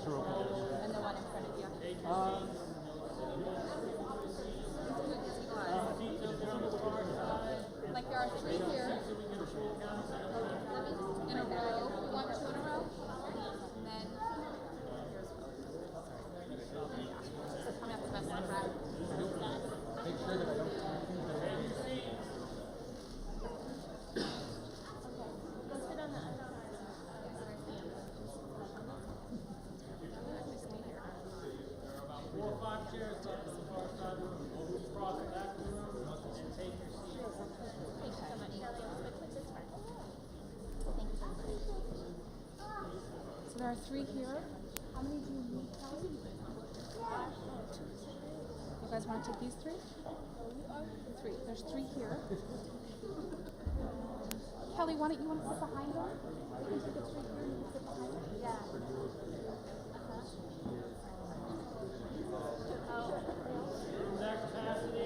roll call. And the one in front of you. Like there are 3 here. In a row. You want 2 in a row? And then here's Will. So coming up the best one, right? Make sure that I don't. Let's sit on that. 4 or 5 chairs left on the far side of the room. Move across the back of the room and take your seat. Thank you so much. So there are 3 here. How many do you need, Kelly? You guys want to take these 3? 3. There's 3 here. Kelly, why don't you want to sit behind her? You can take the 3 here and you can sit behind her. Yeah. Room that capacity.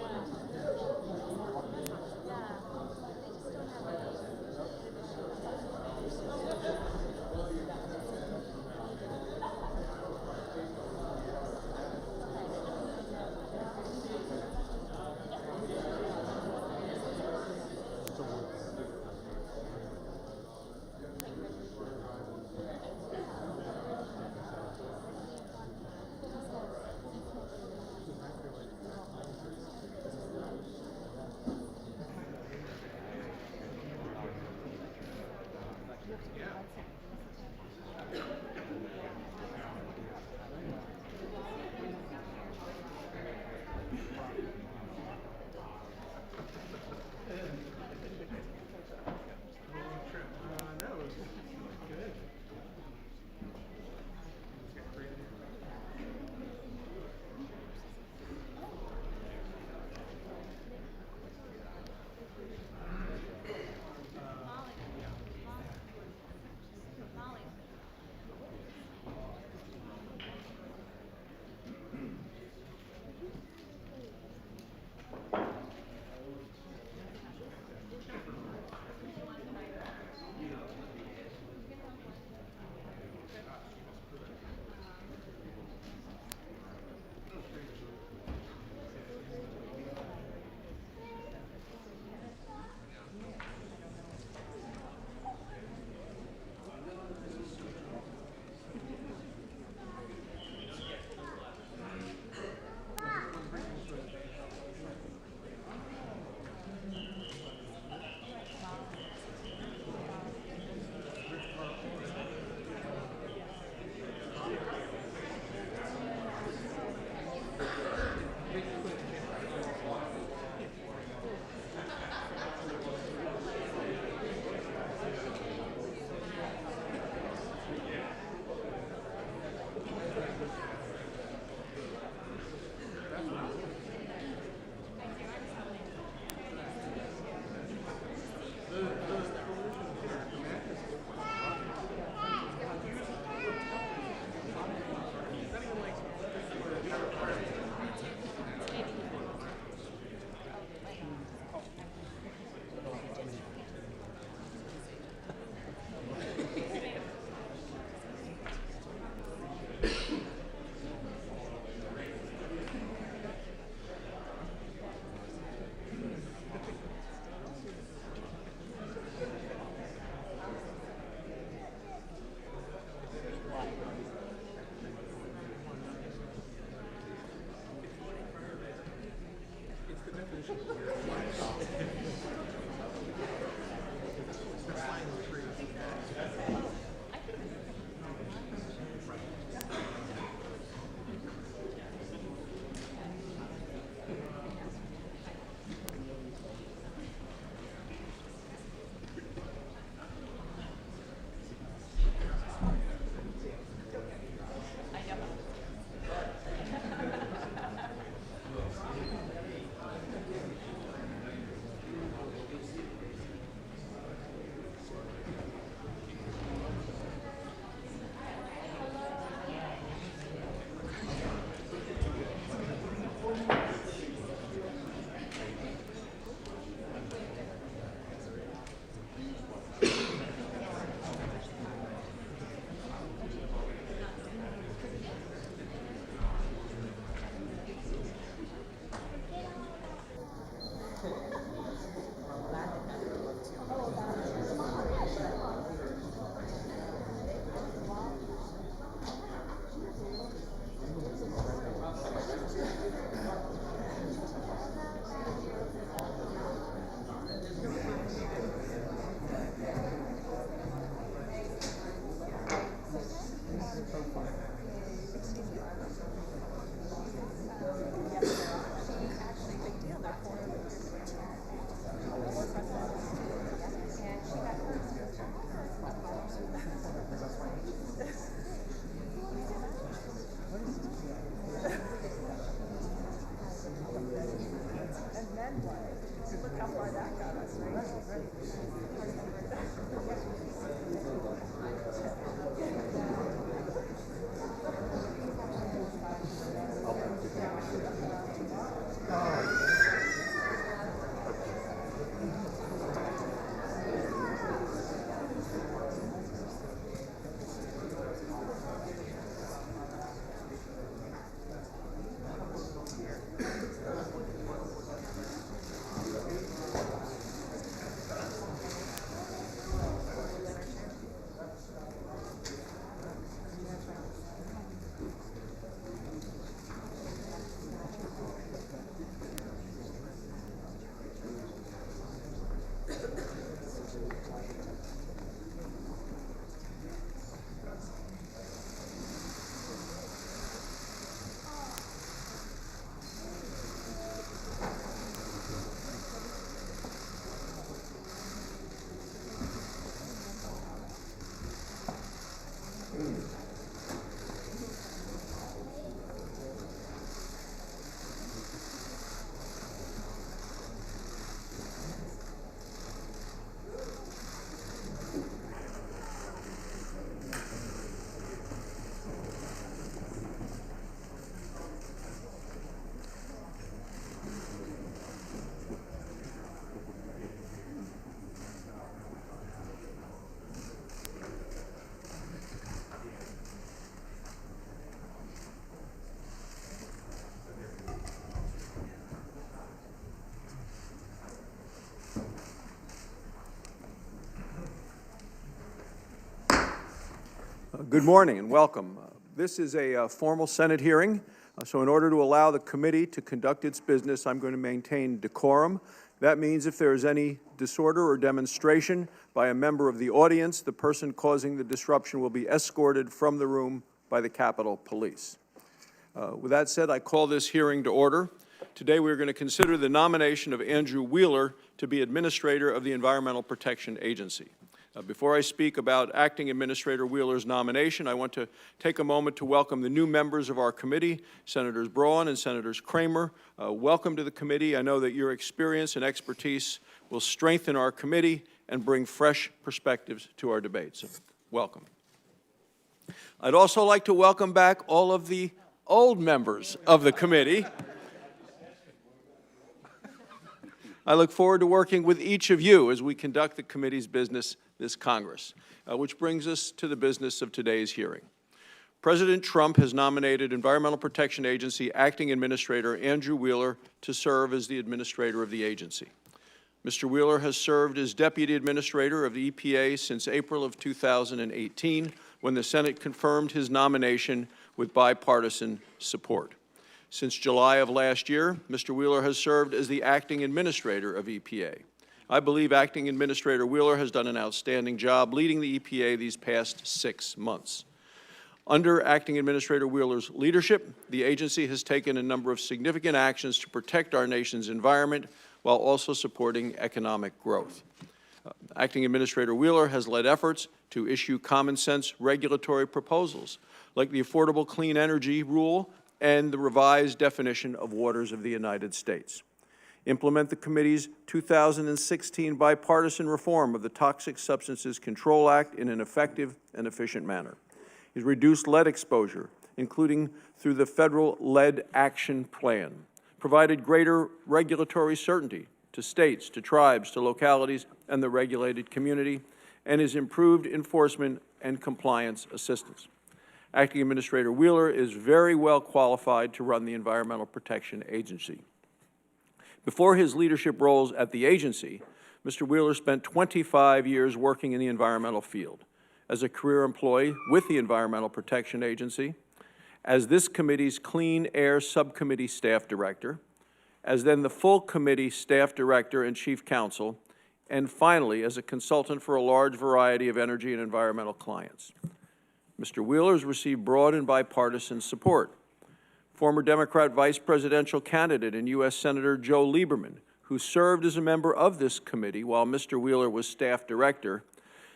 Good morning and welcome. This is a formal Senate hearing, so in order to allow the committee to conduct its business, I'm going to maintain decorum. That means if there is any disorder or demonstration by a member of the audience, the person causing the disruption will be escorted from the room by the Capitol Police. With that said, I call this hearing to order. Today we're going to consider the nomination of Andrew Wheeler to be Administrator of the Environmental Protection Agency. Before I speak about Acting Administrator Wheeler's nomination, I want to take a moment to welcome the new members of our committee, Senators Braun and Senators Kramer. Welcome to the committee. I know that your experience and expertise will strengthen our committee and bring fresh perspectives to our debates. Welcome. I'd also like to welcome back all of the old members of the committee. I look forward to working with each of you as we conduct the committee's business this Congress, which brings us to the business of today's hearing. President Trump has nominated Environmental Protection Agency Acting Administrator Andrew Wheeler to serve as the administrator of the agency. Mr. Wheeler has served as Deputy Administrator of the EPA since April of 2018, when the Senate confirmed his nomination with bipartisan support. Since July of last year, Mr. Wheeler has served as the Acting Administrator of EPA. I believe Acting Administrator Wheeler has done an outstanding job leading the EPA these past 6 months. Under Acting Administrator Wheeler's leadership, the agency has taken a number of significant actions to protect our nation's environment while also supporting economic growth. Acting Administrator Wheeler has led efforts to issue common-sense regulatory proposals, like the Affordable Clean Energy Rule and the revised definition of waters of the United States. Implement the committee's 2016 bipartisan reform of the Toxic Substances Control Act in an effective and efficient manner. He's reduced lead exposure, including through the federal Lead Action Plan, provided greater regulatory certainty to states, to tribes, to localities, and the regulated community, and has improved enforcement and compliance assistance. Acting Administrator Wheeler is very well qualified to run the Environmental Protection Agency. Before his leadership roles at the agency, Mr. Wheeler spent 25 years working in the environmental field as a career employee with the Environmental Protection Agency, as this committee's Clean Air Subcommittee Staff Director, as then the full committee Staff Director and Chief Counsel, and finally as a consultant for a large variety of energy and environmental clients. Mr. Wheeler has received broad and bipartisan support. Former Democrat vice presidential candidate and U.S. Senator Joe Lieberman, who served as a member of this committee while Mr. Wheeler was staff director,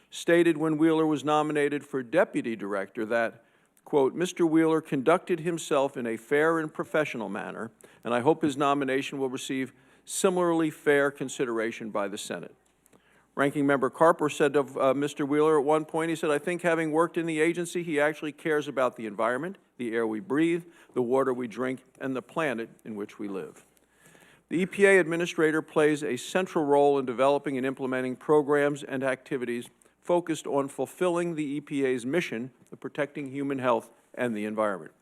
stated when Wheeler was nominated for deputy director that, quote, Mr. Wheeler conducted himself in a fair and professional manner, and I hope his nomination will receive similarly fair consideration by the Senate. Ranking Member Carper said of Mr. Wheeler at one point, he said, I think having worked in the agency, he actually cares about the environment, the air we breathe, the water we drink, and the planet in which we live. The EPA Administrator plays a central role in developing and implementing programs and activities focused on fulfilling the EPA's mission of protecting human health and the environment.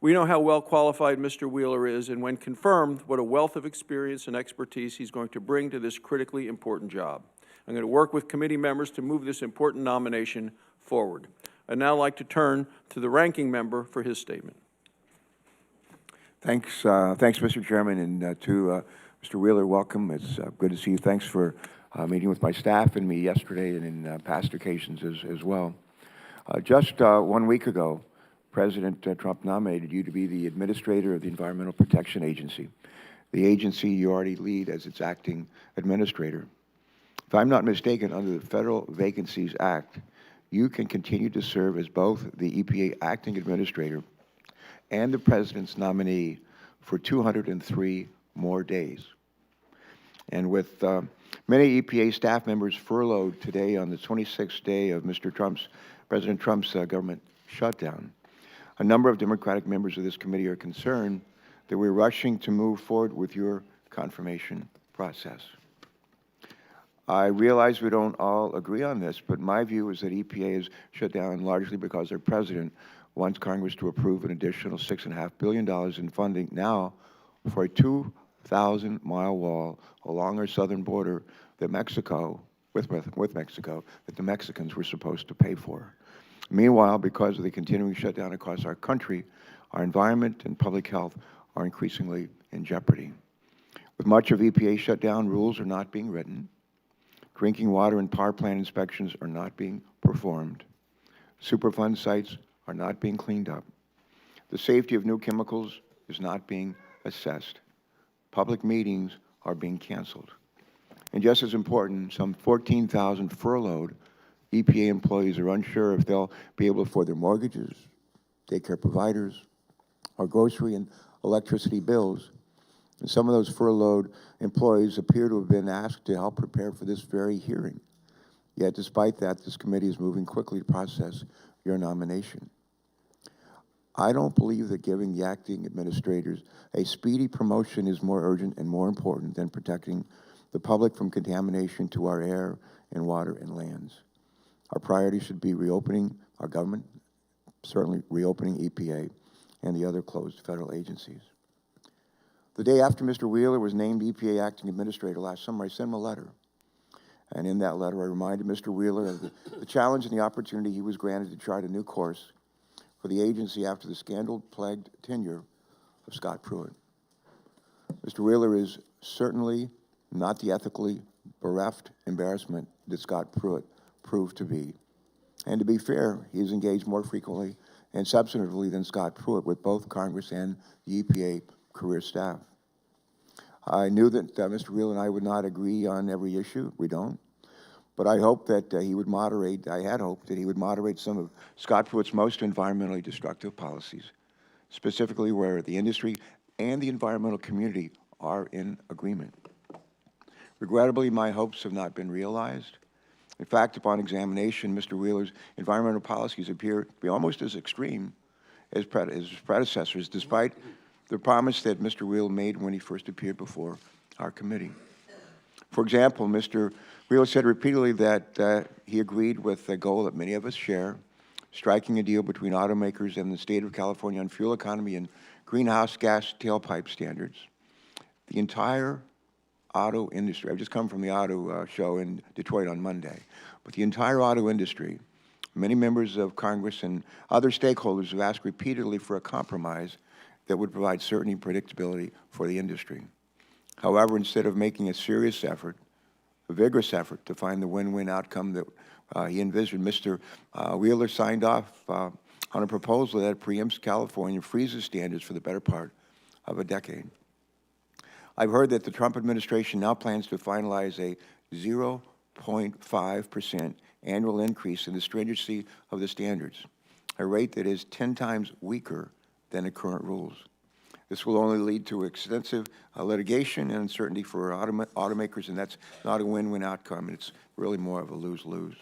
We know how well qualified Mr. Wheeler is, and when confirmed, what a wealth of experience and expertise he's going to bring to this critically important job. I'm going to work with committee members to move this important nomination forward. I'd now like to turn to the ranking member for his statement. Thanks, Mr. Chairman, and to Mr. Wheeler, welcome. It's good to see you. Thanks for meeting with my staff and me yesterday and in past occasions as well. Just 1 week ago, President Trump nominated you to be the administrator of the Environmental Protection Agency, the agency you already lead as its acting administrator. If I'm not mistaken, under the Federal Vacancies Act, you can continue to serve as both the EPA acting administrator and the president's nominee for 203 more days. And with many EPA staff members furloughed today on the 26th day of President Trump's government shutdown, a number of Democratic members of this committee are concerned that we're rushing to move forward with your confirmation process. I realize we don't all agree on this, but my view is that EPA is shut down largely because their president wants Congress to approve an additional $6.5 billion in funding now for a 2,000-mile wall along our southern border that with Mexico, that the Mexicans were supposed to pay for. Meanwhile, because of the continuing shutdown across our country, our environment and public health are increasingly in jeopardy. With much of EPA shutdown, rules are not being written. Drinking water and power plant inspections are not being performed. Superfund sites are not being cleaned up. The safety of new chemicals is not being assessed. Public meetings are being canceled. And just as important, some 14,000 furloughed EPA employees are unsure if they'll be able to afford their mortgages, daycare providers, or grocery and electricity bills. And some of those furloughed employees appear to have been asked to help prepare for this very hearing. Yet, despite that, this committee is moving quickly to process your nomination. I don't believe that giving the acting administrators a speedy promotion is more urgent and more important than protecting the public from contamination to our air and water and lands. Our priority should be reopening our government, certainly reopening EPA and the other closed federal agencies. The day after Mr. Wheeler was named EPA acting administrator last summer, I sent him a letter. And in that letter, I reminded Mr. Wheeler of the challenge and the opportunity he was granted to chart a new course for the agency after the scandal-plagued tenure of Scott Pruitt. Mr. Wheeler is certainly not the ethically bereft embarrassment that Scott Pruitt proved to be. And to be fair, he is engaged more frequently and substantively than Scott Pruitt with both Congress and the EPA career staff. I knew that Mr. Wheeler and I would not agree on every issue. We don't. But I hope that he would moderate, I had hoped that he would moderate some of Scott Pruitt's most environmentally destructive policies, specifically where the industry and the environmental community are in agreement. Regrettably, my hopes have not been realized. In fact, upon examination, Mr. Wheeler's environmental policies appear to be almost as extreme as his predecessors, despite the promise that Mr. Wheeler made when he first appeared before our committee. For example, Mr. Wheeler said repeatedly that he agreed with the goal that many of us share, striking a deal between automakers and the state of California on fuel economy and greenhouse gas tailpipe standards. The entire auto industry, I've just come from the auto show in Detroit on Monday, but the entire auto industry, many members of Congress and other stakeholders have asked repeatedly for a compromise that would provide certainty and predictability for the industry. However, instead of making a serious effort, a vigorous effort to find the win-win outcome that he envisioned, Mr. Wheeler signed off on a proposal that preempts California and freezes standards for the better part of a decade. I've heard that the Trump administration now plans to finalize a 0.5% annual increase in the stringency of the standards, a rate that is 10 times weaker than the current rules. This will only lead to extensive litigation and uncertainty for automakers, and that's not a win-win outcome. It's really more of a lose-lose.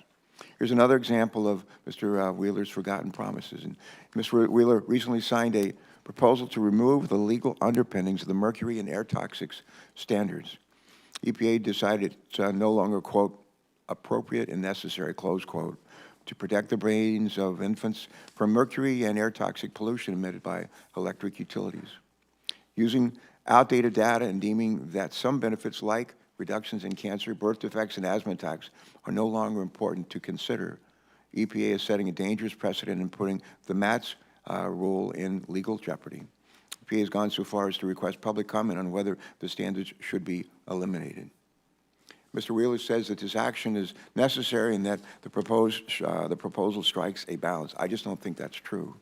Here's another example of Mr. Wheeler's forgotten promises. And Mr. Wheeler recently signed a proposal to remove the legal underpinnings of the mercury and air toxics standards. EPA decided it's no longer, quote, appropriate and necessary, close quote, to protect the brains of infants from mercury and air toxic pollution emitted by electric utilities. Using outdated data and deeming that some benefits like reductions in cancer, birth defects, and asthma attacks are no longer important to consider, EPA is setting a dangerous precedent and putting the MATS rule in legal jeopardy. EPA has gone so far as to request public comment on whether the standards should be eliminated. Mr. Wheeler says that this action is necessary and that the proposal strikes a balance. I just don't think that's true.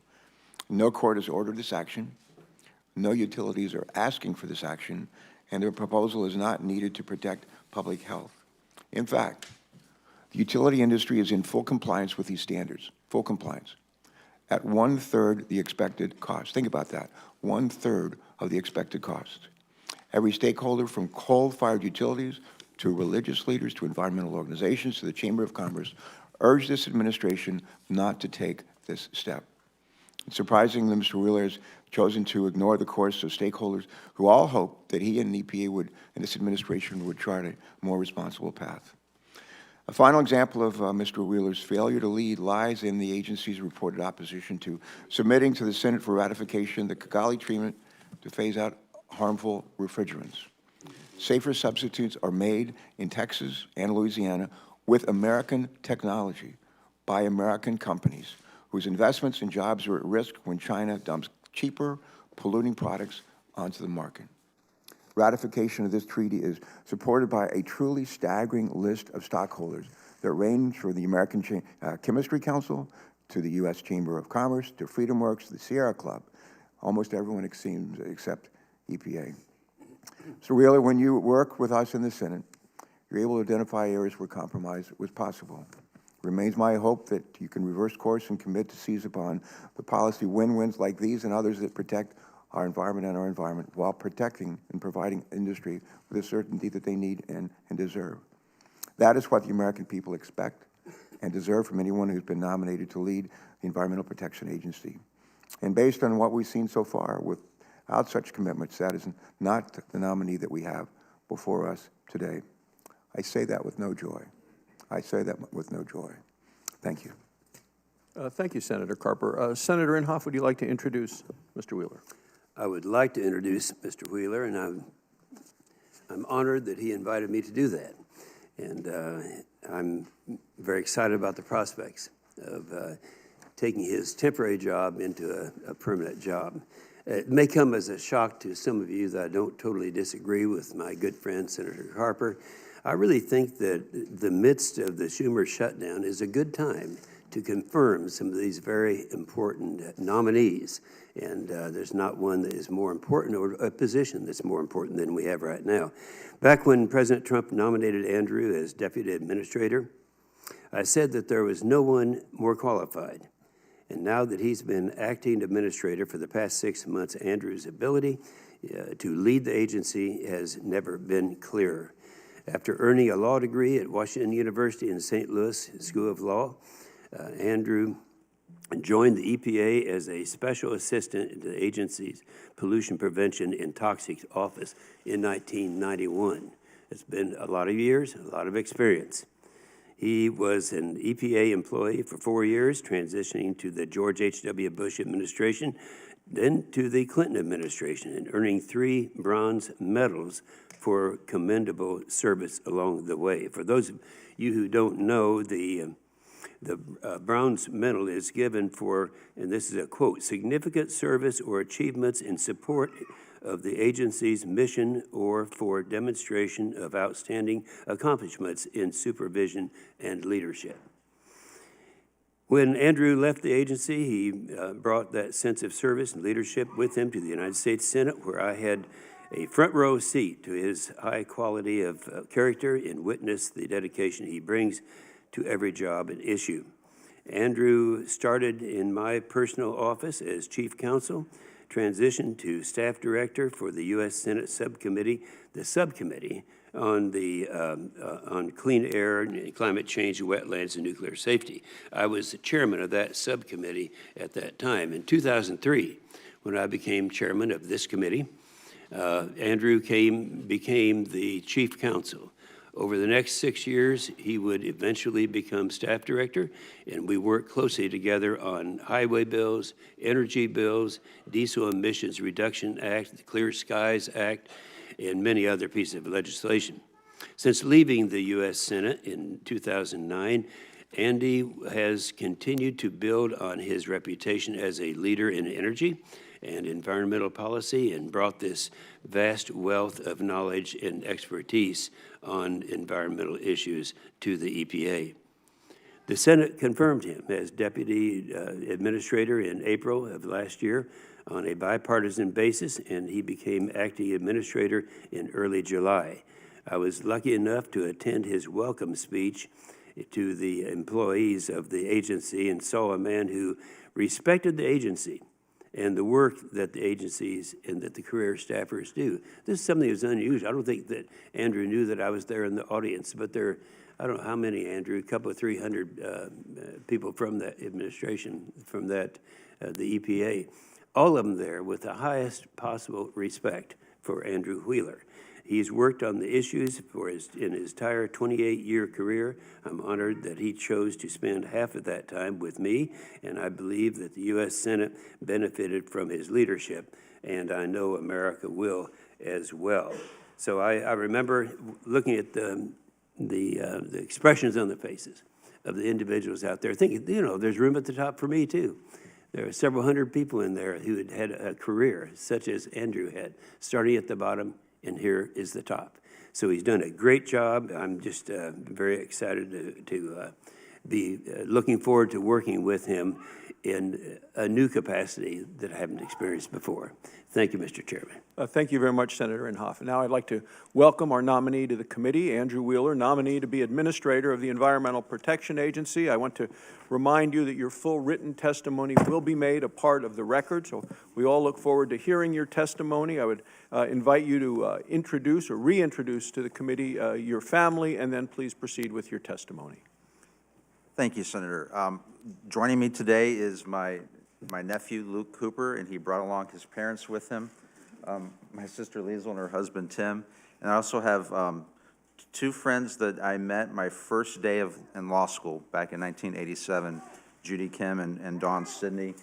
No court has ordered this action. No utilities are asking for this action, and the proposal is not needed to protect public health. In fact, the utility industry is in full compliance with these standards, full compliance, at 1/3 the expected cost. Think about that, 1/3 of the expected cost. Every stakeholder from coal-fired utilities to religious leaders to environmental organizations to the Chamber of Commerce urge this administration not to take this step. It's surprising that Mr. Wheeler has chosen to ignore the course of stakeholders who all hope that he and the EPA and this administration would chart a more responsible path. A final example of Mr. Wheeler's failure to lead lies in the agency's reported opposition to submitting to the Senate for ratification the Kigali treatment to phase out harmful refrigerants. Safer substitutes are made in Texas and Louisiana with American technology by American companies whose investments and jobs are at risk when China dumps cheaper, polluting products onto the market. Ratification of this treaty is supported by a truly staggering list of stockholders that range from the American Chemistry Council to the U.S. Chamber of Commerce to FreedomWorks, the Sierra Club. Almost everyone, it seems, except EPA. So Wheeler, when you work with us in the Senate, you're able to identify areas where compromise was possible. It remains my hope that you can reverse course and commit to seize upon the policy win-wins like these and others that protect our environment and our environment while protecting and providing industry with the certainty that they need and deserve. That is what the American people expect and deserve from anyone who's been nominated to lead the Environmental Protection Agency. And based on what we've seen so far, without such commitments, that is not the nominee that we have before us today. I say that with no joy. I say that with no joy. Thank you. Thank you, Senator Carper. Senator Inhofe, would you like to introduce Mr. Wheeler? I would like to introduce Mr. Wheeler, and I'm honored that he invited me to do that. And I'm very excited about the prospects of taking his temporary job into a permanent job. It may come as a shock to some of you that I don't totally disagree with my good friend, Senator Carper. I really think that the midst of the Schumer shutdown is a good time to confirm some of these very important nominees. And there's not one that is more important or a position that's more important than we have right now. Back when President Trump nominated Andrew as deputy administrator, I said that there was no one more qualified. And now that he's been acting administrator for the past 6 months, Andrew's ability to lead the agency has never been clearer. After earning a law degree at Washington University in St. Louis School of Law, Andrew joined the EPA as a special assistant in the agency's Pollution Prevention and Toxics Office in 1991. It's been a lot of years, a lot of experience. He was an EPA employee for 4 years, transitioning to the George H.W. Bush administration, then to the Clinton administration, and earning 3 bronze medals for commendable service along the way. For those of you who don't know, the bronze medal is given for, and this is a quote, significant service or achievements in support of the agency's mission or for demonstration of outstanding accomplishments in supervision and leadership. When Andrew left the agency, he brought that sense of service and leadership with him to the United States Senate, where I had a front row seat to his high quality of character and witnessed the dedication he brings to every job and issue. Andrew started in my personal office as chief counsel, transitioned to staff director for the U.S. Senate subcommittee, the subcommittee on clean air, and climate change, wetlands, and nuclear safety. I was the chairman of that subcommittee at that time. In 2003, when I became chairman of this committee, Andrew became the chief counsel. Over the next 6 years, he would eventually become staff director, and we worked closely together on highway bills, energy bills, Diesel Emissions Reduction Act, the Clear Skies Act, and many other pieces of legislation. Since leaving the U.S. Senate in 2009, Andy has continued to build on his reputation as a leader in energy and environmental policy and brought this vast wealth of knowledge and expertise on environmental issues to the EPA. The Senate confirmed him as deputy administrator in April of last year on a bipartisan basis, and he became acting administrator in early July. I was lucky enough to attend his welcome speech to the employees of the agency and saw a man who respected the agency and the work that the agencies and that the career staffers do. This is something that's unusual. I don't think that Andrew knew that I was there in the audience, but there, I don't know how many, Andrew, a couple of 300 people from that administration, from that, the EPA, all of them there with the highest possible respect for Andrew Wheeler. He's worked on the issues in his entire 28-year career. I'm honored that he chose to spend half of that time with me, and I believe that the U.S. Senate benefited from his leadership, and I know America will as well. So I remember looking at the expressions on the faces of the individuals out there thinking, you know, there's room at the top for me too. There are several hundred people in there who had had a career, such as Andrew had, starting at the bottom, and here is the top. So he's done a great job. I'm just very excited to be looking forward to working with him in a new capacity that I haven't experienced before. Thank you, Mr. Chairman. Thank you very much, Senator Inhofe. Now I'd like to welcome our nominee to the committee, Andrew Wheeler, nominee to be Administrator of the Environmental Protection Agency. I want to remind you that your full written testimony will be made a part of the record, so we all look forward to hearing your testimony. I would invite you to introduce or reintroduce to the committee your family, and then please proceed with your testimony. Thank you, Senator. Joining me today is my nephew, Luke Cooper, and he brought along his parents with him, my sister Liesl and her husband, Tim. And I also have two friends that I met my first day in law school back in 1987, Judy Kim and Dawn Sidney.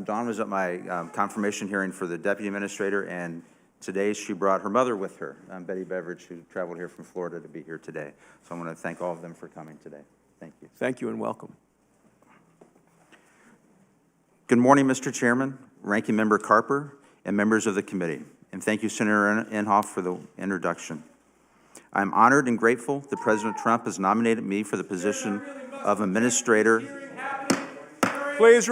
Dawn was at my confirmation hearing for the deputy administrator, and today she brought her mother with her, Betty Beveridge, who traveled here from Florida to be here today. So I want to thank all of them for coming today. Thank you. Thank you and welcome. Good morning, Mr. Chairman, Ranking Member Carper, and members of the committee. And thank you, Senator Inhofe, for the introduction. I'm honored and grateful that President Trump has nominated me for the position of Administrator. Please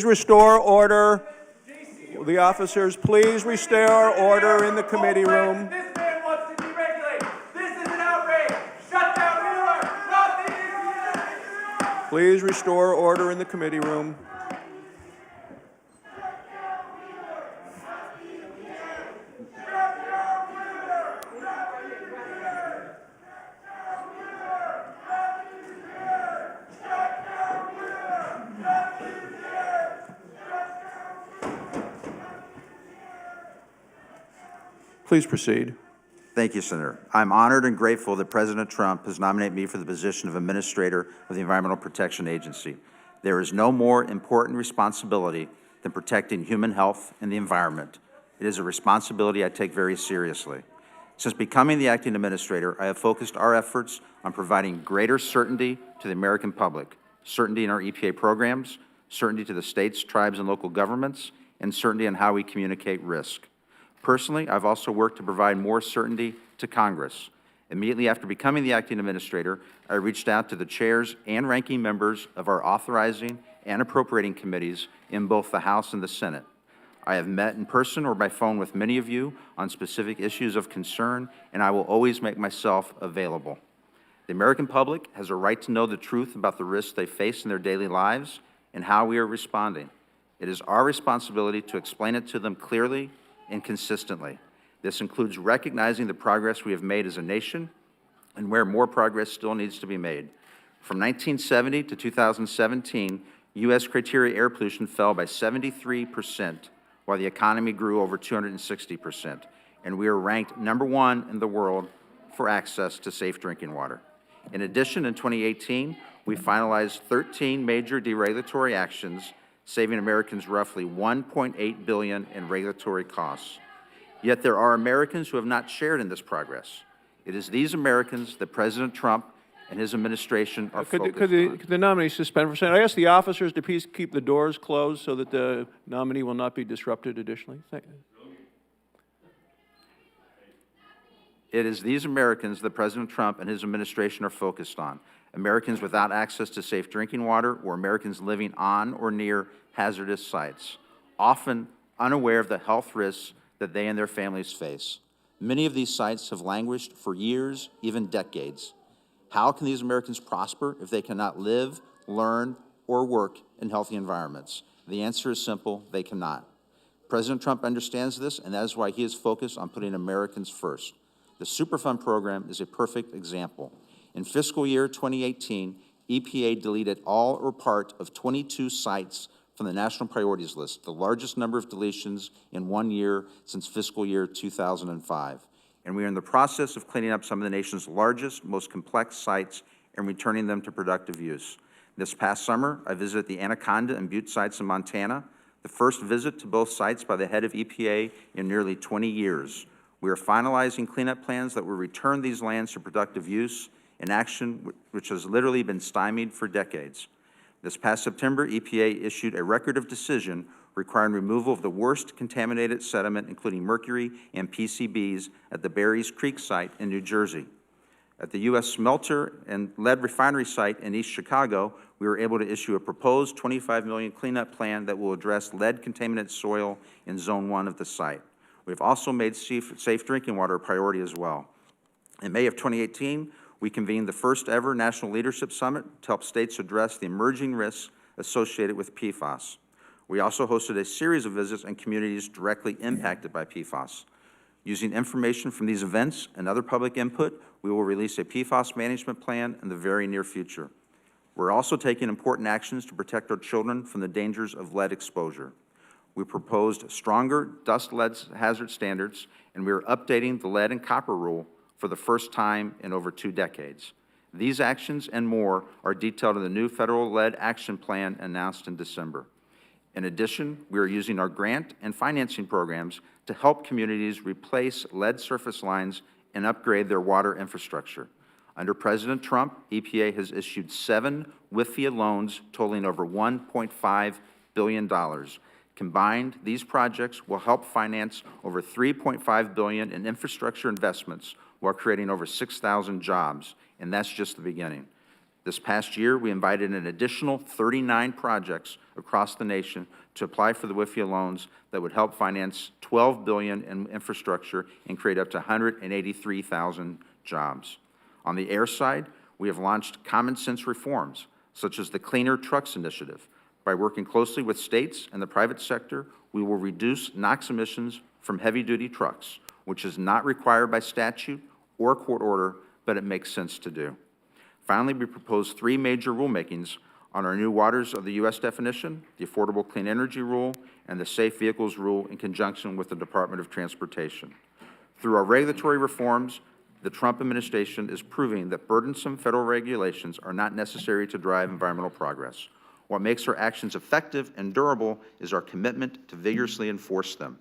restore order. The officers, please restore order in the committee room. This man wants to deregulate. This is an outrage. Shut down Wheeler. Nothing is Please restore order in the committee room. Please proceed. Thank you, Senator. I'm honored and grateful that President Trump has nominated me for the position of Administrator of the Environmental Protection Agency. There is no more important responsibility than protecting human health and the environment. It is a responsibility I take very seriously. Since becoming the acting administrator, I have focused our efforts on providing greater certainty to the American public, certainty in our EPA programs, certainty to the states, tribes, and local governments, and certainty on how we communicate risk. Personally, I've also worked to provide more certainty to Congress. Immediately after becoming the acting administrator, I reached out to the chairs and ranking members of our authorizing and appropriating committees in both the House and the Senate. I have met in person or by phone with many of you on specific issues of concern, and I will always make myself available. The American public has a right to know the truth about the risks they face in their daily lives and how we are responding. It is our responsibility to explain it to them clearly and consistently. This includes recognizing the progress we have made as a nation and where more progress still needs to be made. From 1970 to 2017, U.S. criteria air pollution fell by 73%, while the economy grew over 260%, and we are ranked #1 in the world for access to safe drinking water. In addition, in 2018, we finalized 13 major deregulatory actions, saving Americans roughly $1.8 billion in regulatory costs. Yet there are Americans who have not shared in this progress. It is these Americans that President Trump and his administration are focused on. Could the nominee suspend for a second? I ask the officers to please keep the doors closed so that the nominee will not be disrupted additionally. Thank you. It is these Americans that President Trump and his administration are focused on. Americans without access to safe drinking water, or Americans living on or near hazardous sites, often unaware of the health risks that they and their families face. Many of these sites have languished for years, even decades. How can these Americans prosper if they cannot live, learn, or work in healthy environments? The answer is simple: they cannot. President Trump understands this, and that is why he is focused on putting Americans first. The Superfund program is a perfect example. In fiscal year 2018, EPA deleted all or part of 22 sites from the national priorities list, the largest number of deletions in 1 year since fiscal year 2005. And we are in the process of cleaning up some of the nation's largest, most complex sites and returning them to productive use. This past summer, I visited the Anaconda and Butte sites in Montana, the first visit to both sites by the head of EPA in nearly 20 years. We are finalizing cleanup plans that will return these lands to productive use an action which has literally been stymied for decades. This past September, EPA issued a record of decision requiring removal of the worst contaminated sediment, including mercury and PCBs, at the Berries Creek site in New Jersey. At the U.S. smelter and lead refinery site in East Chicago, we were able to issue a proposed $25 million cleanup plan that will address lead-contaminated soil in Zone 1 of the site. We've also made safe drinking water a priority as well. In May of 2018, we convened the first ever National Leadership Summit to help states address the emerging risks associated with PFAS. We also hosted a series of visits in communities directly impacted by PFAS. Using information from these events and other public input, we will release a PFAS management plan in the very near future. We're also taking important actions to protect our children from the dangers of lead exposure. We proposed stronger dust lead hazard standards, and we are updating the lead and copper rule for the first time in over 2 decades. These actions and more are detailed in the new federal lead action plan announced in December. In addition, we are using our grant and financing programs to help communities replace lead surface lines and upgrade their water infrastructure. Under President Trump, EPA has issued 7 WIFIA loans totaling over $1.5 billion. Combined, these projects will help finance over $3.5 billion in infrastructure investments while creating over 6,000 jobs, and that's just the beginning. This past year, we invited an additional 39 projects across the nation to apply for the WIFIA loans that would help finance $12 billion in infrastructure and create up to 183,000 jobs. On the air side, we have launched common sense reforms, such as the Cleaner Trucks Initiative. By working closely with states and the private sector, we will reduce NOx emissions from heavy-duty trucks, which is not required by statute or court order, but it makes sense to do. Finally, we propose 3 major rulemakings on our new Waters of the U.S. definition, the Affordable Clean Energy Rule, and the Safe Vehicles Rule in conjunction with the Department of Transportation. Through our regulatory reforms, the Trump administration is proving that burdensome federal regulations are not necessary to drive environmental progress. What makes our actions effective and durable is our commitment to vigorously enforce them.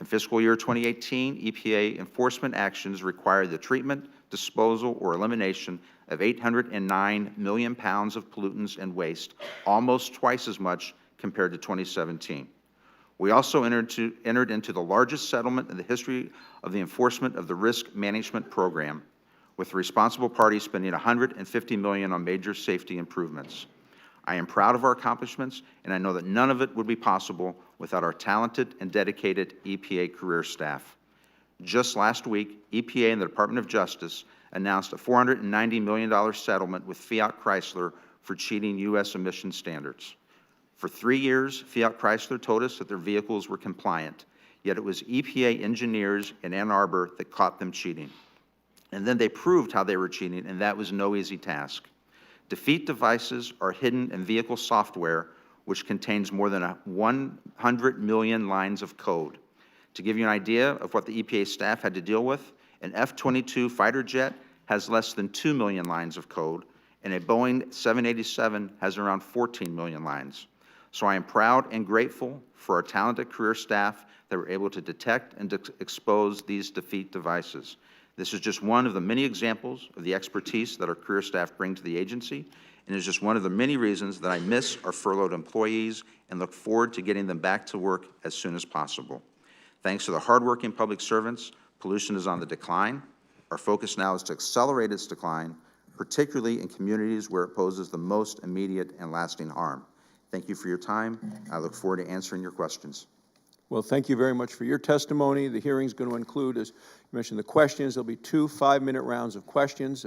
In fiscal year 2018, EPA enforcement actions required the treatment, disposal, or elimination of 809 million pounds of pollutants and waste, almost twice as much compared to 2017. We also entered into the largest settlement in the history of the enforcement of the Risk Management Program, with the responsible parties spending $150 million on major safety improvements. I am proud of our accomplishments, and I know that none of it would be possible without our talented and dedicated EPA career staff. Just last week, EPA and the Department of Justice announced a $490 million settlement with Fiat Chrysler for cheating U.S. emission standards. For 3 years, Fiat Chrysler told us that their vehicles were compliant, yet it was EPA engineers in Ann Arbor that caught them cheating. And then they proved how they were cheating, and that was no easy task. Defeat devices are hidden in vehicle software, which contains more than 100 million lines of code. To give you an idea of what the EPA staff had to deal with, an F-22 fighter jet has less than 2 million lines of code, and a Boeing 787 has around 14 million lines. So I am proud and grateful for our talented career staff that were able to detect and expose these defeat devices. This is just one of the many examples of the expertise that our career staff bring to the agency, and is just one of the many reasons that I miss our furloughed employees and look forward to getting them back to work as soon as possible. Thanks to the hardworking public servants, pollution is on the decline. Our focus now is to accelerate its decline, particularly in communities where it poses the most immediate and lasting harm. Thank you for your time. I look forward to answering your questions. Well, thank you very much for your testimony. The hearing is going to include, as you mentioned, the questions. There'll be 2 5-minute rounds of questions.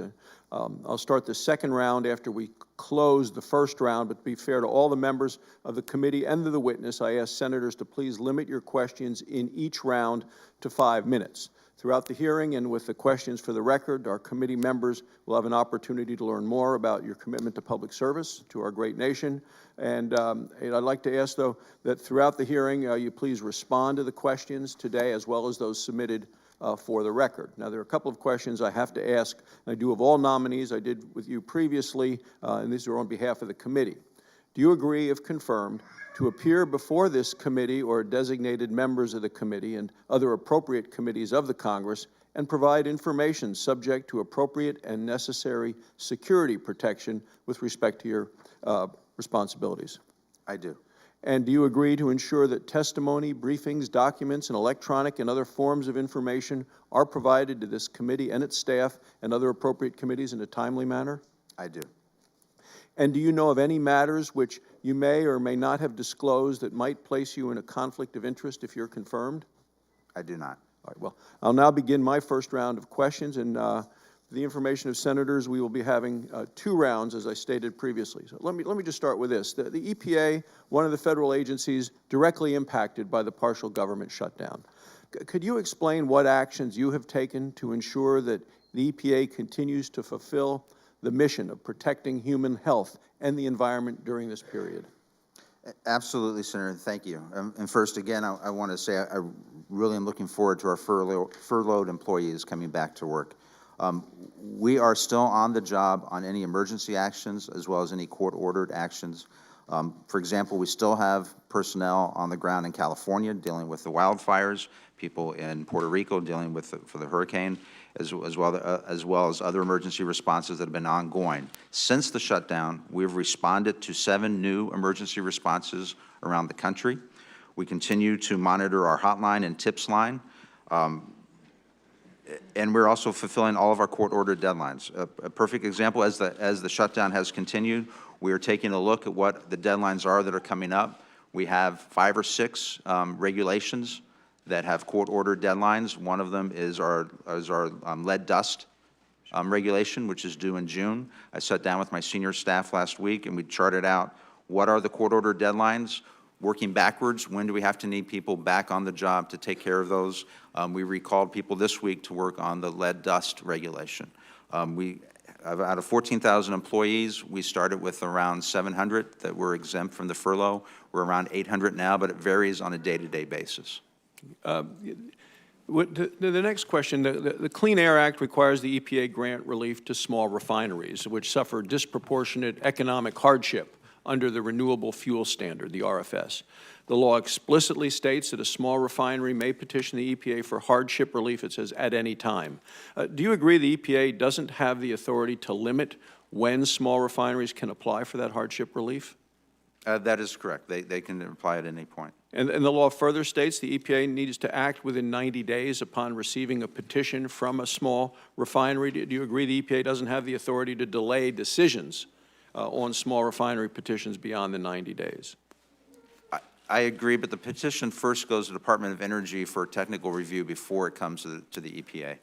I'll start the second round after we close the first round, but to be fair to all the members of the committee and to the witness, I ask senators to please limit your questions in each round to 5 minutes. Throughout the hearing and with the questions for the record, our committee members will have an opportunity to learn more about your commitment to public service, to our great nation. And I'd like to ask, though, that throughout the hearing, you please respond to the questions today as well as those submitted for the record. Now, there are a couple of questions I have to ask. I do of all nominees. I did with you previously, and these are on behalf of the committee. Do you agree, if confirmed, to appear before this committee or designated members of the committee and other appropriate committees of the Congress and provide information subject to appropriate and necessary security protection with respect to your responsibilities? I do. And do you agree to ensure that testimony, briefings, documents, and electronic and other forms of information are provided to this committee and its staff and other appropriate committees in a timely manner? I do. And do you know of any matters which you may or may not have disclosed that might place you in a conflict of interest if you're confirmed? I do not. All right, well, I'll now begin my first round of questions, and for the information of senators, we will be having 2 rounds, as I stated previously. So let me just start with this. The EPA, one of the federal agencies directly impacted by the partial government shutdown. Could you explain what actions you have taken to ensure that the EPA continues to fulfill the mission of protecting human health and the environment during this period? Absolutely, Senator, thank you. And first, again, I want to say I really am looking forward to our furloughed employees coming back to work. We are still on the job on any emergency actions as well as any court-ordered actions. For example, we still have personnel on the ground in California dealing with the wildfires, people in Puerto Rico dealing with for the hurricane, as well as other emergency responses that have been ongoing. Since the shutdown, we've responded to 7 new emergency responses around the country. We continue to monitor our hotline and tips line. And we're also fulfilling all of our court-ordered deadlines. A perfect example, as the shutdown has continued, we are taking a look at what the deadlines are that are coming up. We have 5 or 6 regulations that have court-ordered deadlines. One of them is our lead dust regulation, which is due in June. I sat down with my senior staff last week, and we charted out what are the court-ordered deadlines. Working backwards, when do we have to need people back on the job to take care of those? We recalled people this week to work on the lead dust regulation. Out of 14,000 employees, we started with around 700 that were exempt from the furlough. We're around 800 now, but it varies on a day-to-day basis. The next question, the Clean Air Act requires the EPA grant relief to small refineries, which suffer disproportionate economic hardship under the Renewable Fuel Standard, the RFS. The law explicitly states that a small refinery may petition the EPA for hardship relief, it says, at any time. Do you agree the EPA doesn't have the authority to limit when small refineries can apply for that hardship relief? That is correct. They can apply at any point. And the law further states the EPA needs to act within 90 days upon receiving a petition from a small refinery. Do you agree the EPA doesn't have the authority to delay decisions on small refinery petitions beyond the 90 days? I agree, but the petition first goes to the Department of Energy for technical review before it comes to the EPA.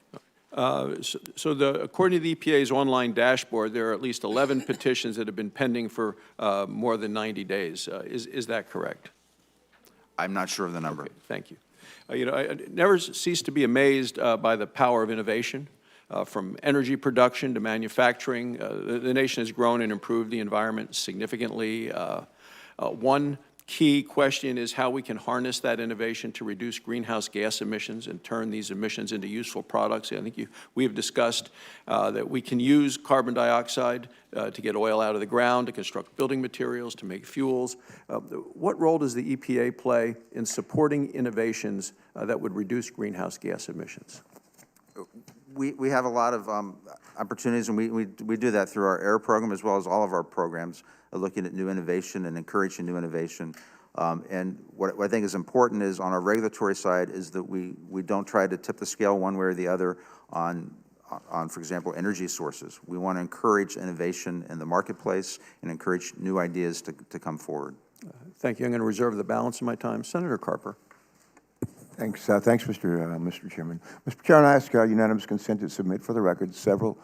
According to the EPA's online dashboard, there are at least 11 petitions that have been pending for more than 90 days. Is that correct? I'm not sure of the number. Okay, thank you. I never cease to be amazed by the power of innovation. From energy production to manufacturing, the nation has grown and improved the environment significantly. One key question is how we can harness that innovation to reduce greenhouse gas emissions and turn these emissions into useful products. I think we have discussed that we can use carbon dioxide to get oil out of the ground, to construct building materials, to make fuels. What role does the EPA play in supporting innovations that would reduce greenhouse gas emissions? We have a lot of opportunities, and we do that through our AIR program as well as all of our programs, looking at new innovation and encouraging new innovation. And what I think is important is on our regulatory side is that we don't try to tip the scale one way or the other on, for example, energy sources. We want to encourage innovation in the marketplace and encourage new ideas to come forward. Thank you. I'm going to reserve the balance of my time. Senator Carper. Thanks, Mr. Chairman. Mr. Chairman, I ask unanimous consent to submit for the record several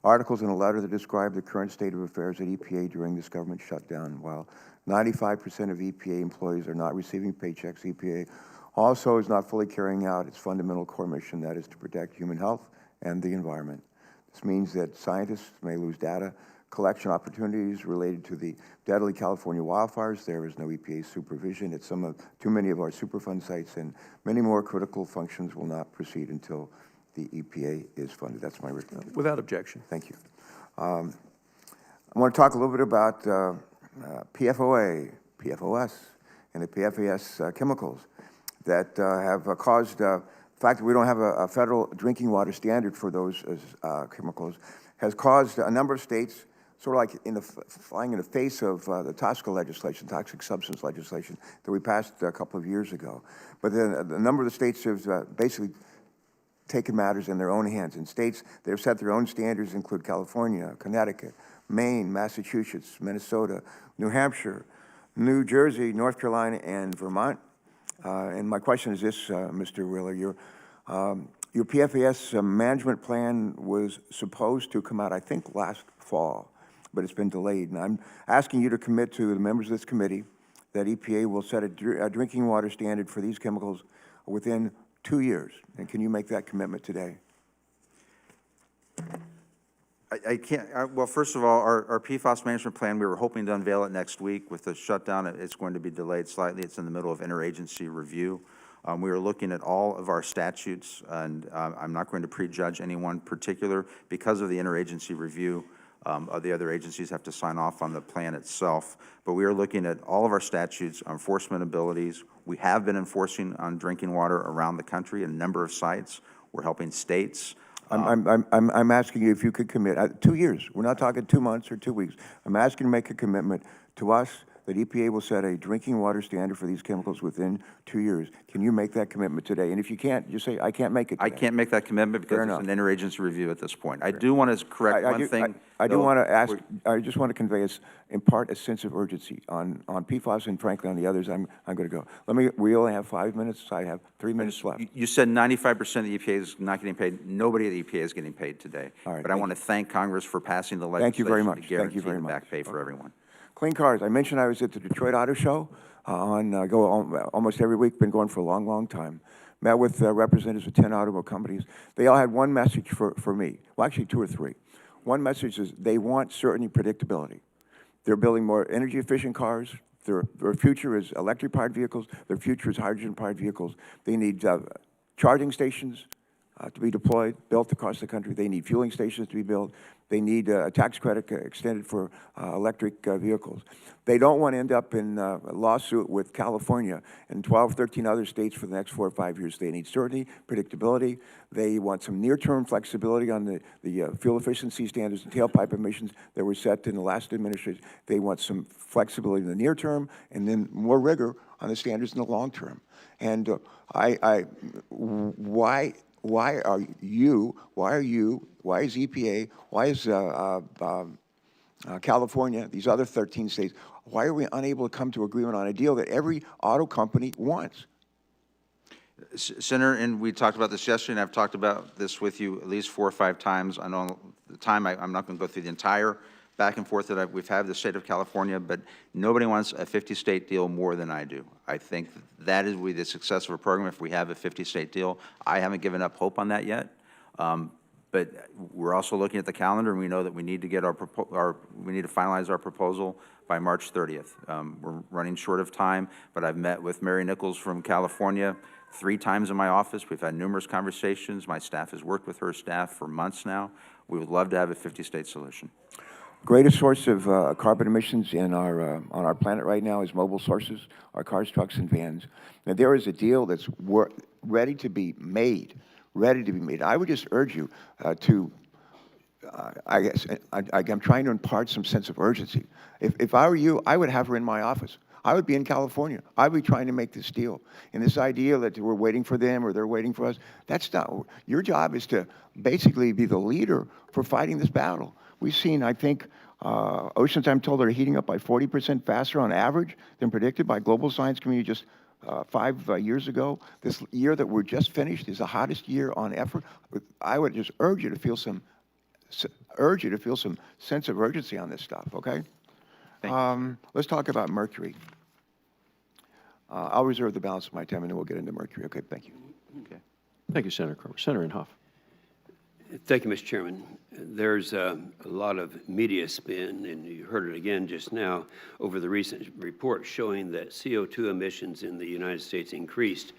articles in a letter that describe the current state of affairs at EPA during this government shutdown. While 95% of EPA employees are not receiving paychecks, EPA also is not fully carrying out its fundamental core mission, that is to protect human health and the environment. This means that scientists may lose data collection opportunities related to the deadly California wildfires. There is no EPA supervision at too many of our Superfund sites, and many more critical functions will not proceed until the EPA is funded. That's my recommendation. Without objection. Thank you. I want to talk a little bit about PFOA, PFOS, and the PFAS chemicals that have caused fact that we don't have a federal drinking water standard for those chemicals has caused a number of states, sort of like flying in the face of the TSCA legislation, toxic substance legislation, that we passed a couple of years ago. But then a number of the states have basically taken matters in their own hands. And states that have set their own standards include California, Connecticut, Maine, Massachusetts, Minnesota, New Hampshire, New Jersey, North Carolina, and Vermont. And my question is this, Mr. Wheeler, your PFAS management plan was supposed to come out, I think, last fall, but it's been delayed. And I'm asking you to commit to the members of this committee that EPA will set a drinking water standard for these chemicals within 2 years. And can you make that commitment today? I can't, well, first of all, our PFAS management plan, we were hoping to unveil it next week. With the shutdown, it's going to be delayed slightly. It's in the middle of interagency review. We are looking at all of our statutes, and I'm not going to prejudge any one particular. Because of the interagency review, the other agencies have to sign off on the plan itself. But we are looking at all of our statutes, enforcement abilities. We have been enforcing on drinking water around the country in a number of sites. We're helping states. I'm asking you if you could commit 2 years. We're not talking 2 months or 2 weeks. I'm asking you to make a commitment to us that EPA will set a drinking water standard for these chemicals within 2 years. Can you make that commitment today? And if you can't, just say, I can't make it today. I can't make that commitment because it's an interagency review at this point. I do want to correct one thing. I do want to ask, I just want to convey, in part, a sense of urgency on PFAS and frankly on the others. I'm going to go. We only have 5 minutes. I have 3 minutes left. You said 95% of the EPA is not getting paid. Nobody at the EPA is getting paid today. All right, but I want to thank Congress for passing the legislation Thank you very much. to guarantee Thank you very much. back pay for everyone. Clean cars. I mentioned I was at the Detroit Auto Show go almost every week. Been going for a long, long time. Met with representatives of 10 automobile companies. They all had one message for me. Well, actually 2 or 3. One message is they want certainty, predictability. They're building more energy-efficient cars. Their future is electric-powered vehicles. Their future is hydrogen-powered vehicles. They need charging stations to be deployed, built across the country. They need fueling stations to be built. They need a tax credit extended for electric vehicles. They don't want to end up in a lawsuit with California and 12, 13 other states for the next 4 or 5 years. They need certainty, predictability. They want some near-term flexibility on the fuel efficiency standards and tailpipe emissions that were set in the last administration. They want some flexibility in the near term and then more rigor on the standards in the long term. And why is EPA, why is California, these other 13 states, why are we unable to come to agreement on a deal that every auto company wants? Senator, and we talked about this yesterday, and I've talked about this with you at least 4 or 5 times. I know the time, I'm not going to go through the entire back and forth that we've had with the state of California, but nobody wants a 50-state deal more than I do. I think that is the success of a program if we have a 50-state deal. I haven't given up hope on that yet, but we're also looking at the calendar, and we know that we need to get we need to finalize our proposal by March 30th. We're running short of time, but I've met with Mary Nichols from California 3 times in my office. We've had numerous conversations. My staff has worked with her staff for months now. We would love to have a 50-state solution. Greatest source of carbon emissions on our planet right now is mobile sources, our cars, trucks, and vans. Now, there is a deal that's ready to be made, I would just urge you I'm trying to impart some sense of urgency. If I were you, I would have her in my office. I would be in California. I would be trying to make this deal. And this idea that we're waiting for them or they're waiting for us, that's not, your job is to basically be the leader for fighting this battle. We've seen, I think, oceans, I'm told, are heating up by 40% faster on average than predicted by global science community just 5 years ago. This year that we're just finished is the hottest year on effort. I would just urge you to feel some sense of urgency on this stuff, okay? Let's talk about Mercury. I'll reserve the balance of my time, and then we'll get into Mercury. Okay, thank you. Okay. Thank you, Senator Cromer. Senator Inhofe. Thank you, Mr. Chairman. There's a lot of media spin, and you heard it again just now, over the recent report showing that CO2 emissions in the United States increased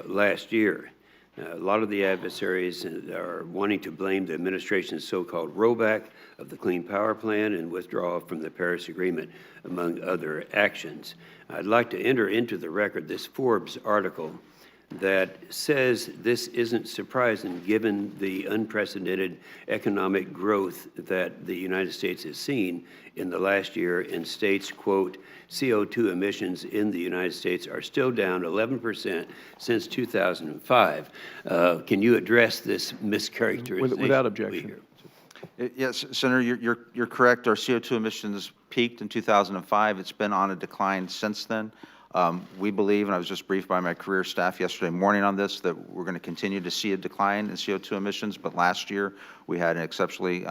last year. A lot of the adversaries are wanting to blame the administration's so-called rollback of the Clean Power Plan and withdrawal from the Paris Agreement, among other actions. I'd like to enter into the record this Forbes article that says this isn't surprising given the unprecedented economic growth that the United States has seen in the last year, and states, quote, CO2 emissions in the United States are still down 11% since 2005. Can you address this mischaracterization? Without we objection. hear? Yes, Senator, you're correct. Our CO2 emissions peaked in 2005. It's been on a decline since then. We believe, and I was just briefed by my career staff yesterday morning on this, that we're going to continue to see a decline in CO2 emissions. But last year, we had an exceptionally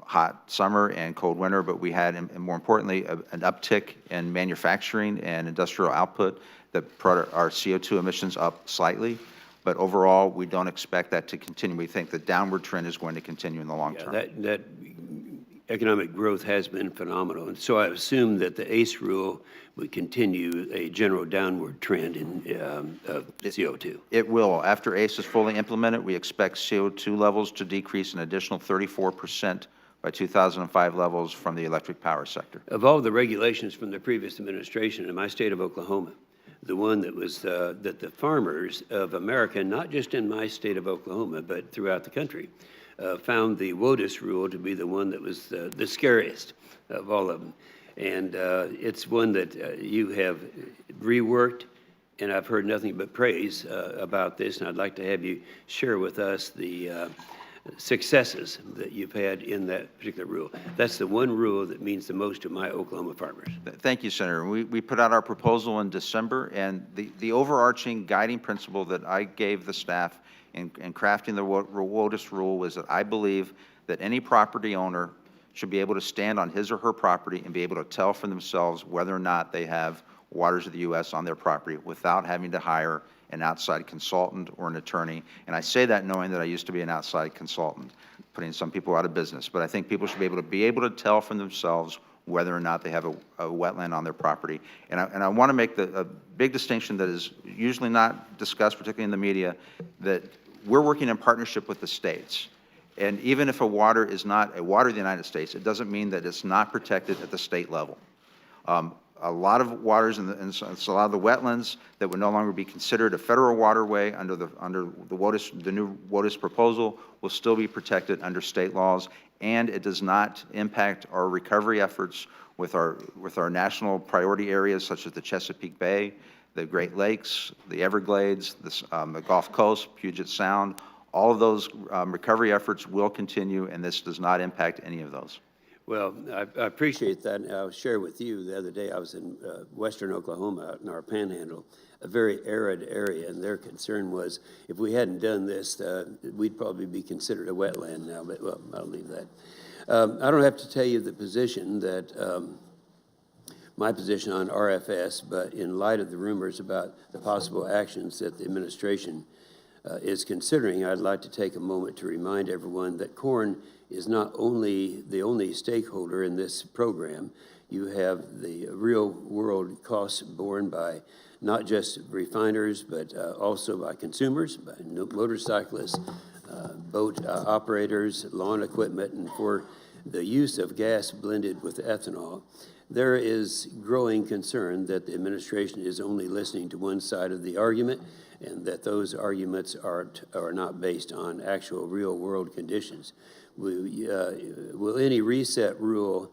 hot summer and cold winter, but we had, and more importantly, an uptick in manufacturing and industrial output that brought our CO2 emissions up slightly. But overall, we don't expect that to continue. We think the downward trend is going to continue in the long term. That economic growth has been phenomenal. And so I assume that the ACE rule would continue a general downward trend in CO2. It will. After ACE is fully implemented, we expect CO2 levels to decrease an additional 34% by 2005 levels from the electric power sector. Of all the regulations from the previous administration in my state of Oklahoma, the one that was that the farmers of America, not just in my state of Oklahoma, but throughout the country, found the WOTUS rule to be the one that was the scariest of all of them. And it's one that you have reworked, and I've heard nothing but praise about this, and I'd like to have you share with us the successes that you've had in that particular rule. That's the one rule that means the most to my Oklahoma farmers. Thank you, Senator. We put out our proposal in December, and the overarching guiding principle that I gave the staff in crafting the WOTUS rule was that I believe that any property owner should be able to stand on his or her property and be able to tell for themselves whether or not they have waters of the U.S. on their property without having to hire an outside consultant or an attorney. And I say that knowing that I used to be an outside consultant, putting some people out of business. But I think people should be able to tell for themselves whether or not they have a wetland on their property. And I want to make a big distinction that is usually not discussed, particularly in the media, that we're working in partnership with the states. And even if a water is not a water of the United States, it doesn't mean that it's not protected at the state level. A lot of waters and so a lot of the wetlands that would no longer be considered a federal waterway under the WOTUS, the new WOTUS proposal, will still be protected under state laws, and it does not impact our recovery efforts with our national priority areas such as the Chesapeake Bay, the Great Lakes, the Everglades, the Gulf Coast, Puget Sound. All of those recovery efforts will continue, and this does not impact any of those. Well, I appreciate that. And I'll share with you, the other day I was in western Oklahoma, out in our panhandle, a very arid area, and their concern was if we hadn't done this, we'd probably be considered a wetland now, but well, I'll leave that. I don't have to tell you the position that, my position on RFS, but in light of the rumors about the possible actions that the administration is considering, I'd like to take a moment to remind everyone that corn is not only the only stakeholder in this program. You have the real world costs borne by not just refiners, but also by consumers, by motorcyclists, boat operators, lawn equipment, and for the use of gas blended with ethanol. There is growing concern that the administration is only listening to one side of the argument, and that those arguments are not based on actual real-world conditions. Will any reset rule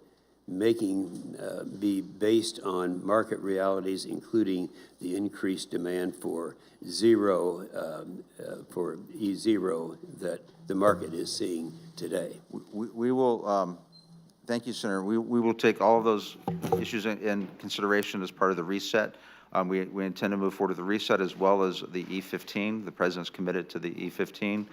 be based on market realities, including the increased demand for E0 that the market is seeing today? We will, thank you, Senator. We will take all of those issues in consideration as part of the reset. We intend to move forward with the reset as well as the E15. The President's committed to the E15.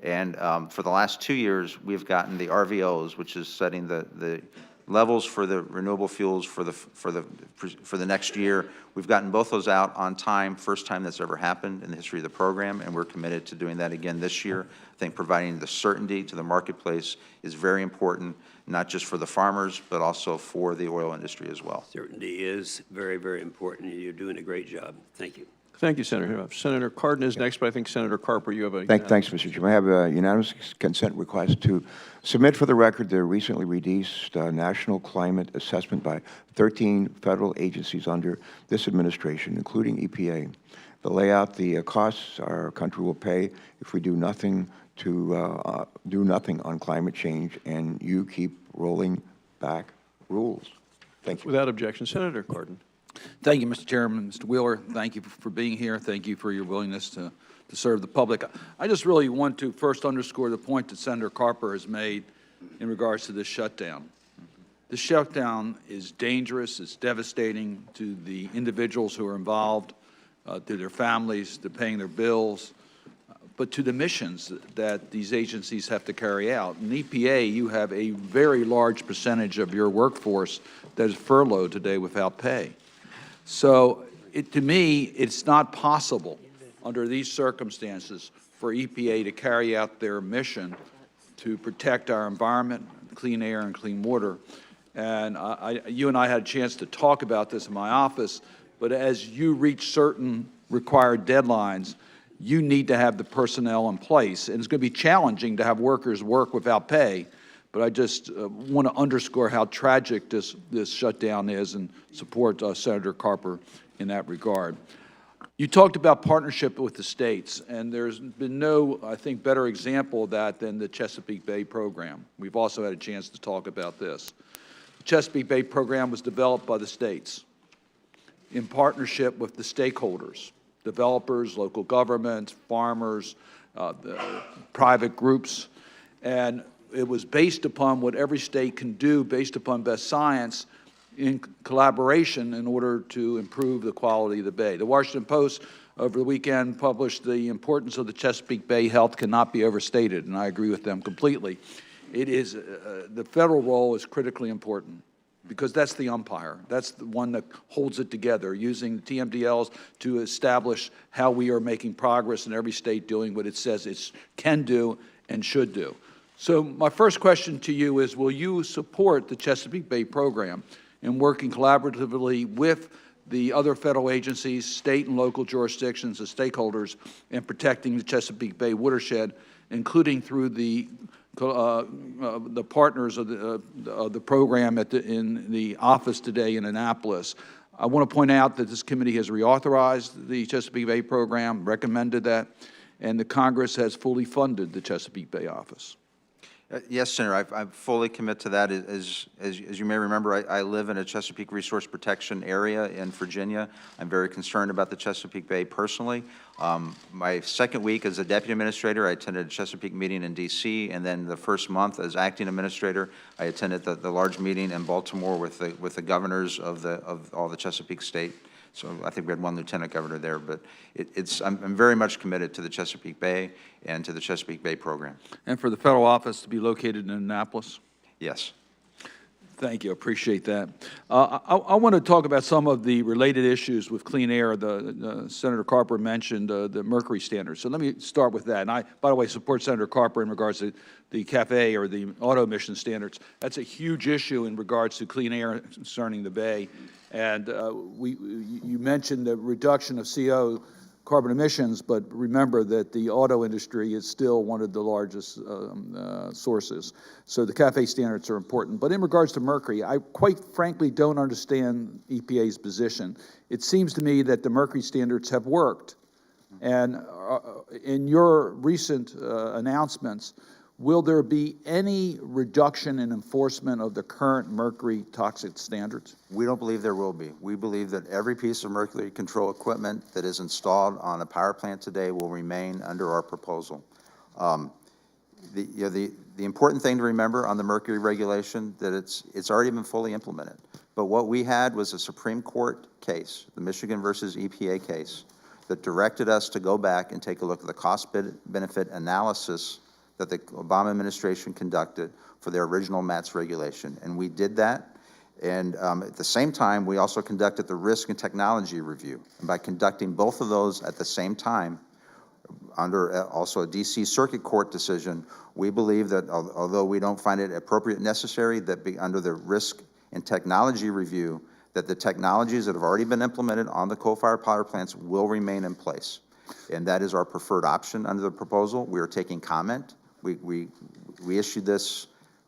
And for the last 2 years, we've gotten the RVOs, which is setting the levels for the renewable fuels for the next year. We've gotten both those out on time, first time that's ever happened in the history of the program, and we're committed to doing that again this year. I think providing the certainty to the marketplace is very important, not just for the farmers, but also for the oil industry as well. Certainty is very, very important, and you're doing a great job. Thank you. Thank you, Senator. Senator Cardin is next, but I think Senator Carper, you have a... Thanks, Mr. Chairman. I have a unanimous consent request to submit for the record the recently released national climate assessment by 13 federal agencies under this administration, including EPA. to lay out the costs our country will pay if we do nothing on climate change, and you keep rolling back rules. Thank you. Without objection, Senator Cardin. Thank you, Mr. Chairman. Mr. Wheeler, thank you for being here. Thank you for your willingness to serve the public. I just really want to first underscore the point that Senator Carper has made in regards to this shutdown. The shutdown is dangerous, it's devastating to the individuals who are involved, to their families, to paying their bills, but to the missions that these agencies have to carry out. In EPA, you have a very large percentage of your workforce that is furloughed today without pay. So to me, it's not possible under these circumstances for EPA to carry out their mission to protect our environment, clean air and clean water. And you and I had a chance to talk about this in my office, but as you reach certain required deadlines, you need to have the personnel in place. And it's going to be challenging to have workers work without pay, but I just want to underscore how tragic this shutdown is and support Senator Carper in that regard. You talked about partnership with the states, and there's been no, I think, better example of that than the Chesapeake Bay Program. We've also had a chance to talk about this. The Chesapeake Bay Program was developed by the states in partnership with the stakeholders, developers, local governments, farmers, the private groups, and it was based upon what every state can do based upon best science in collaboration in order to improve the quality of the bay. The Washington Post over the weekend published the importance of the Chesapeake Bay health cannot be overstated, and I agree with them completely. It is, the federal role is critically important because that's the umpire. That's the one that holds it together, using the TMDLs to establish how we are making progress in every state doing what it says it can do and should do. So my first question to you is, will you support the Chesapeake Bay Program in working collaboratively with the other federal agencies, state and local jurisdictions, and stakeholders in protecting the Chesapeake Bay watershed, including through the partners of the program in the office today in Annapolis? I want to point out that this committee has reauthorized the Chesapeake Bay Program, recommended that, and the Congress has fully funded the Chesapeake Bay office. Yes, Senator, I fully commit to that. As you may remember, I live in a Chesapeake Resource Protection area in Virginia. I'm very concerned about the Chesapeake Bay personally. My second week as a deputy administrator, I attended a Chesapeake meeting in D.C., and then the first month as acting administrator, I attended the large meeting in Baltimore with the governors of all the Chesapeake State. So I think we had one lieutenant governor there, but I'm very much committed to the Chesapeake Bay and to the Chesapeake Bay Program. And for the federal office to be located in Annapolis? Yes. Thank you. Appreciate that. I want to talk about some of the related issues with clean air. Senator Carper mentioned the Mercury standards. So let me start with that. And I, by the way, support Senator Carper in regards to the CAFE or the auto emission standards. That's a huge issue in regards to clean air concerning the Bay. And you mentioned the reduction of CO carbon emissions, but remember that the auto industry is still one of the largest sources. So the CAFE standards are important. But in regards to Mercury, I quite frankly don't understand EPA's position. It seems to me that the Mercury standards have worked. And in your recent announcements, will there be any reduction in enforcement of the current mercury toxic standards? We don't believe there will be. We believe that every piece of mercury control equipment that is installed on a power plant today will remain under our proposal. The important thing to remember on the mercury regulation that it's already been fully implemented. But what we had was a Supreme Court case, the Michigan versus EPA case, that directed us to go back and take a look at the cost-benefit analysis that the Obama administration conducted for their original MATS regulation. And we did that. And at the same time, we also conducted the risk and technology review. And by conducting both of those at the same time, under also a DC Circuit Court decision, we believe that although we don't find it appropriate necessary, that under the risk and technology review, that the technologies that have already been implemented on the coal-fired power plants will remain in place. And that is our preferred option under the proposal. We are taking comment. We issued this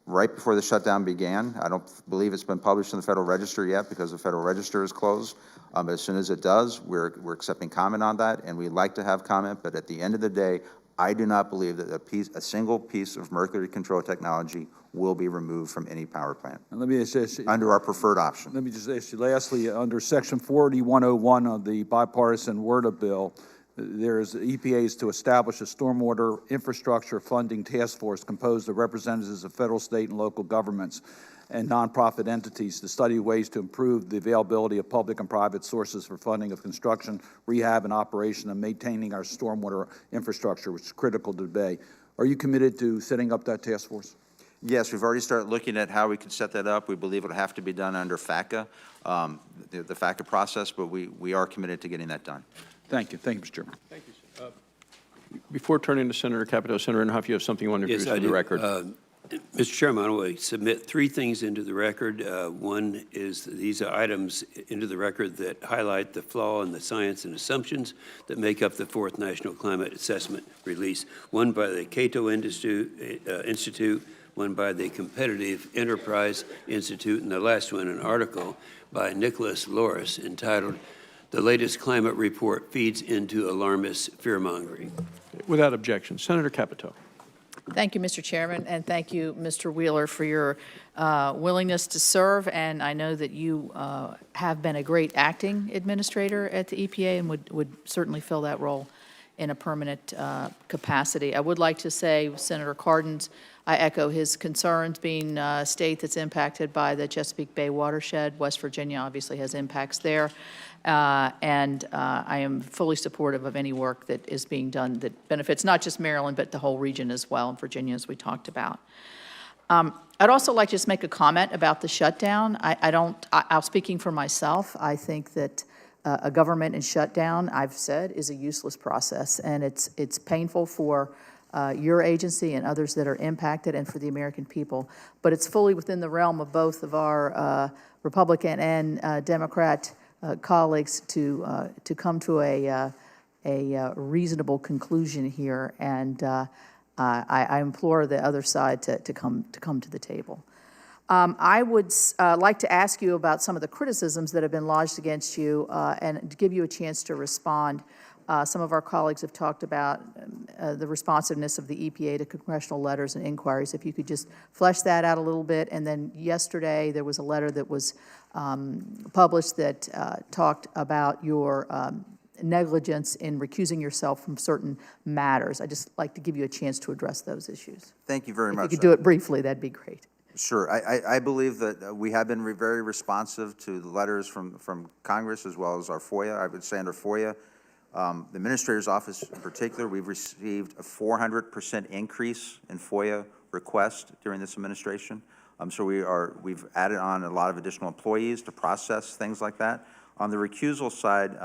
right before the shutdown began. I don't believe it's been published in the Federal Register yet because the Federal Register is closed. But as soon as it does, we're accepting comment on that, and we'd like to have comment, but at the end of the day, I do not believe that a single piece of mercury control technology will be removed from any power plant And let me just ask you, under our preferred option. let me just ask you lastly, under Section 4101 of the bipartisan WERDA bill, there is EPA is to establish a stormwater infrastructure funding task force composed of representatives of federal, state, and local governments and nonprofit entities to study ways to improve the availability of public and private sources for funding of construction, rehab, and operation, and maintaining our stormwater infrastructure, which is critical to the Bay. Are you committed to setting up that task force? Yes, we've already started looking at how we could set that up. We believe it'll have to be done under FACA, the FACA process, but we are committed to getting that done. Thank you. Thank you, Mr. Chairman. Thank you, sir. Before turning to Senator Capito, Senator Inhofe, you have something you want to Yes, introduce I to the do. record. Mr. Chairman, I want to submit 3 things into the record. One is these are items into the record that highlight the flaw in the science and assumptions that make up the 4th National Climate Assessment release. One by the Cato Institute, one by the Competitive Enterprise Institute, and the last one, an article by Nicholas Loris entitled, "The Latest Climate Report Feeds into Alarmist Fearmongering." Without objection, Senator Capito. Thank you, Mr. Chairman, and thank you, Mr. Wheeler, for your willingness to serve. And I know that you have been a great acting administrator at the EPA and would certainly fill that role in a permanent capacity. I would like to say, Senator Cardin's, I echo his concerns, being a state that's impacted by the Chesapeake Bay watershed. West Virginia obviously has impacts there. And I am fully supportive of any work that is being done that benefits not just Maryland, but the whole region as well, and Virginia, as we talked about. I'd also like to just make a comment about the shutdown. I'm speaking for myself. I think that a government in shutdown, I've said, is a useless process, and it's painful for your agency and others that are impacted, and for the American people. But it's fully within the realm of both of our Republican and Democrat colleagues to come to a reasonable conclusion here, and I implore the other side to come to the table. I would like to ask you about some of the criticisms that have been lodged against you, and to give you a chance to respond. Some of our colleagues have talked about the responsiveness of the EPA to congressional letters and inquiries. If you could just flesh that out a little bit. And then yesterday, there was a letter that was published that talked about your negligence in recusing yourself from certain matters. I'd just like to give you a chance to address those issues. Thank you very much. If you could do it briefly, that'd be great. Sure. I believe that we have been very responsive to the letters from Congress as well as our FOIA. I would say under FOIA, the Administrator's Office in particular, we've received a 400% increase in FOIA requests during this administration. So we've added on a lot of additional employees to process things like that. On the recusal side,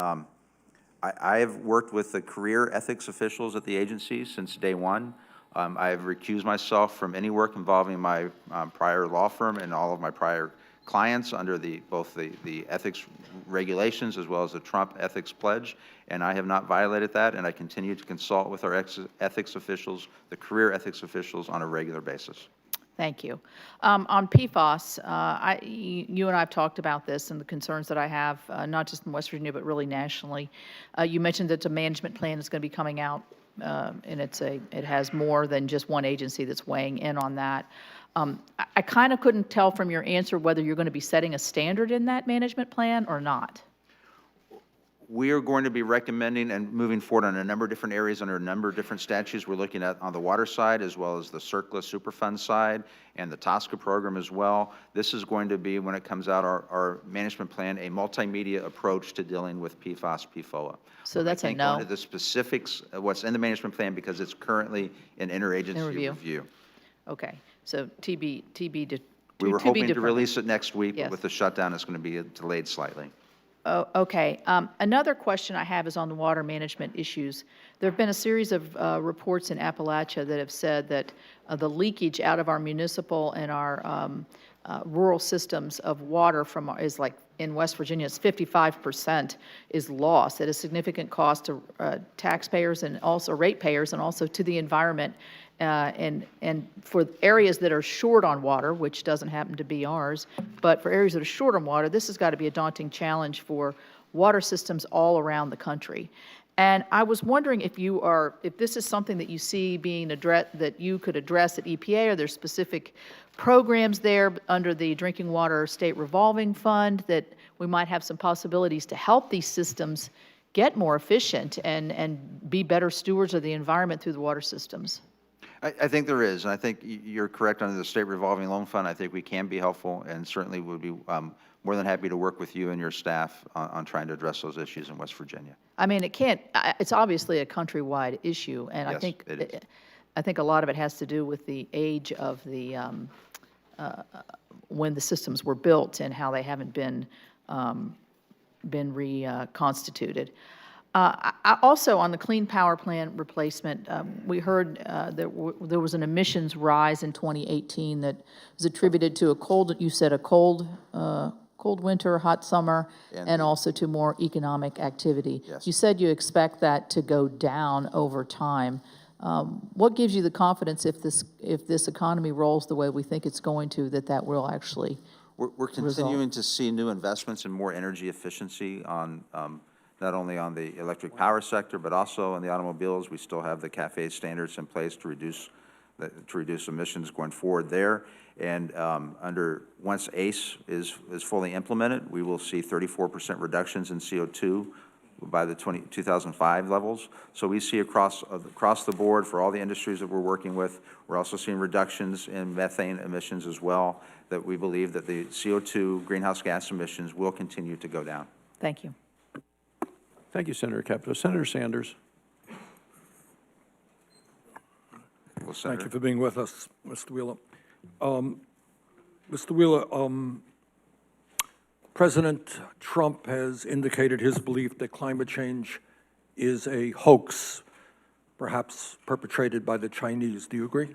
I have worked with the career ethics officials at the agency since day one. I have recused myself from any work involving my prior law firm and all of my prior clients under both the ethics regulations as well as the Trump ethics pledge, and I have not violated that, and I continue to consult with our ethics officials, the career ethics officials, on a regular basis. Thank you. On PFAS, you and I have talked about this and the concerns that I have, not just in West Virginia, but really nationally. You mentioned that a management plan is going to be coming out, and it has more than just one agency that's weighing in on that. I kind of couldn't tell from your answer whether you're going to be setting a standard in that management plan or not. We are going to be recommending and moving forward on a number of different areas under a number of different statutes. We're looking at on the water side as well as the CERCLA Superfund side and the TSCA program as well. This is going to be, when it comes out, our management plan, a multimedia approach to dealing with PFAS, PFOA. So that's I a can't no. go into the specifics of what's in the management plan because it's currently in interagency review. Okay, so TB We were hoping to determined. release it next week, Yes. but with the shutdown, it's going to be delayed slightly. Oh, okay. Another question I have is on the water management issues. There have been a series of reports in Appalachia that have said that the leakage out of our municipal and our rural systems of water is like in West Virginia, it's 55% is lost at a significant cost to taxpayers and also ratepayers and also to the environment. And for areas that are short on water, which doesn't happen to be ours, but for areas that are short on water, this has got to be a daunting challenge for water systems all around the country. And I was wondering if this is something that you see being addressed, that you could address at EPA. Are there specific programs there under the Drinking Water State Revolving Fund that we might have some possibilities to help these systems get more efficient and be better stewards of the environment through the water systems? I think there is, and I think you're correct under the State Revolving Loan Fund. I think we can be helpful, and certainly would be more than happy to work with you and your staff on trying to address those issues in West Virginia. I mean, it's obviously a countrywide issue, and Yes, I think a lot of it has to do with the age of the, when the systems were built and how they haven't been reconstituted. Also, on the Clean Power Plant replacement, we heard that there was an emissions rise in 2018 that was attributed to a cold winter, hot summer, and also to more economic activity. Yes. You said you expect that to go down over time. What gives you the confidence if this economy rolls the way we think it's going to, that will actually We're continuing to see new investments in more energy efficiency on not only on the electric power sector, but also in the automobiles. We still have the CAFE standards in place to reduce emissions going forward there. And once ACE is fully implemented, we will see 34% reductions in CO2 by the 2005 levels. So we see across the board for all the industries that we're working with, we're also seeing reductions in methane emissions as well, that we believe that the CO2 greenhouse gas emissions will continue to go down. Thank you. Thank you, Senator Capito. Senator Sanders. Well, Thank Senator. you for being with us, Mr. Wheeler. Mr. Wheeler, President Trump has indicated his belief that climate change is a hoax, perhaps perpetrated by the Chinese. Do you agree?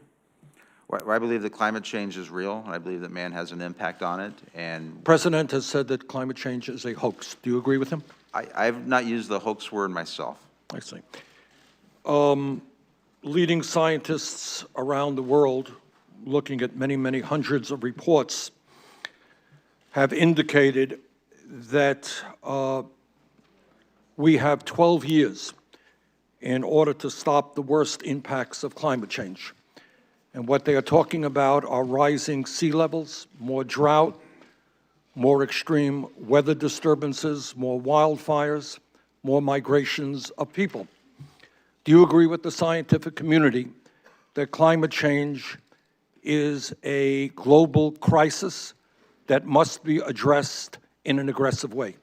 Well, I believe that climate change is real, and I believe that man has an impact on it. And The President has said that climate change is a hoax. Do you agree with him? I've not used the hoax word myself. I see. Leading scientists around the world, looking at many, many hundreds of reports, have indicated that we have 12 years in order to stop the worst impacts of climate change. And what they are talking about are rising sea levels, more drought, more extreme weather disturbances, more wildfires, more migrations of people. Do you agree with the scientific community that climate change is a global crisis that must be addressed in an aggressive way?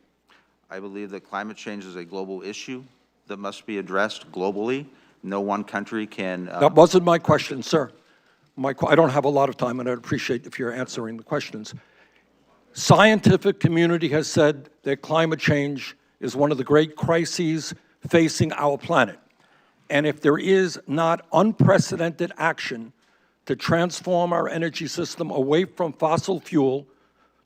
I believe that climate change is a global issue that must be addressed globally. No one country can... That wasn't my question, sir. I don't have a lot of time, and I'd appreciate if you're answering the questions. Scientific community has said that climate change is one of the great crises facing our planet. And if there is not unprecedented action to transform our energy system away from fossil fuel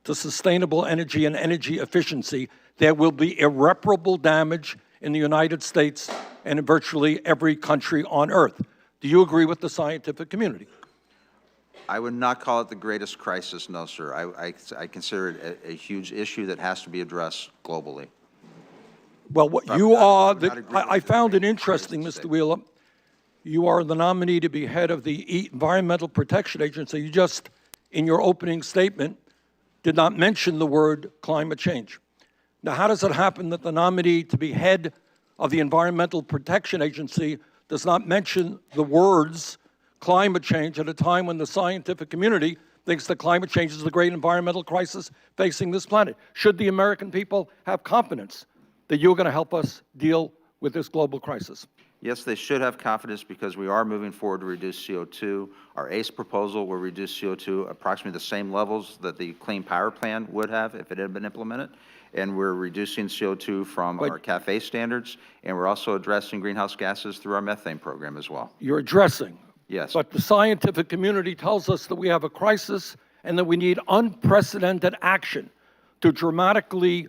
to sustainable energy and energy efficiency, there will be irreparable damage in the United States and in virtually every country on Earth. Do you agree with the scientific community? I would not call it the greatest crisis, no, sir. I consider it a huge issue that has to be addressed globally. Well, what you are, I found it interesting, Mr. Wheeler. You are the nominee to be head of the Environmental Protection Agency. You just, in your opening statement, did not mention the word climate change. Now, how does it happen that the nominee to be head of the Environmental Protection Agency does not mention the words climate change at a time when the scientific community thinks that climate change is the great environmental crisis facing this planet? Should the American people have confidence that you're going to help us deal with this global crisis? Yes, they should have confidence because we are moving forward to reduce CO2. Our ACE proposal will reduce CO2 approximately the same levels that the Clean Power Plan would have if it had been implemented. And we're reducing CO2 from our CAFE standards, and we're also addressing greenhouse gases through our methane program as well. You're addressing. Yes. But the scientific community tells us that we have a crisis and that we need unprecedented action to dramatically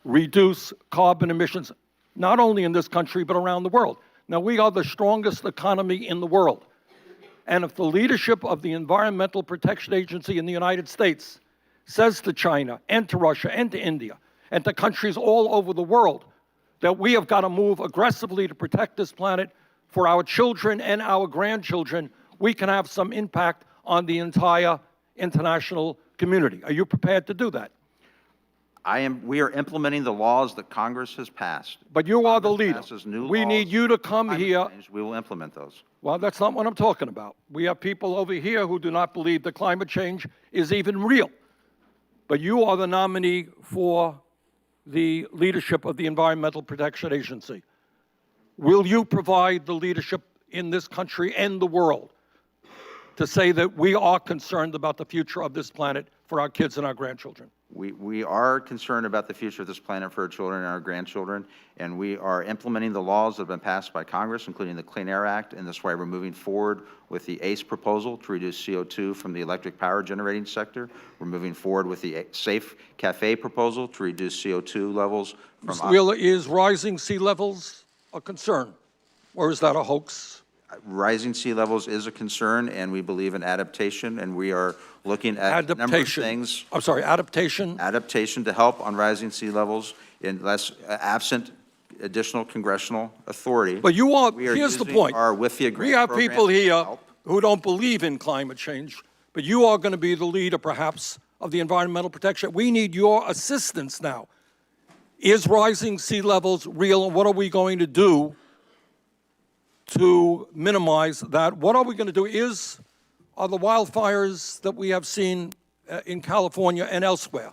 reduce carbon emissions, not only in this country, but around the world. Now, we are the strongest economy in the world. And if the leadership of the Environmental Protection Agency in the United States says to China and to Russia and to India and to countries all over the world that we have got to move aggressively to protect this planet for our children and our grandchildren, we can have some impact on the entire international community. Are you prepared to do that? We are implementing the laws that Congress has passed. But you are the leader. Passes new We laws need you to come climate here. change, we will implement those. Well, that's not what I'm talking about. We have people over here who do not believe that climate change is even real. But you are the nominee for the leadership of the Environmental Protection Agency. Will you provide the leadership in this country and the world to say that we are concerned about the future of this planet for our kids and our grandchildren? We are concerned about the future of this planet for our children and our grandchildren, and we are implementing the laws that have been passed by Congress, including the Clean Air Act, and that's why we're moving forward with the ACE proposal to reduce CO2 from the electric power generating sector. We're moving forward with the Safe Cafe proposal to reduce CO2 levels from... Mr. Wheeler, is rising sea levels a concern, or is that a hoax? Rising sea levels is a concern, and we believe in adaptation, and we are looking at a number of things. I'm sorry, adaptation? Adaptation to help on rising sea levels, unless absent additional congressional authority. But you are, We are here's the using point. our WIFIA grant We have program people to here help. who don't believe in climate change, but you are going to be the leader, perhaps, of the environmental protection. We need your assistance now. Is rising sea levels real, and what are we going to do to minimize that? What are we going to do? Are the wildfires that we have seen in California and elsewhere,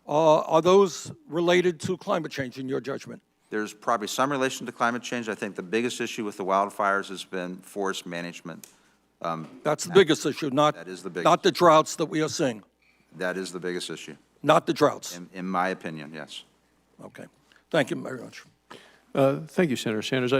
are those related to climate change in your judgment? There's probably some relation to climate change. I think the biggest issue with the wildfires has been forest management. That's the biggest issue, not, That is the biggest. not the droughts that we are seeing, That is the biggest issue, not the droughts. in my opinion, yes. Okay. Thank you very much. Thank you, Senator Sanders.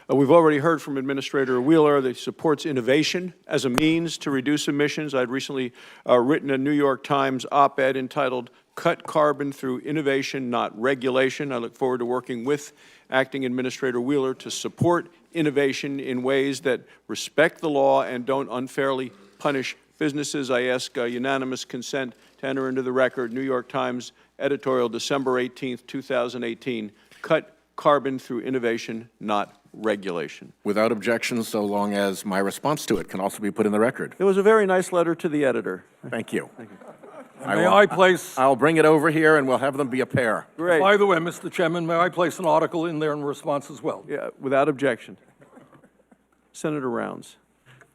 We've already heard from Administrator Wheeler that he supports innovation as a means to reduce emissions. I'd recently written a New York Times op-ed entitled "Cut Carbon Through Innovation, Not Regulation." I look forward to working with Acting Administrator Wheeler to support innovation in ways that respect the law and don't unfairly punish businesses. I ask unanimous consent to enter into the record New York Times editorial December 18th, 2018, "Cut Carbon Through Innovation, Not Regulation." Without objection, so long as my response to it can also be put in the record. It was a very nice letter to the editor. Thank you. May I place, I'll bring it over here and we'll have them be a pair. Great. by the way, Mr. Chairman, may I place an article in there in response as well? Yeah, without objection. Senator Rounds.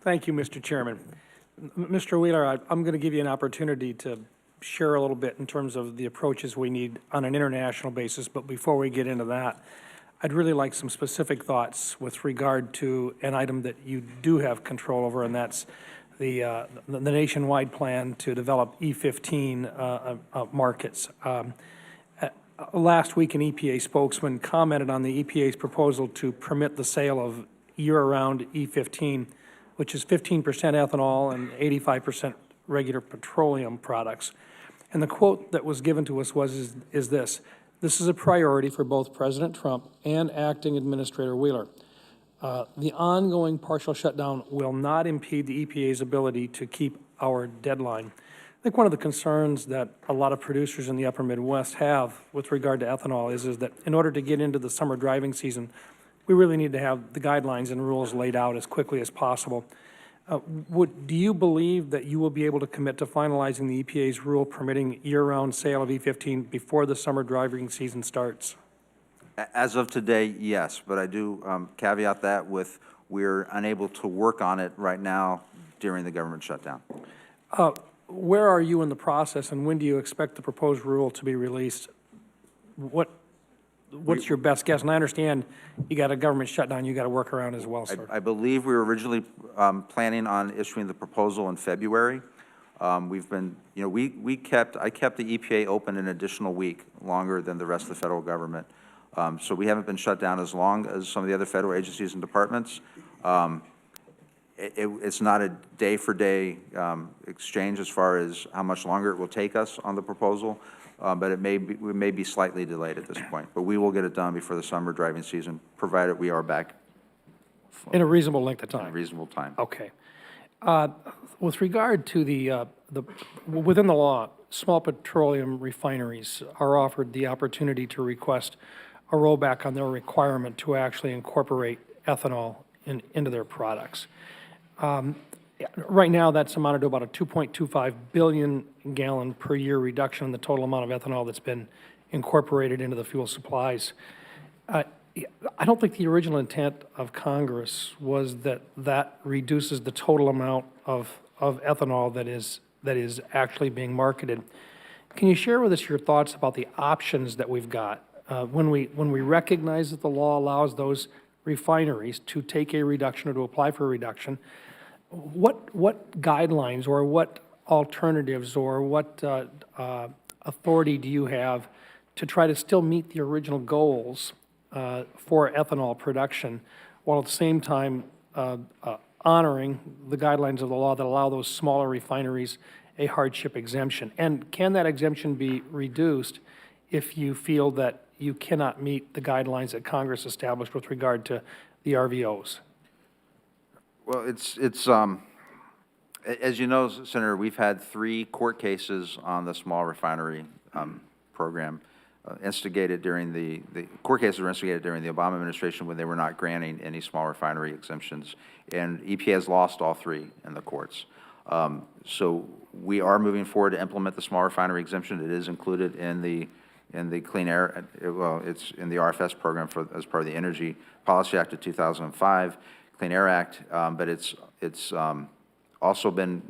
Thank you, Mr. Chairman. Mr. Wheeler, I'm going to give you an opportunity to share a little bit in terms of the approaches we need on an international basis, but before we get into that, I'd really like some specific thoughts with regard to an item that you do have control over, and that's the nationwide plan to develop E15 markets. Last week, an EPA spokesman commented on the EPA's proposal to permit the sale of year-round E15, which is 15% ethanol and 85% regular petroleum products. And the quote that was given to us is this: "This is a priority for both President Trump and Acting Administrator Wheeler. The ongoing partial shutdown will not impede the EPA's ability to keep our deadline." I think one of the concerns that a lot of producers in the upper Midwest have with regard to ethanol is that in order to get into the summer driving season, we really need to have the guidelines and rules laid out as quickly as possible. Do you believe that you will be able to commit to finalizing the EPA's rule permitting year-round sale of E15 before the summer driving season starts? As of today, yes, but I do caveat that with we're unable to work on it right now during the government shutdown. Where are you in the process, and when do you expect the proposed rule to be released? What's your best guess? And I understand you got a government shutdown you got to work around as well, sir. I believe we were originally planning on issuing the proposal in February. We've been, I kept the EPA open an additional week, longer than the rest of the federal government. So we haven't been shut down as long as some of the other federal agencies and departments. It's not a day-for-day exchange as far as how much longer it will take us on the proposal, but we may be slightly delayed at this point. But we will get it done before the summer driving season, provided we are back In a reasonable length of time? in a reasonable time. Okay. With regard to within the law, small petroleum refineries are offered the opportunity to request a rollback on their requirement to actually incorporate ethanol into their products. Right now, that's amounted to about a 2.25 billion gallon per year reduction in the total amount of ethanol that's been incorporated into the fuel supplies. I don't think the original intent of Congress was that reduces the total amount of ethanol that is actually being marketed. Can you share with us your thoughts about the options that we've got when we recognize that the law allows those refineries to take a reduction or to apply for a reduction? What guidelines or what alternatives or what authority do you have to try to still meet the original goals for ethanol production, while at the same time honoring the guidelines of the law that allow those smaller refineries a hardship exemption? And can that exemption be reduced if you feel that you cannot meet the guidelines that Congress established with regard to the RVOs? Well, as you know, Senator, we've had 3 court cases on the small refinery program. Instigated during the court cases were instigated during the Obama administration when they were not granting any small refinery exemptions, and EPA has lost all 3 in the courts. So we are moving forward to implement the small refinery exemption. It is included in the Clean Air, well, it's in the RFS program as part of the Energy Policy Act of 2005, Clean Air Act, but it's also been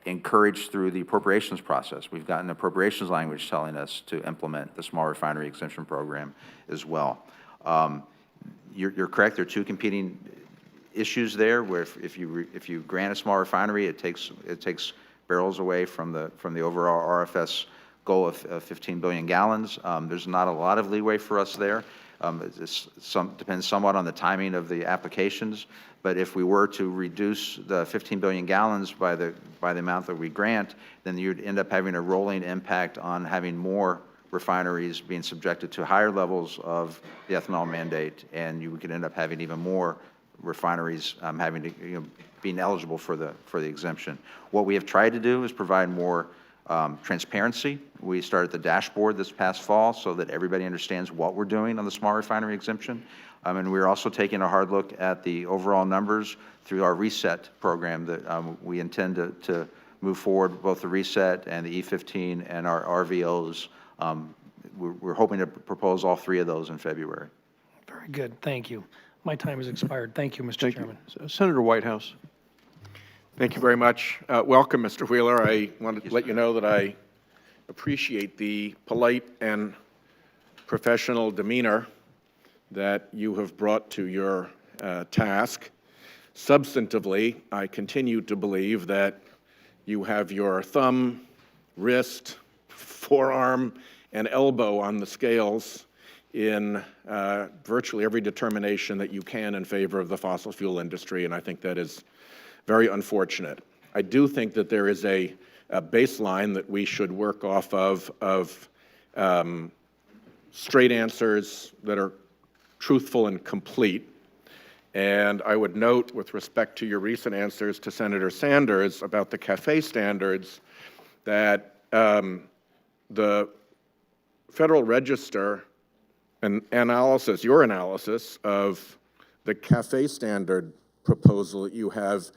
encouraged through the appropriations process. We've gotten appropriations language telling us to implement the small refinery exemption program as well. You're correct. There are 2 competing issues there. Where if you grant a small refinery, it takes barrels away from the overall RFS goal of 15 billion gallons. There's not a lot of leeway for us there. Depends somewhat on the timing of the applications. But if we were to reduce the 15 billion gallons by the amount that we grant, then you'd end up having a rolling impact on having more refineries being subjected to higher levels of the ethanol mandate, and you could end up having even more refineries having to, being eligible for the exemption. What we have tried to do is provide more transparency. We started the dashboard this past fall so that everybody understands what we're doing on the small refinery exemption. And we're also taking a hard look at the overall numbers through our reset program that we intend to move forward, both the reset and the E15 and our RVOs. We're hoping to propose all 3 of those in February. Very good. Thank you. My time has expired. Thank you, Mr. Chairman. Senator Whitehouse. Thank you very much. Welcome, Mr. Wheeler. I wanted to let you know that I appreciate the polite and professional demeanor that you have brought to your task. Substantively, I continue to believe that you have your thumb, wrist, forearm, and elbow on the scales in virtually every determination that you can in favor of the fossil fuel industry, and I think that is very unfortunate. I do think that there is a baseline that we should work off of straight answers that are truthful and complete. And I would note, with respect to your recent answers to Senator Sanders about the CAFE standards, that the Federal Register analysis, your analysis of the CAFE standard proposal that you have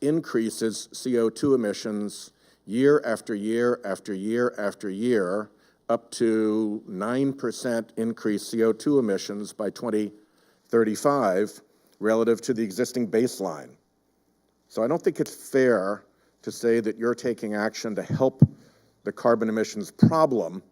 increases CO2 emissions year after year after year after year, up to 9% increased CO2 emissions by 2035 relative to the existing baseline. So I don't think it's fair to say that you're taking action to help the carbon emissions problem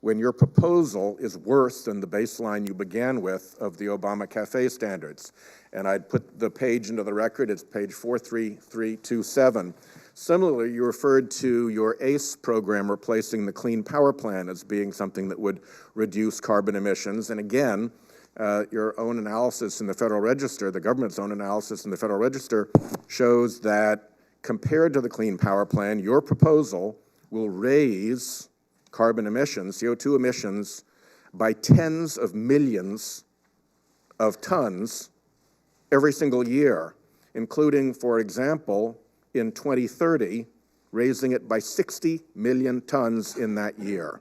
when your proposal is worse than the baseline you began with of the Obama CAFE standards. And I'd put the page into the record. It's page 43327. Similarly, you referred to your ACE program replacing the Clean Power Plan as being something that would reduce carbon emissions. And again, your own analysis in the Federal Register, the government's own analysis in the Federal Register, shows that compared to the Clean Power Plan, your proposal will raise carbon emissions, CO2 emissions, by tens of millions of tons every single year. including, for example, in 2030, raising it by 60 million tons in that year.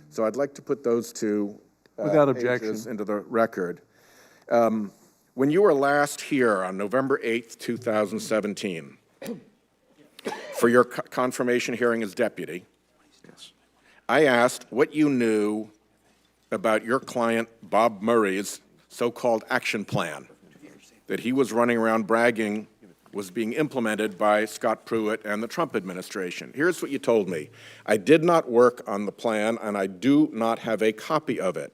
So I'd like to put those two Without objection. pages into the record. When you were last here on November 8th, 2017, for your confirmation hearing as deputy, I asked what you knew about your client Bob Murray's so-called action plan that he was running around bragging was being implemented by Scott Pruitt and the Trump administration. Here's what you told me. I did not work on the plan, and I do not have a copy of it.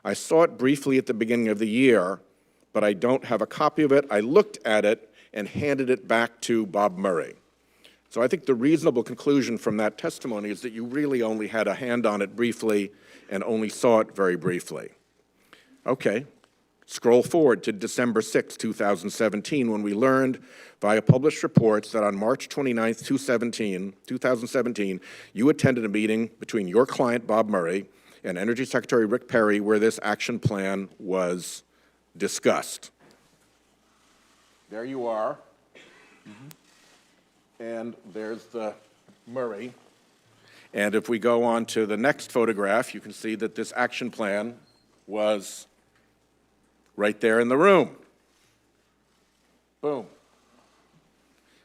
I saw it briefly at the beginning of the year, but I don't have a copy of it. I looked at it and handed it back to Bob Murray. So I think the reasonable conclusion from that testimony is that you really only had a hand on it briefly and only saw it very briefly. Okay. Scroll forward to December 6, 2017, when we learned via published reports that on March 29, 2017, you attended a meeting between your client, Bob Murray, and Energy Secretary Rick Perry, where this action plan was discussed. There you are. And there's the Murray. And if we go on to the next photograph, you can see that this action plan was right there in the room. Boom.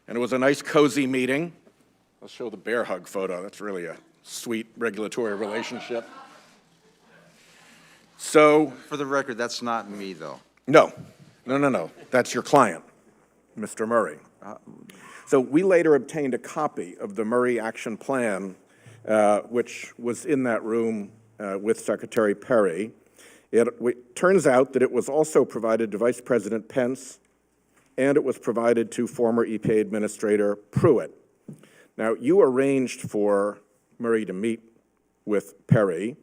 And it was a nice, cozy meeting. I'll show the bear hug photo. That's really a sweet regulatory relationship. So, For the record, that's not me, though. no. That's your client, Mr. Murray. So we later obtained a copy of the Murray Action Plan, which was in that room with Secretary Perry. It turns out that it was also provided to Vice President Pence, and it was provided to former EPA Administrator Pruitt. Now, you arranged for Murray to meet with Perry,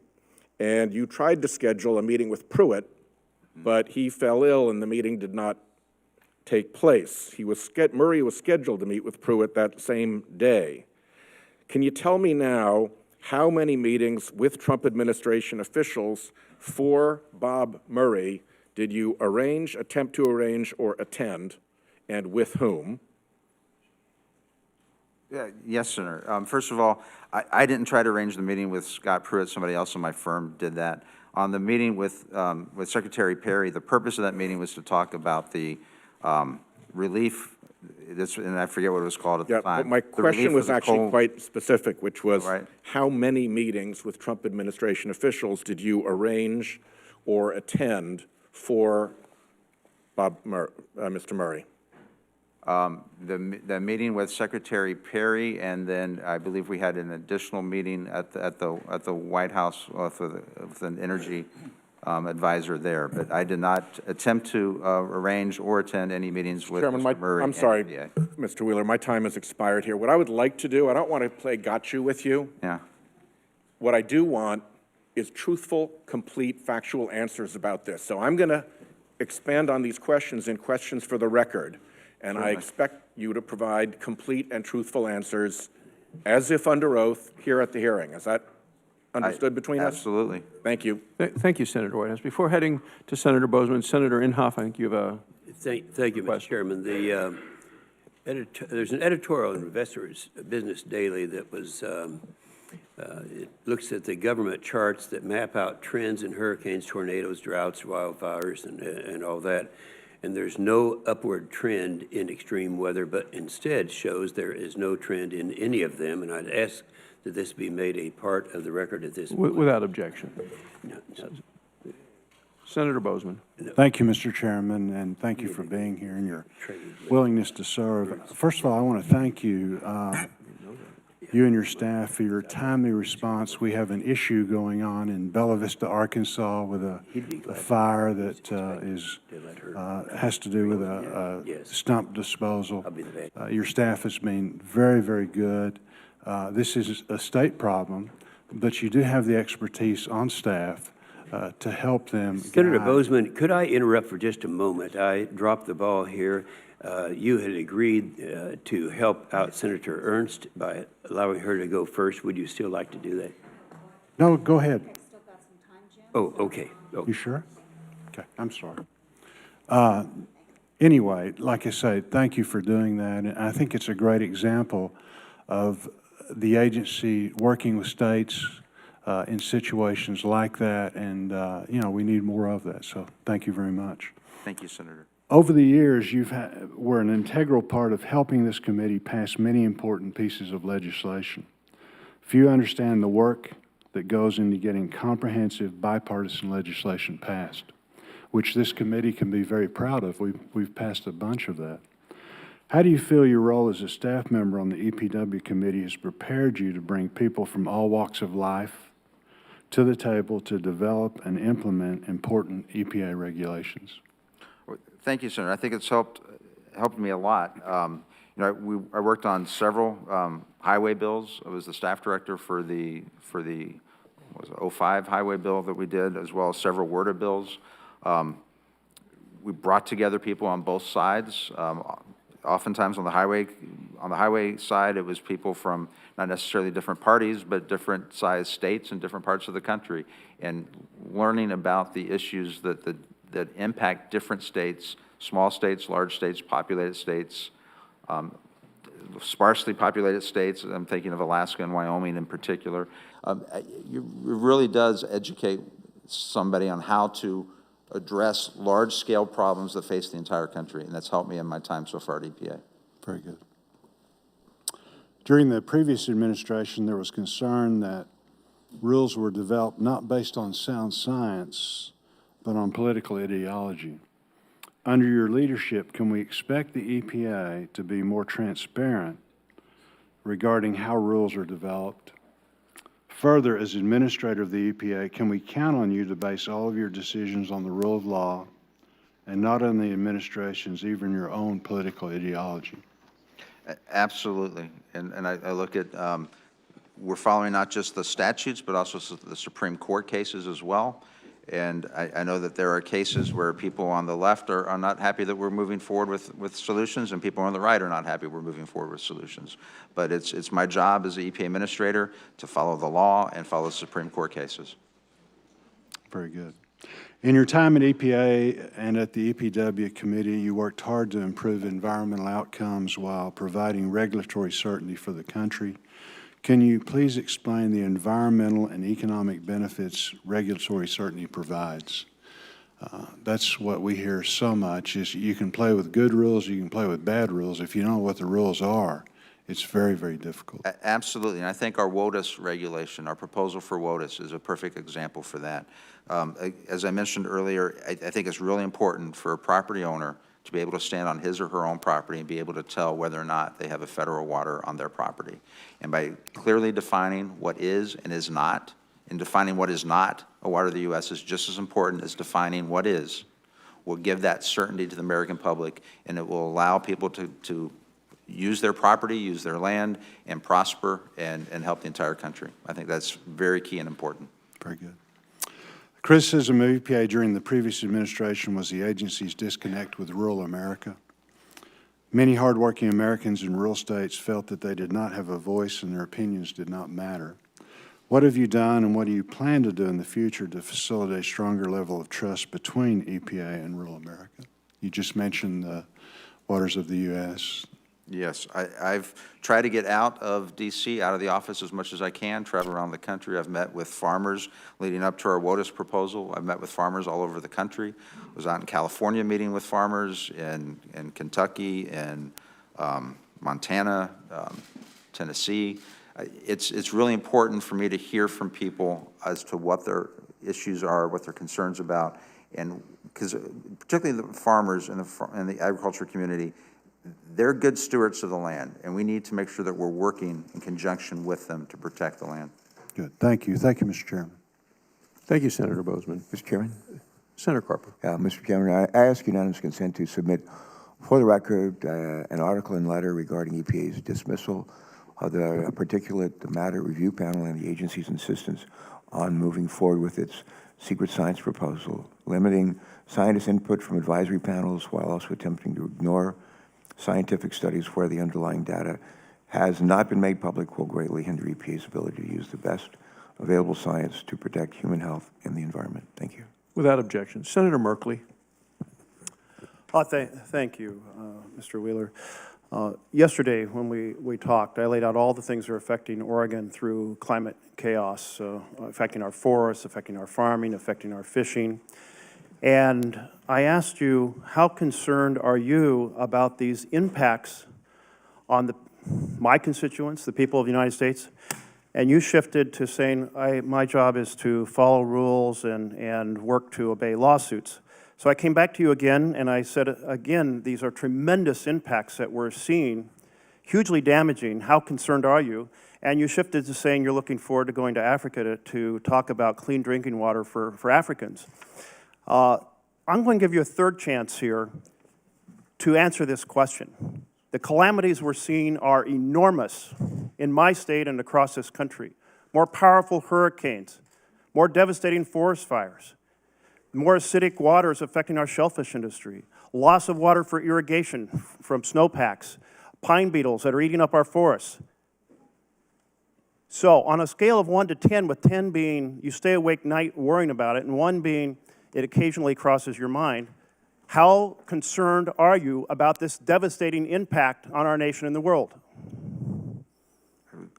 and you tried to schedule a meeting with Pruitt, but he fell ill and the meeting did not take place. Murray was scheduled to meet with Pruitt that same day. Can you tell me now how many meetings with Trump administration officials for Bob Murray did you arrange, attempt to arrange, or attend, and with whom? Yes, Senator. First of all, I didn't try to arrange the meeting with Scott Pruitt. Somebody else in my firm did that. On the meeting with Secretary Perry, the purpose of that meeting was to talk about the relief, and I forget what it was called at the time. But my question was actually quite specific, which was how many meetings with Trump administration officials did you arrange or attend for Mr. Murray? The meeting with Secretary Perry, and then I believe we had an additional meeting at the White House with an energy advisor there. But I did not attempt to arrange or attend any meetings with Chairman, Mr. Murray. I'm sorry, Mr. Wheeler, my time has expired here. What I would like to do, I don't want to play gotcha with you. Yeah. What I do want is truthful, complete, factual answers about this. So I'm going to expand on these questions in questions for the record. And I expect you to provide complete and truthful answers as if under oath here at the hearing. Is that understood between us? Absolutely. Thank you. Thank you, Senator Whitehouse. Before heading to Senator Bozeman, Senator Inhofe, I think you have a Thank you, Mr. Chairman. There's an editorial in Investor's Business Daily that was, it looks at the government charts that map out trends in hurricanes, tornadoes, droughts, wildfires, and all that. And there's no upward trend in extreme weather, but instead shows there is no trend in any of them. And I'd ask that this be made a part of the record at this point. Without objection. No. Senator Bozeman. Thank you, Mr. Chairman, and thank you for being here and your willingness to serve. First of all, I want to thank you, you and your staff, for your timely response. We have an issue going on in Bella Vista, Arkansas, with a fire that has to do with a stump disposal. Your staff has been very, very good. This is a state problem, but you do have the expertise on staff to help them. Senator Bozeman, could I interrupt for just a moment? I dropped the ball here. You had agreed to help out Senator Ernst by allowing her to go first. Would you still like to do that? No, go ahead. Oh, okay. You sure? Okay, I'm sorry. Anyway, like I say, thank you for doing that. And I think it's a great example of the agency working with states in situations like that. And, you know, we need more of that. So thank you very much. Thank you, Senator. Over the years, were an integral part of helping this committee pass many important pieces of legislation. Few understand the work that goes into getting comprehensive bipartisan legislation passed, which this committee can be very proud of. We've passed a bunch of that. How do you feel your role as a staff member on the EPW committee has prepared you to bring people from all walks of life to the table to develop and implement important EPA regulations? Thank you, Senator. I think it's helped me a lot. You know, I worked on several highway bills. I was the staff director for the what was it, 05 highway bill that we did, as well as several WRDA bills. We brought together people on both sides. Oftentimes on the highway side, it was people from not necessarily different parties, but different sized states and different parts of the country, and learning about the issues that impact different states, small states, large states, populated states, sparsely populated states. I'm thinking of Alaska and Wyoming in particular. It really does educate somebody on how to address large-scale problems that face the entire country, and that's helped me in my time so far at EPA. Very good. During the previous administration, there was concern that rules were developed not based on sound science, but on political ideology. Under your leadership, can we expect the EPA to be more transparent regarding how rules are developed? Further, as administrator of the EPA, can we count on you to base all of your decisions on the rule of law and not on the administration's, even your own political ideology? Absolutely. And I look at, we're following not just the statutes, but also the Supreme Court cases as well. And I know that there are cases where people on the left are not happy that we're moving forward with solutions, and people on the right are not happy we're moving forward with solutions. But it's my job as the EPA administrator to follow the law and follow Supreme Court cases. Very good. In your time at EPA and at the EPW committee, you worked hard to improve environmental outcomes while providing regulatory certainty for the country. Can you please explain the environmental and economic benefits regulatory certainty provides? That's what we hear so much, is you can play with good rules, you can play with bad rules. If you don't know what the rules are, it's very, very difficult. Absolutely, and I think our WOTUS regulation, our proposal for WOTUS, is a perfect example for that. As I mentioned earlier, I think it's really important for a property owner to be able to stand on his or her own property and be able to tell whether or not they have a federal water on their property. And by clearly defining what is and is not, and defining what is not a water of the U.S. is just as important as defining what is, will give that certainty to the American public, and it will allow people to use their property, use their land, and prosper and help the entire country. I think that's very key and important. Very good. The criticism of EPA during the previous administration was the agency's disconnect with rural America. Many hardworking Americans in rural states felt that they did not have a voice and their opinions did not matter. What have you done and what do you plan to do in the future to facilitate a stronger level of trust between EPA and rural America? You just mentioned the waters of the U.S. Yes, I've tried to get out of D.C., out of the office as much as I can, travel around the country. I've met with farmers leading up to our WOTUS proposal. I've met with farmers all over the country. I was out in California meeting with farmers, in Kentucky, and Montana, Tennessee. It's really important for me to hear from people as to what their issues are, what their concerns about, and because particularly the farmers in the agriculture community, they're good stewards of the land, and we need to make sure that we're working in conjunction with them to protect the land. Good. Thank you. Thank you, Mr. Chairman. Thank you, Senator Bozeman. Mr. Chairman? Senator Carper. Mr. Chairman, I ask unanimous consent to submit for the record an article and letter regarding EPA's dismissal of the particulate matter review panel and the agency's insistence on moving forward with its secret science proposal, limiting scientist input from advisory panels while also attempting to ignore scientific studies where the underlying data has not been made public will greatly hinder EPA's ability to use the best available science to protect human health and the environment. Thank you. Without objection. Senator Merkley. Thank you, Mr. Wheeler. Yesterday, when we talked, I laid out all the things that are affecting Oregon through climate chaos, affecting our forests, affecting our farming, affecting our fishing. And I asked you, how concerned are you about these impacts on my constituents, the people of the United States? And you shifted to saying, my job is to follow rules and work to obey lawsuits. So I came back to you again, and I said, again, these are tremendous impacts that we're seeing, hugely damaging. How concerned are you? And you shifted to saying you're looking forward to going to Africa to talk about clean drinking water for Africans. I'm going to give you a third chance here to answer this question. The calamities we're seeing are enormous in my state and across this country. More powerful hurricanes, more devastating forest fires, more acidic waters affecting our shellfish industry, loss of water for irrigation from snowpacks, pine beetles that are eating up our forests. So on a scale of 1 to 10, with 10 being you stay awake night worrying about it, and 1 being it occasionally crosses your mind, how concerned are you about this devastating impact on our nation and the world?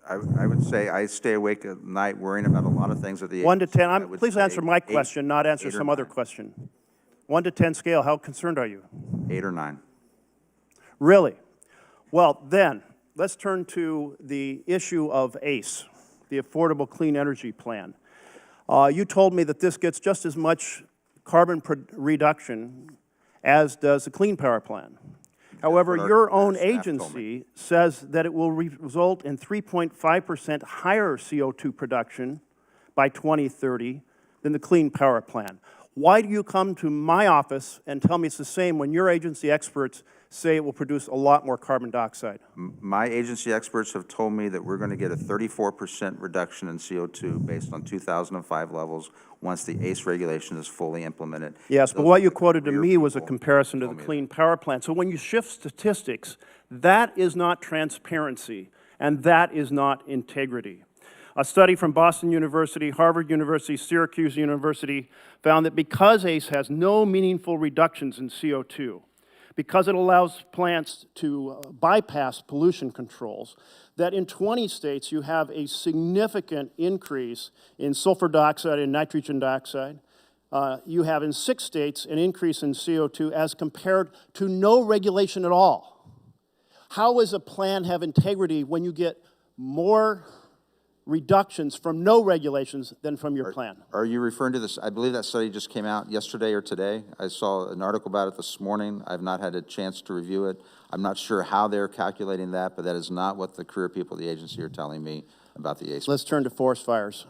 I would say I stay awake at night worrying about a lot of things at the 1 to 10, I would please say answer my question, not answer 8 or some other 9. question. 1 to 10 scale, how concerned are you? 8 or 9. Really? Well, then, let's turn to the issue of ACE, the Affordable Clean Energy Plan. You told me that this gets just as much carbon reduction as does the Clean Power Plan. However, your own agency says that it will result in 3.5% higher CO2 production by 2030 than the Clean Power Plan. Why do you come to my office and tell me it's the same when your agency experts say it will produce a lot more carbon dioxide? My agency experts have told me that we're going to get a 34% reduction in CO2 based on 2005 levels once the ACE regulation is fully implemented. Yes, but what you quoted to me was a comparison to the Clean Power Plan. So when you shift statistics, that is not transparency, and that is not integrity. A study from Boston University, Harvard University, Syracuse University found that because ACE has no meaningful reductions in CO2, because it allows plants to bypass pollution controls, that in 20 states you have a significant increase in sulfur dioxide and nitrogen dioxide. You have in 6 states an increase in CO2 as compared to no regulation at all. How does a plan have integrity when you get more reductions from no regulations than from your plan? Are you referring to this? I believe that study just came out yesterday or today. I saw an article about it this morning. I've not had a chance to review it. I'm not sure how they're calculating that, but that is not what the career people of the agency are telling me about the ACE. Let's turn to forest fires.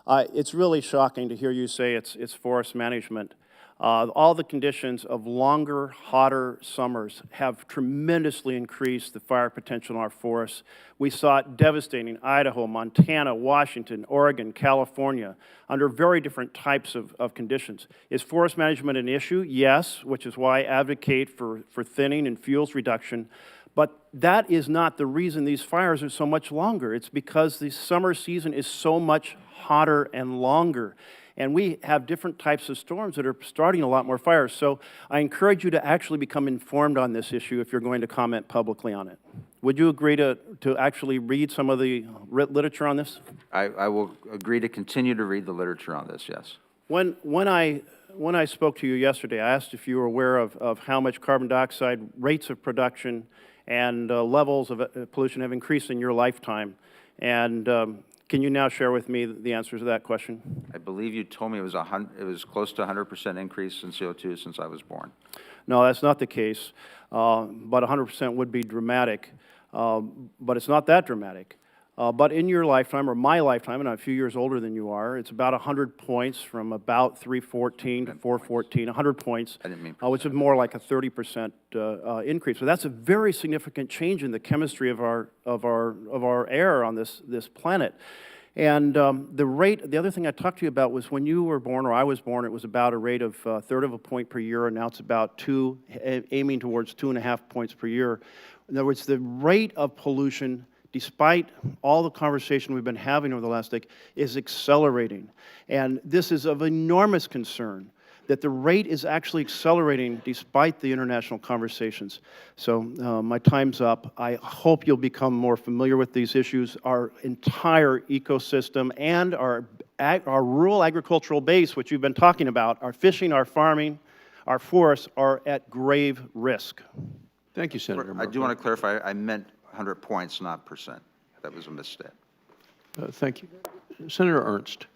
It's really shocking to hear you say it's forest management. All the conditions of longer, hotter summers have tremendously increased the fire potential in our forests. We saw it devastating Idaho, Montana, Washington, Oregon, California, under very different types of conditions. Is forest management an issue? Yes, which is why I advocate for thinning and fuels reduction. But that is not the reason these fires are so much longer. It's because the summer season is so much hotter and longer. And we have different types of storms that are starting a lot more fires. So I encourage you to actually become informed on this issue if you're going to comment publicly on it. Would you agree to actually read some of the literature on this? I will agree to continue to read the literature on this, yes. When I spoke to you yesterday, I asked if you were aware of how much carbon dioxide rates of production and levels of pollution have increased in your lifetime. And can you now share with me the answer to that question? I believe you told me it was close to 100% increase in CO2 since I was born. No, that's not the case, but 100% would be dramatic, but it's not that dramatic. But in your lifetime, or my lifetime, and I'm a few years older than you are, it's about 100 points from about 314 to 414, 100 points, which is more like a 30% increase. So that's a very significant change in the chemistry of our air on this planet. And the other thing I talked to you about was when you were born, or I was born, it was about a rate of a third of a point per year, and now it's about aiming towards 2.5 points per year. In other words, the rate of pollution, despite all the conversation we've been having over the last decade, is accelerating. And this is of enormous concern. that the rate is actually accelerating despite the international conversations. So my time's up. I hope you'll become more familiar with these issues. Our entire ecosystem and our rural agricultural base, which you've been talking about, our fishing, our farming, our forests are at grave risk. Thank you, Senator Merkley. I do want to clarify, I meant 100 points, not percent. That was a misstep. Thank you. Senator Ernst.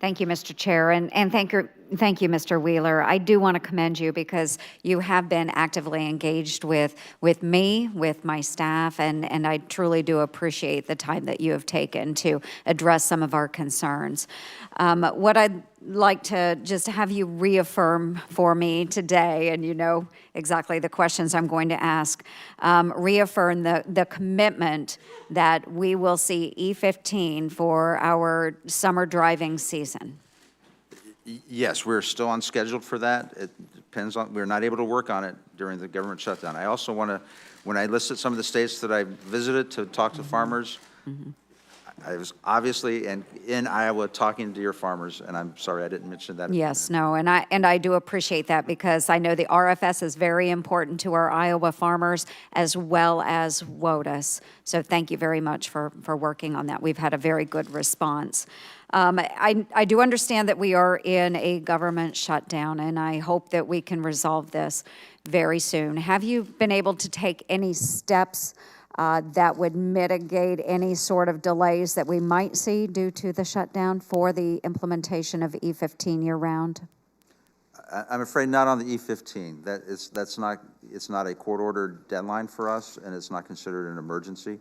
Thank you, Mr. Chair, and thank you, Mr. Wheeler. I do want to commend you because you have been actively engaged with me, with my staff, and I truly do appreciate the time that you have taken to address some of our concerns. What I'd like to just have you reaffirm for me today, and you know exactly the questions I'm going to ask, reaffirm the commitment that we will see E15 for our summer driving season. Yes, we're still on schedule for that. It depends on, we're not able to work on it during the government shutdown. I also want to, when I listed some of the states that I visited to talk to farmers, I was obviously in Iowa talking to your farmers, and I'm sorry I didn't mention that. Yes, no, and I do appreciate that because I know the RFS is very important to our Iowa farmers as well as WOTUS. So thank you very much for working on that. We've had a very good response. I do understand that we are in a government shutdown, and I hope that we can resolve this very soon. Have you been able to take any steps that would mitigate any sort of delays that we might see due to the shutdown for the implementation of E15 year-round? I'm afraid not on the E15. It's not a court-ordered deadline for us, and it's not considered an emergency.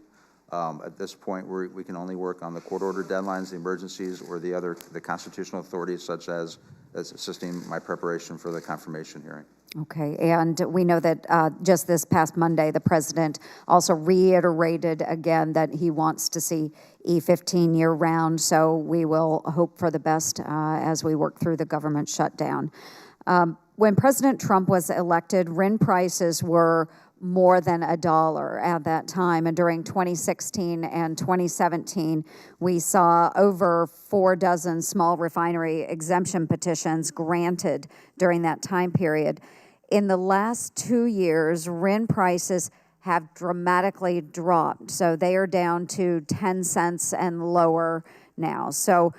At this point, we can only work on the court-ordered deadlines, the emergencies, or the constitutional authorities, such as assisting my preparation for the confirmation hearing. Okay, and we know that just this past Monday, the president also reiterated again that he wants to see E15 year-round, so we will hope for the best as we work through the government shutdown. When President Trump was elected, RIN prices were more than $1 at that time, and during 2016 and 2017, we saw over 4 dozen small refinery exemption petitions granted during that time period. In the last 2 years, RIN prices have dramatically dropped, so they are down to 10 cents and lower now. So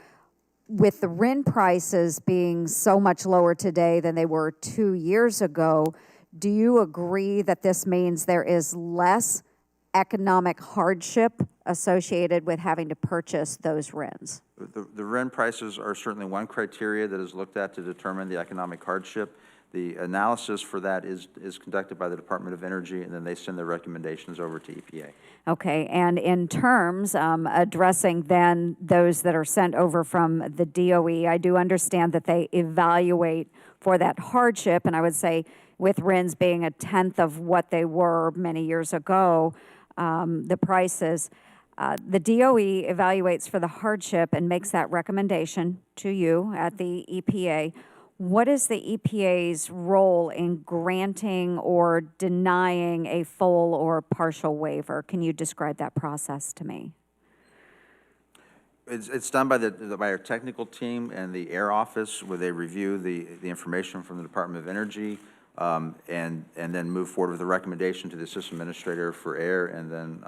with the RIN prices being so much lower today than they were 2 years ago, do you agree that this means there is less economic hardship associated with having to purchase those RINs? The RIN prices are certainly one criteria that is looked at to determine the economic hardship. The analysis for that is conducted by the Department of Energy, and then they send their recommendations over to EPA. Okay, and in terms addressing then those that are sent over from the DOE, I do understand that they evaluate for that hardship, and I would say with RINs being 1/10 of what they were many years ago, the prices, the DOE evaluates for the hardship and makes that recommendation to you at the EPA. What is the EPA's role in granting or denying a full or partial waiver? Can you describe that process to me? It's done by our technical team and the Air Office, where they review the information from the Department of Energy, and then move forward with a recommendation to the Assistant Administrator for Air, and then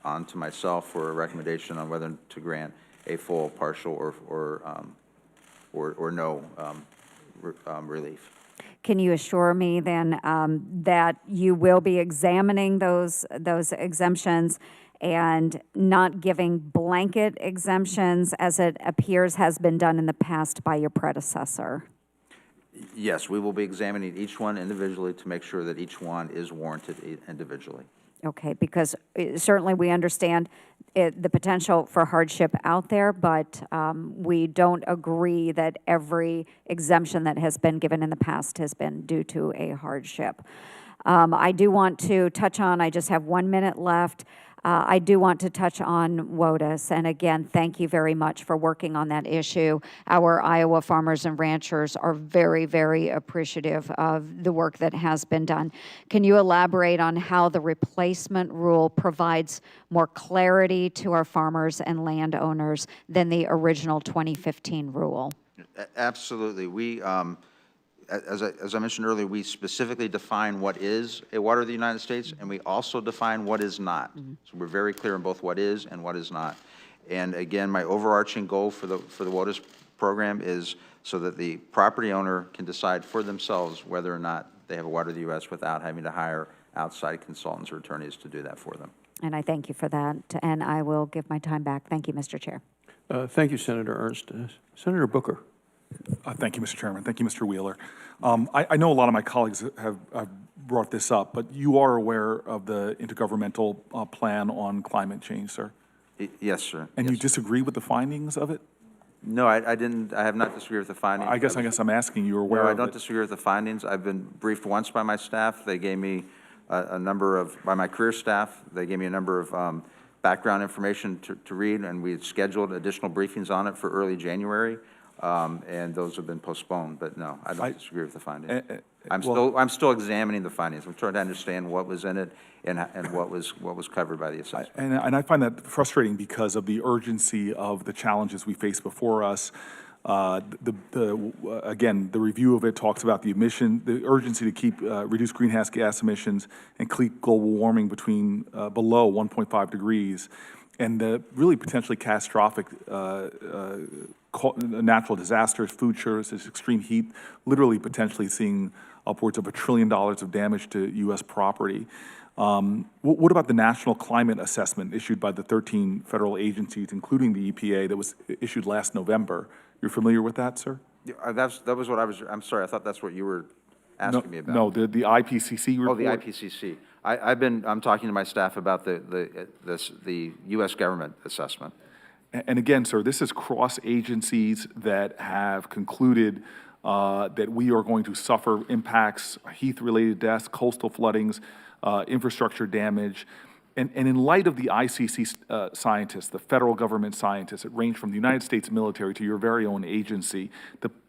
on to myself for a recommendation on whether to grant a full, partial, or no relief. Can you assure me then that you will be examining those exemptions and not giving blanket exemptions as it appears has been done in the past by your predecessor? Yes, we will be examining each one individually to make sure that each one is warranted individually. Okay, because certainly we understand the potential for hardship out there, but we don't agree that every exemption that has been given in the past has been due to a hardship. I do want to touch on, I just have 1 minute left. I do want to touch on WOTUS, and again, thank you very much for working on that issue. Our Iowa farmers and ranchers are very, very appreciative of the work that has been done. Can you elaborate on how the replacement rule provides more clarity to our farmers and landowners than the original 2015 rule? Absolutely. We, as I mentioned earlier, we specifically define what is a water of the United States, and we also define what is not. So we're very clear on both what is and what is not. And again, my overarching goal for the WOTUS program is so that the property owner can decide for themselves whether or not they have a water of the U.S. without having to hire outside consultants or attorneys to do that for them. And I thank you for that, and I will give my time back. Thank you, Mr. Chair. Thank you, Senator Ernst. Senator Booker. Thank you, Mr. Chairman. Thank you, Mr. Wheeler. I know a lot of my colleagues have brought this up, but you are aware of the intergovernmental plan on climate change, sir? Yes, sir. And yes, you disagree with the findings of it? No, I didn't. I have not disagreed with the findings. I guess I'm asking you. Aware No, I of don't it? disagree with the findings. I've been briefed once by my staff. They gave me a number of, by my career staff, they gave me a number of background information to read, and we had scheduled additional briefings on it for early January, and those have been postponed. But no, I don't disagree with the findings. I'm still examining the findings. I'm trying to understand what was in it and what was covered by the assessment. And I find that frustrating because of the urgency of the challenges we face before us. Again, the review of it talks about the urgency to keep reduce greenhouse gas emissions and keep global warming between below 1.5 degrees, and the really potentially catastrophic natural disasters, food shortages, extreme heat, literally potentially seeing upwards of $1 trillion of damage to U.S. property. What about the National Climate Assessment issued by the 13 federal agencies, including the EPA, that was issued last November? You're familiar with that, sir? That was what I was, I'm sorry, I thought that's what you were asking me about. No, the IPCC report. Oh, the IPCC. I'm talking to my staff about the U.S. government assessment. And again, sir, this is cross agencies that have concluded that we are going to suffer impacts, heat-related deaths, coastal floodings, infrastructure damage. And in light of the ICC scientists, the federal government scientists, it ranged from the United States military to your very own agency,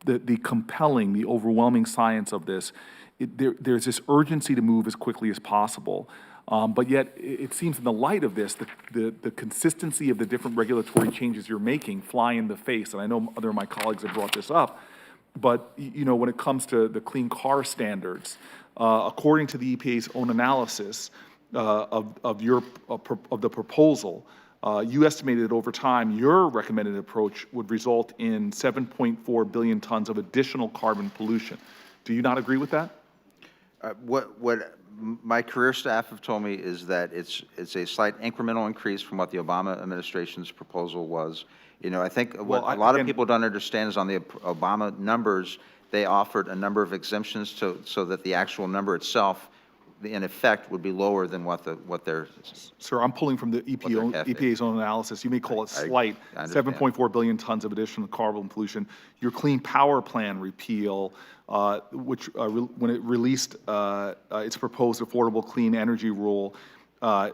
the compelling, the overwhelming science of this, there's this urgency to move as quickly as possible. But yet, it seems in the light of this, the consistency of the different regulatory changes you're making fly in the face. And I know other of my colleagues have brought this up, but you know, when it comes to the clean car standards, according to the EPA's own analysis of the proposal, you estimated that over time your recommended approach would result in 7.4 billion tons of additional carbon pollution. Do you not agree with that? What my career staff have told me is that it's a slight incremental increase from what the Obama administration's proposal was. You know, I think what a lot of people don't understand is on the Obama numbers, they offered a number of exemptions so that the actual number itself, in effect, would be lower than what they're. Sir, I'm pulling from the EPA's own analysis. You may call it slight, 7.4 billion tons of additional carbon pollution. Your Clean Power Plan repeal, which when it released its proposed Affordable Clean Energy Rule,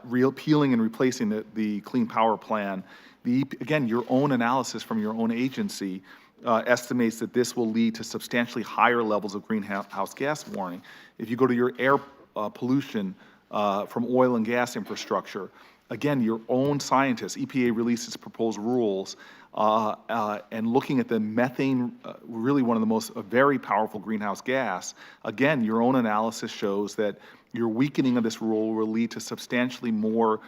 repealing and replacing the Clean Power Plan, again, your own analysis from your own agency estimates that this will lead to substantially higher levels of greenhouse gas warming. If you go to your air pollution from oil and gas infrastructure, again, your own scientists, EPA released its proposed rules, and looking at the methane, really one of the most very powerful greenhouse gas, again, your own analysis shows that your weakening of this rule will lead to substantially more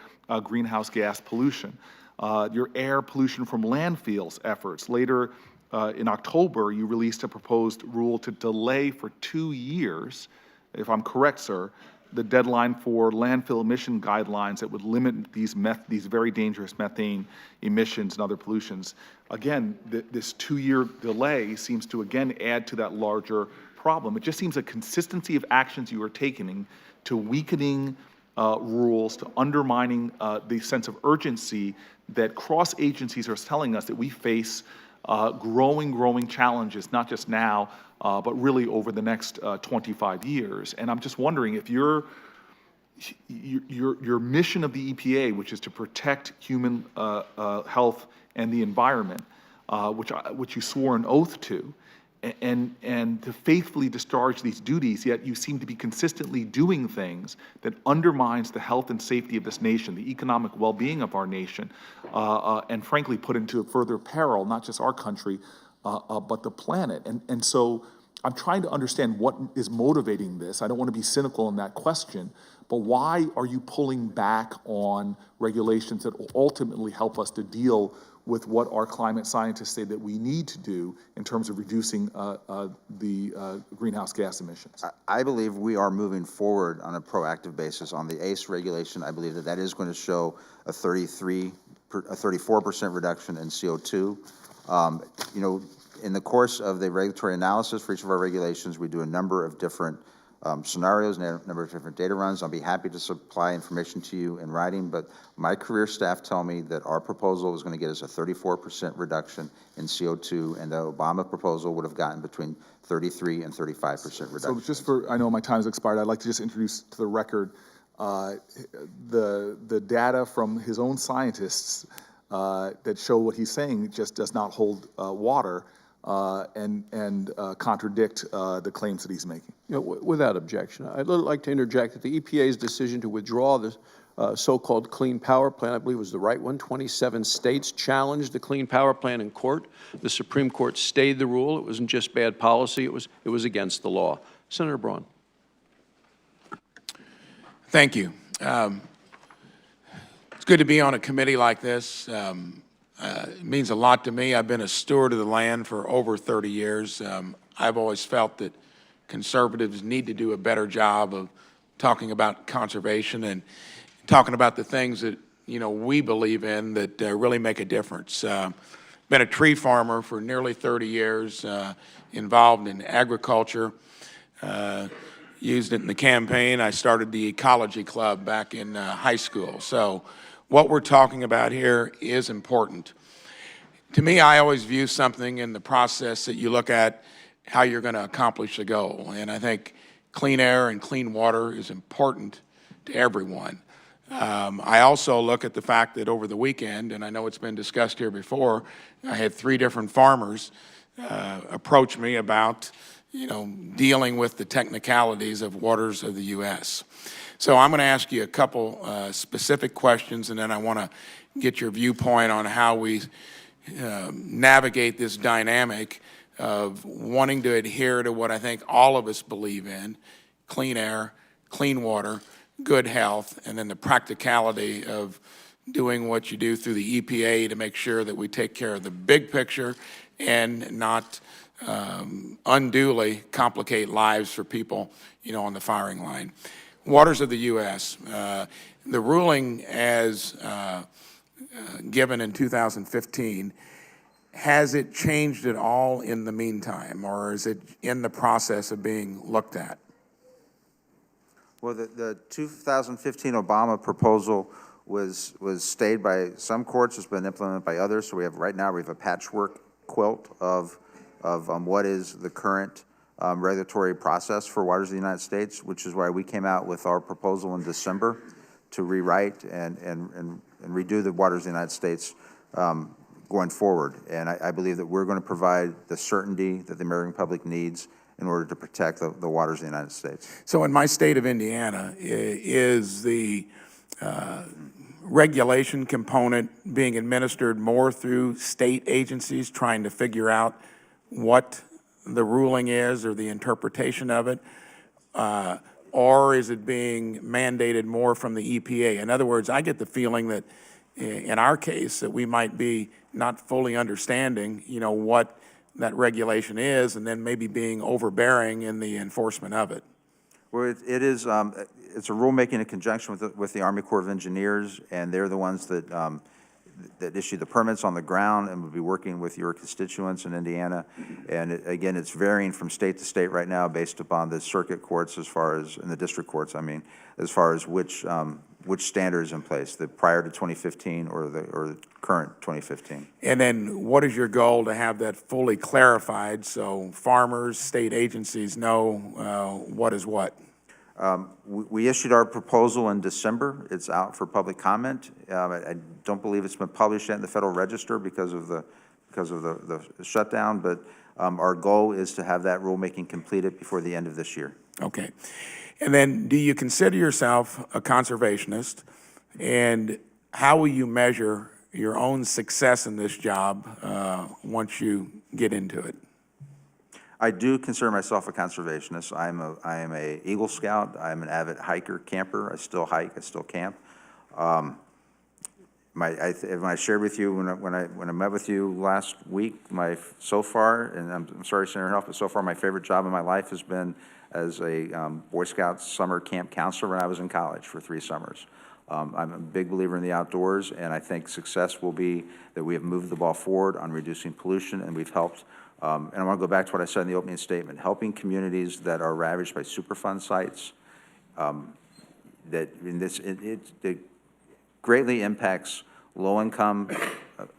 greenhouse gas pollution. Your air pollution from landfills efforts. Later in October, you released a proposed rule to delay for 2 years, if I'm correct, sir, the deadline for landfill emission guidelines that would limit these very dangerous methane emissions and other pollutions. Again, this 2-year delay seems to again add to that larger problem. It just seems a consistency of actions you are taking to weakening rules, to undermining the sense of urgency that cross agencies are telling us that we face growing challenges, not just now, but really over the next 25 years. And I'm just wondering if your mission of the EPA, which is to protect human health and the environment, which you swore an oath to, and to faithfully discharge these duties, yet you seem to be consistently doing things that undermines the health and safety of this nation, the economic well-being of our nation, and frankly put into further peril, not just our country, but the planet. And so I'm trying to understand what is motivating this. I don't want to be cynical in that question, but why are you pulling back on regulations that will ultimately help us to deal with what our climate scientists say that we need to do in terms of reducing the greenhouse gas emissions? I believe we are moving forward on a proactive basis on the ACE regulation. I believe that that is going to show a 34% reduction in CO2. You know, in the course of the regulatory analysis for each of our regulations, we do a number of different scenarios and a number of different data runs. I'll be happy to supply information to you in writing, but my career staff tell me that our proposal is going to get us a 34% reduction in CO2, and the Obama proposal would have gotten between 33 and 35% reduction. So just for, I know my time has expired, I'd like to just introduce to the record the data from his own scientists that show what he's saying just does not hold water and contradict the claims that he's making. You know, without objection, I'd like to interject that the EPA's decision to withdraw the so-called Clean Power Plan, I believe was the right one. 27 states challenged the Clean Power Plan in court. The Supreme Court stayed the rule. It wasn't just bad policy. It was against the law. Senator Braun. Thank you. It's good to be on a committee like this. It means a lot to me. I've been a steward of the land for over 30 years. I've always felt that conservatives need to do a better job of talking about conservation and talking about the things that, you know, we believe in that really make a difference. Been a tree farmer for nearly 30 years, involved in agriculture, used it in the campaign. I started the Ecology Club back in high school. So what we're talking about here is important. To me, I always view something in the process that you look at how you're going to accomplish the goal. And I think clean air and clean water is important to everyone. I also look at the fact that over the weekend, and I know it's been discussed here before, I had 3 different farmers approach me about, you know, dealing with the technicalities of waters of the U.S. So I'm going to ask you a couple specific questions, and then I want to get your viewpoint on how we navigate this dynamic of wanting to adhere to what I think all of us believe in: clean air, clean water, good health, and then the practicality of doing what you do through the EPA to make sure that we take care of the big picture and not unduly complicate lives for people, you know, on the firing line. Waters of the U.S. The ruling as given in 2015, has it changed at all in the meantime, or is it in the process of being looked at? Well, the 2015 Obama proposal was stayed by some courts, has been implemented by others. So we have, right now, we have a patchwork quilt of what is the current regulatory process for waters of the United States, which is why we came out with our proposal in December to rewrite and redo the waters of the United States going forward. And I believe that we're going to provide the certainty that the American public needs in order to protect the waters of the United States. So in my state of Indiana, is the regulation component being administered more through state agencies trying to figure out what the ruling is or the interpretation of it, or is it being mandated more from the EPA? In other words, I get the feeling that in our case that we might be not fully understanding, you know, what that regulation is, and then maybe being overbearing in the enforcement of it. Well, it is. It's a rulemaking in conjunction with the Army Corps of Engineers, and they're the ones that that issue the permits on the ground, and will be working with your constituents in Indiana. And again, it's varying from state to state right now, based upon the circuit courts, as far as in the district courts. I mean, as far as which standard is in place, the prior to 2015 or the current 2015. And then what is your goal to have that fully clarified so farmers, state agencies know what is what? We issued our proposal in December. It's out for public comment. I don't believe it's been published yet in the Federal Register because of the shutdown, but our goal is to have that rulemaking completed before the end of this year. Okay. And then do you consider yourself a conservationist, and how will you measure your own success in this job once you get into it? I do consider myself a conservationist. I am a Eagle Scout. I'm an avid hiker, camper. I still hike. I still camp. When I shared with you when I met with you last week, so far, and I'm sorry, Senator Huff, but so far my favorite job in my life has been as a Boy Scout summer camp counselor when I was in college for 3 summers. I'm a big believer in the outdoors, and I think success will be that we have moved the ball forward on reducing pollution, and we've helped. And I want to go back to what I said in the opening statement, helping communities that are ravaged by Superfund sites. It greatly impacts low-income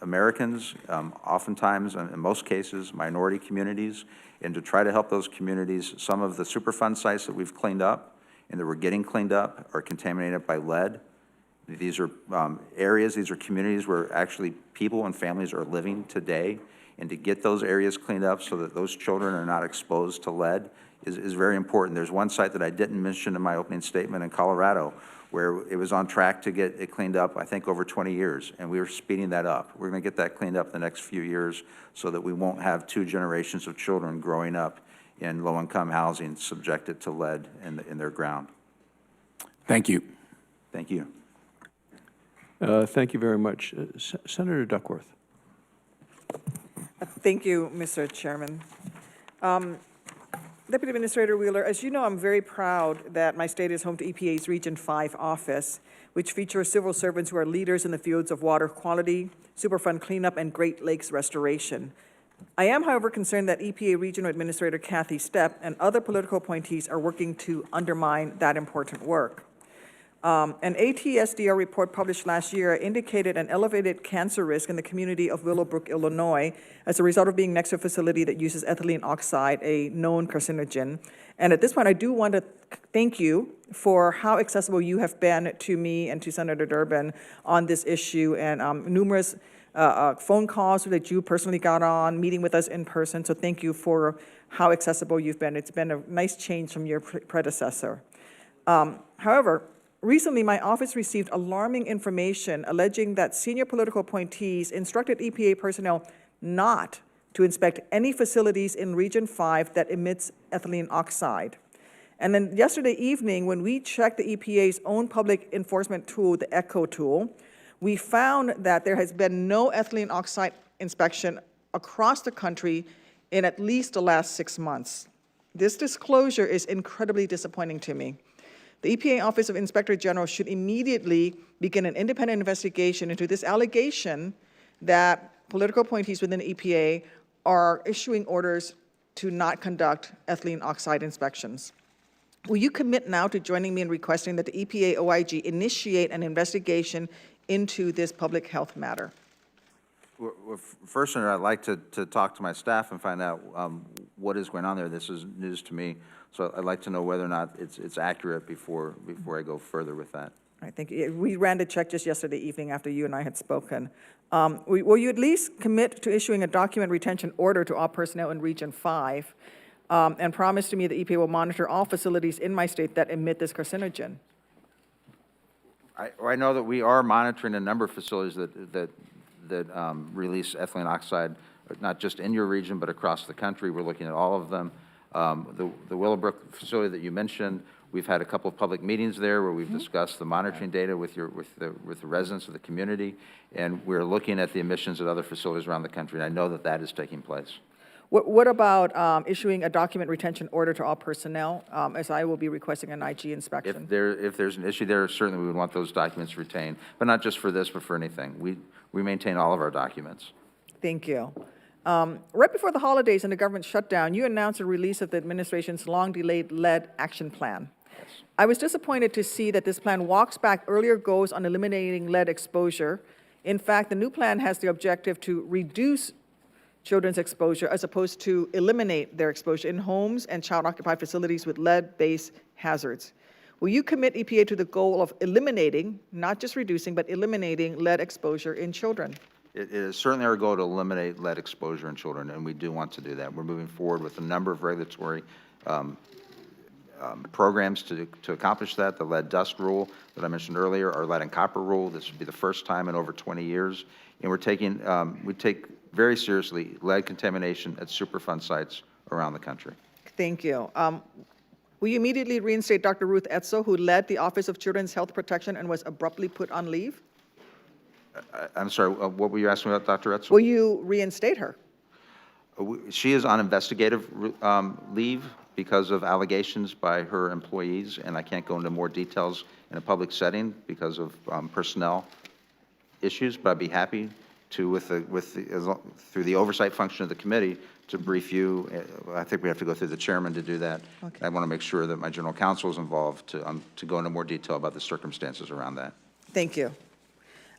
Americans, oftentimes, in most cases, minority communities, and to try to help those communities. Some of the Superfund sites that we've cleaned up and that we're getting cleaned up are contaminated by lead. These are areas, these are communities where actually people and families are living today, and to get those areas cleaned up so that those children are not exposed to lead is very important. There's one site that I didn't mention in my opening statement in Colorado where it was on track to get it cleaned up, I think, over 20 years, and we were speeding that up. We're going to get that cleaned up the next few years so that we won't have 2 generations of children growing up in low-income housing subjected to lead in their ground. Thank you. Thank you. Thank you very much. Senator Duckworth. Thank you, Mr. Chairman. Deputy Administrator Wheeler, as you know, I'm very proud that my state is home to EPA's Region 5 office, which features civil servants who are leaders in the fields of water quality, Superfund cleanup, and Great Lakes restoration. I am, however, concerned that EPA Regional Administrator Kathy Stepp and other political appointees are working to undermine that important work. An ATSDR report published last year indicated an elevated cancer risk in the community of Willowbrook, Illinois, as a result of being next to a facility that uses ethylene oxide, a known carcinogen. And at this point, I do want to thank you for how accessible you have been to me and to Senator Durbin on this issue, and numerous phone calls that you personally got on, meeting with us in person. So thank you for how accessible you've been. It's been a nice change from your predecessor. However, recently, my office received alarming information alleging that senior political appointees instructed EPA personnel not to inspect any facilities in Region 5 that emits ethylene oxide. And then yesterday evening, when we checked the EPA's own public enforcement tool, the ECHO tool, we found that there has been no ethylene oxide inspection across the country in at least the last 6 months. This disclosure is incredibly disappointing to me. The EPA Office of Inspector General should immediately begin an independent investigation into this allegation that political appointees within the EPA are issuing orders to not conduct ethylene oxide inspections. Will you commit now to joining me in requesting that the EPA OIG initiate an investigation into this public health matter? Well, first, Senator, I'd like to talk to my staff and find out what is going on there. This is news to me, so I'd like to know whether or not it's accurate before I go further with that. I think we ran the check just yesterday evening after you and I had spoken. Will you at least commit to issuing a document retention order to all personnel in Region 5 and promise to me that EPA will monitor all facilities in my state that emit this carcinogen? I know that we are monitoring a number of facilities that release ethylene oxide, not just in your region, but across the country. We're looking at all of them. The Willowbrook facility that you mentioned, we've had a couple of public meetings there where we've discussed the monitoring data with the residents of the community, and we're looking at the emissions at other facilities around the country, and I know that that is taking place. What about issuing a document retention order to all personnel, as I will be requesting an IG inspection? If there's an issue there, certainly we would want those documents retained, but not just for this, but for anything. We maintain all of our documents. Thank you. Right before the holidays and the government shutdown, you announced the release of the administration's long-delayed lead action plan. Yes. I was disappointed to see that this plan walks back earlier goals on eliminating lead exposure. In fact, the new plan has the objective to reduce children's exposure as opposed to eliminate their exposure in homes and child-occupied facilities with lead-based hazards. Will you commit EPA to the goal of eliminating, not just reducing, but eliminating lead exposure in children? It is certainly our goal to eliminate lead exposure in children, and we do want to do that. We're moving forward with a number of regulatory programs to accomplish that. The lead dust rule that I mentioned earlier, our lead and copper rule, this would be the first time in over 20 years And we take very seriously lead contamination at Superfund sites around the country. Thank you. Will you immediately reinstate Dr. Ruth Etzel, who led the Office of Children's Health Protection and was abruptly put on leave? I'm sorry, what were you asking about, Dr. Etzel? Will you reinstate her? She is on investigative leave because of allegations by her employees, and I can't go into more details in a public setting because of personnel issues, but I'd be happy to, through the oversight function of the committee, to brief you. I think we have to go through the chairman to do that. Okay. I want to make sure that my general counsel is involved to go into more detail about the circumstances around that. Thank you.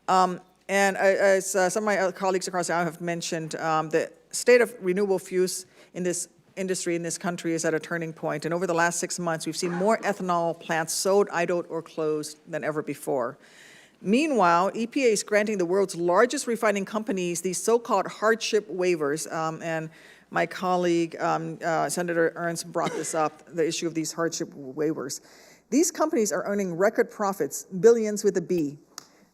And as some of my colleagues across the aisle have mentioned, the state of renewable fuels in this industry in this country is at a turning point. And over the last 6 months, we've seen more ethanol plants sold, idled, or closed than ever before. Meanwhile, EPA is granting the world's largest refining companies these so-called hardship waivers. And my colleague, Senator Ernst, brought this up, the issue of these hardship waivers. These companies are earning record profits, billions with a B.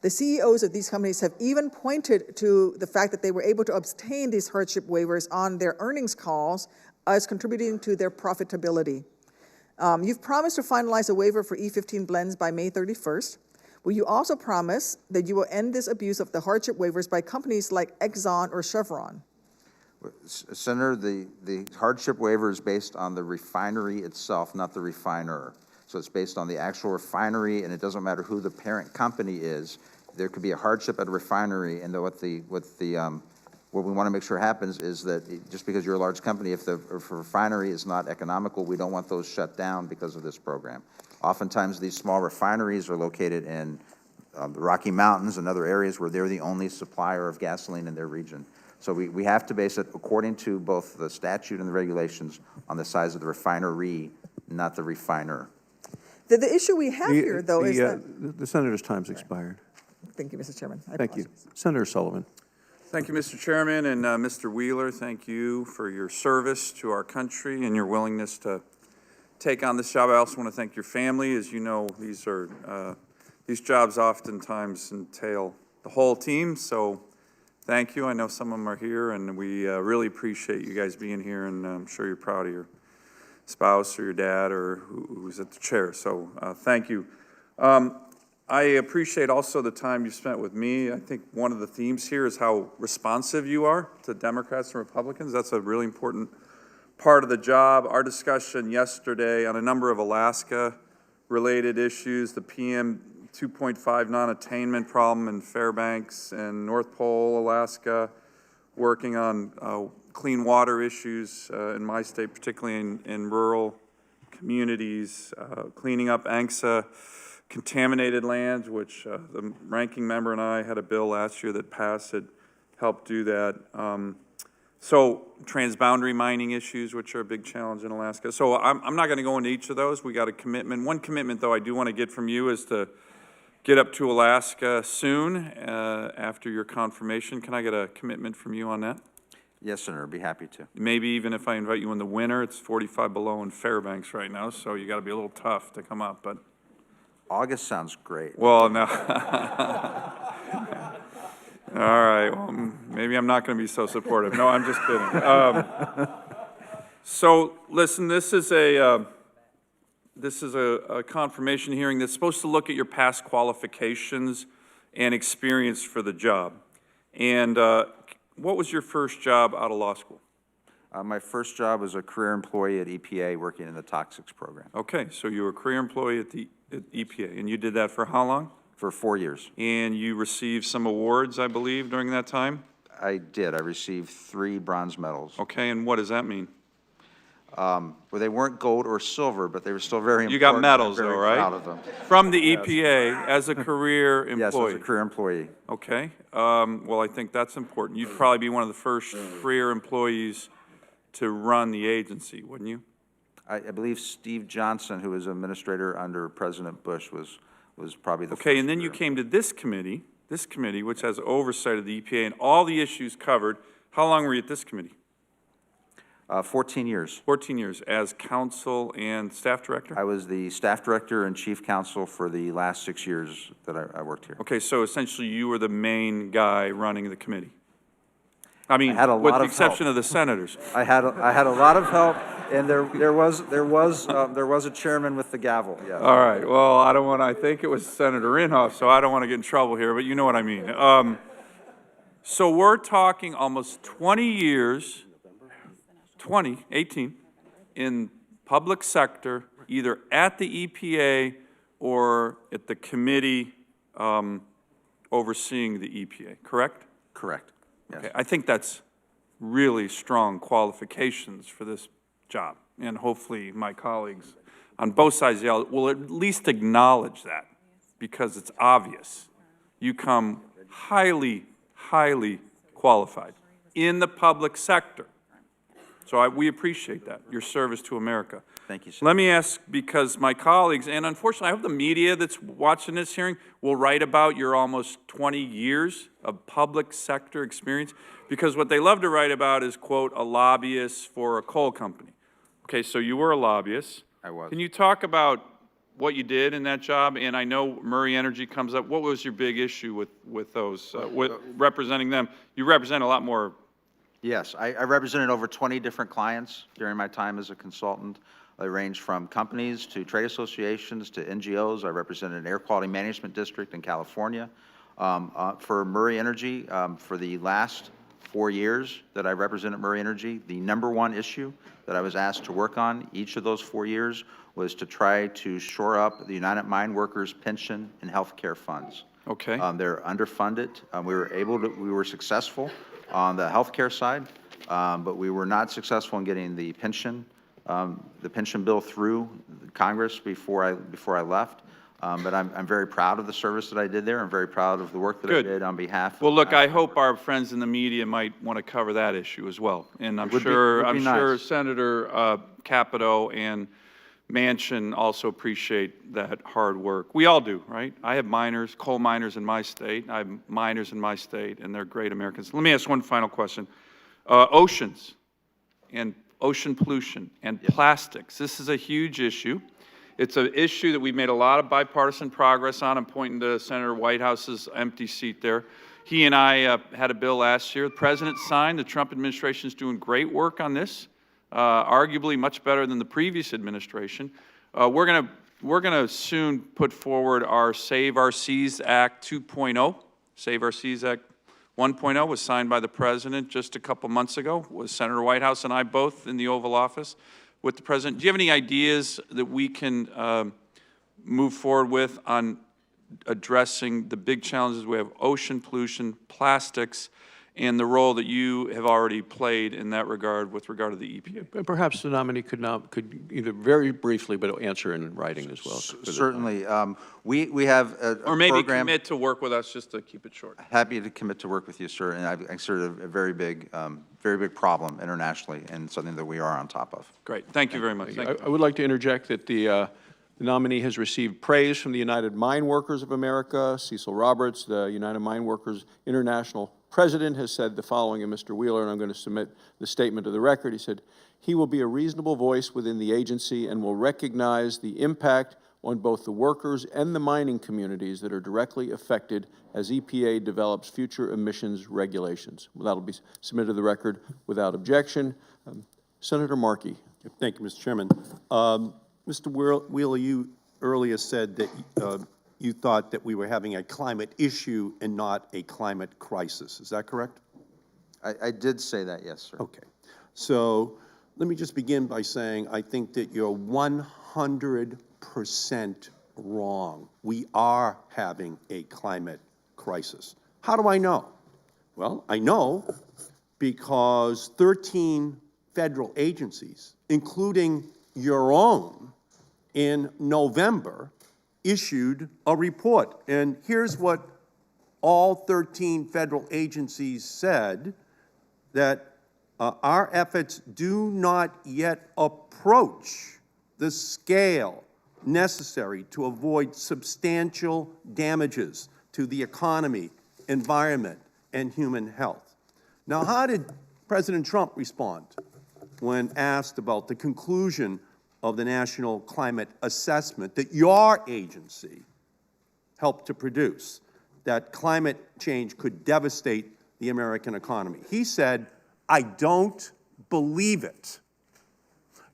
The CEOs of these companies have even pointed to the fact that they were able to obtain these hardship waivers on their earnings calls as contributing to their profitability. You've promised to finalize a waiver for E15 blends by May 31st. Will you also promise that you will end this abuse of the hardship waivers by companies like Exxon or Chevron? Senator, the hardship waiver is based on the refinery itself, not the refiner. So it's based on the actual refinery, and it doesn't matter who the parent company is. There could be a hardship at a refinery, and what we want to make sure happens is that just because you're a large company, if a refinery is not economical, we don't want those shut down because of this program. Oftentimes, these small refineries are located in the Rocky Mountains and other areas where they're the only supplier of gasoline in their region. So we have to base it according to both the statute and the regulations on the size of the refinery, not the refiner. The issue we have here, though, is that... The senator's time's expired. Thank you, Mr. Chairman. Thank you. Senator Sullivan. Thank you, Mr. Chairman, and Mr. Wheeler, thank you for your service to our country and your willingness to take on this job. I also want to thank your family. As you know, these jobs oftentimes entail the whole team, so thank you. I know some of them are here, and we really appreciate you guys being here, and I'm sure you're proud of your spouse or your dad or who's at the chair, so thank you. I appreciate also the time you spent with me. I think one of the themes here is how responsive you are to Democrats and Republicans. That's a really important part of the job. Our discussion yesterday on a number of Alaska-related issues, the PM 2.5 non-attainment problem in Fairbanks and North Pole, Alaska, working on clean water issues in my state, particularly in rural communities, cleaning up ANCSA, contaminated lands, which the ranking member and I had a bill last year that passed that helped do that. So transboundary mining issues, which are a big challenge in Alaska. So I'm not going to go into each of those. We got a commitment. One commitment, though, I do want to get from you is to get up to Alaska soon after your confirmation. Can I get a commitment from you on that? Yes, Senator, I'd be happy to. Maybe even if I invite you in the winter. It's 45 below in Fairbanks right now, so you got to be a little tough to come up, but. August sounds great. Well, no. All right, well, maybe I'm not going to be so supportive. No, I'm just kidding. So, listen, this is a confirmation hearing that's supposed to look at your past qualifications and experience for the job. And what was your first job out of law school? My first job was a career employee at EPA working in the toxics program. Okay, so you were a career employee at the EPA, and you did that for how long? For 4 years. And you received some awards, I believe, during that time? I did. I received 3 bronze medals. Okay, and what does that mean? Well, they weren't gold or silver, but they were still very important. You got medals, I'm though, very right? proud of them. From the EPA as a career employee? Yes, as a career employee. Okay. Well, I think that's important. You'd probably be one of the first career employees to run the agency, wouldn't you? I believe Steve Johnson, who was administrator under President Bush, was probably the first. Okay, and then you came to this committee, which has oversight of the EPA and all the issues covered. How long were you at this committee? 14 years. 14 years as counsel and staff director? I was the staff director and chief counsel for the last 6 years that I worked here. Okay, so essentially you were the main guy running the committee. I mean, had a with lot the of exception help. of the senators. I had a lot of help, and there was a chairman with the gavel. Yes. All right, well, I think it was Senator Inhofe, so I don't want to get in trouble here, but you know what I mean. So we're talking almost 20 years, 18, in public sector, either at the EPA or at the committee overseeing the EPA, correct? Correct. Yes. Okay, I think that's really strong qualifications for this job, and hopefully my colleagues on both sides of the aisle will at least acknowledge that, because it's obvious. You come highly qualified in the public sector. So we appreciate that, your service to America. Thank you, sir. Let me ask, because my colleagues, and unfortunately I hope the media that's watching this hearing will write about your almost 20 years of public sector experience, because what they love to write about is, quote, a lobbyist for a coal company. Okay, so you were a lobbyist. I was. Can you talk about what you did in that job? And I know Murray Energy comes up. What was your big issue with those, with representing them? You represent a lot more. Yes, I represented over 20 different clients during my time as a consultant. They range from companies to trade associations to NGOs. I represented an air quality management district in California. For Murray Energy, for the last 4 years that I represented Murray Energy, the #1 issue that I was asked to work on each of those 4 years was to try to shore up the United Mine Workers pension and health care funds. Okay. They're underfunded. We were successful on the health care side, but we were not successful in getting the pension bill through Congress before I left. But I'm very proud of the service that I did there. I'm very proud of the work that Good. I did on behalf. Well, look, I hope our friends in the media might want to cover that issue as well. And I'm Would be sure nice. Senator Capito and Manchin also appreciate that hard work. We all do, right? I have miners, coal miners in my state. I have miners in my state, and they're great Americans. Let me ask one final question. Oceans and ocean pollution and plastics. This is a huge issue. It's an issue that we've made a lot of bipartisan progress on. I'm pointing to Senator Whitehouse's empty seat there. He and I had a bill last year. The President signed. The Trump administration is doing great work on this, arguably much better than the previous administration. We're gonna soon put forward our Save Our Seas Act 2.0. Save Our Seas Act 1.0 was signed by the President just a couple months ago, with Senator Whitehouse and I both in the Oval Office with the President. Do you have any ideas that we can move forward with on addressing the big challenges we have, ocean pollution, plastics, and the role that you have already played in that regard with regard to the EPA? Perhaps the nominee could either very briefly, but answer in writing as well. Certainly. We have a Or maybe program. commit to work with us, just to keep it short. Happy to commit to work with you, sir, and I consider it a very big problem internationally, and something that we are on top of. Great. Thank you very much. Thank you. I would like to interject that the nominee has received praise from the United Mine Workers of America. Cecil Roberts, the United Mine Workers International President, has said the following of Mr. Wheeler, and I'm going to submit the statement to the record. He said, "He will be a reasonable voice within the agency and will recognize the impact on both the workers and the mining communities that are directly affected as EPA develops future emissions regulations." Well, that'll be submitted to the record without objection. Senator Markey. Thank you, Mr. Chairman. Mr. Wheeler, you earlier said that you thought that we were having a climate issue and not a climate crisis. Is that correct? I did say that, yes, sir. Okay. So let me just begin by saying I think that you're 100% wrong. We are having a climate crisis. How do I know? Well, I know because 13 federal agencies, including your own, in November, issued a report. And here's what all 13 federal agencies said, that our efforts do not yet approach the scale necessary to avoid substantial damages to the economy, environment, and human health. Now, how did President Trump respond? when asked about the conclusion of the National Climate Assessment that your agency helped to produce, that climate change could devastate the American economy. He said, "I don't believe it."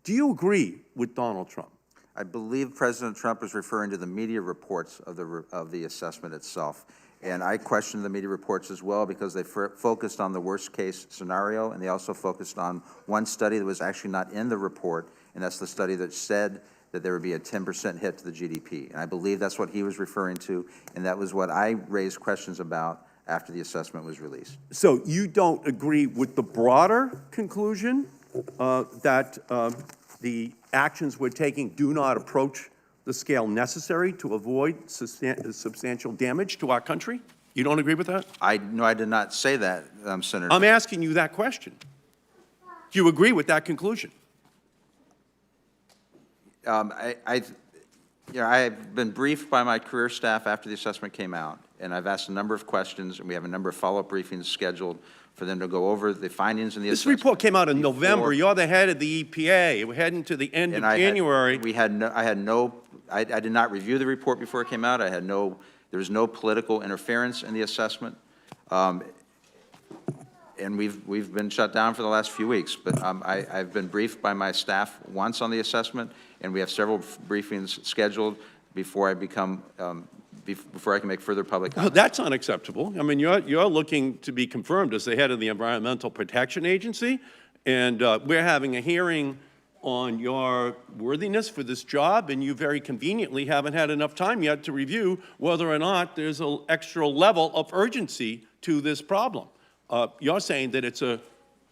Do you agree with Donald Trump? I believe President Trump is referring to the media reports of the assessment itself. And I questioned the media reports as well because they focused on the worst-case scenario, and they also focused on one study that was actually not in the report, and that's the study that said that there would be a 10% hit to the GDP. And I believe that's what he was referring to, and that was what I raised questions about after the assessment was released. So you don't agree with the broader conclusion that the actions we're taking do not approach the scale necessary to avoid substantial damage to our country? You don't agree with that? No, I did not say that, Senator. I'm asking you that question. Do you agree with that conclusion? I've been briefed by my career staff after the assessment came out, and I've asked a number of questions, and we have a number of follow-up briefings scheduled for them to go over the findings in the assessment. This report came out in November. You're the head of the EPA. We're heading to the end of January. I did not review the report before it came out. There was no political interference in the assessment. And we've been shut down for the last few weeks, but I've been briefed by my staff once on the assessment, and we have several briefings scheduled before I become before I can make further public comments. That's unacceptable. I mean, you're looking to be confirmed as the head of the Environmental Protection Agency, and we're having a hearing on your worthiness for this job, and you very conveniently haven't had enough time yet to review whether or not there's an extra level of urgency to this problem. You're saying that it's a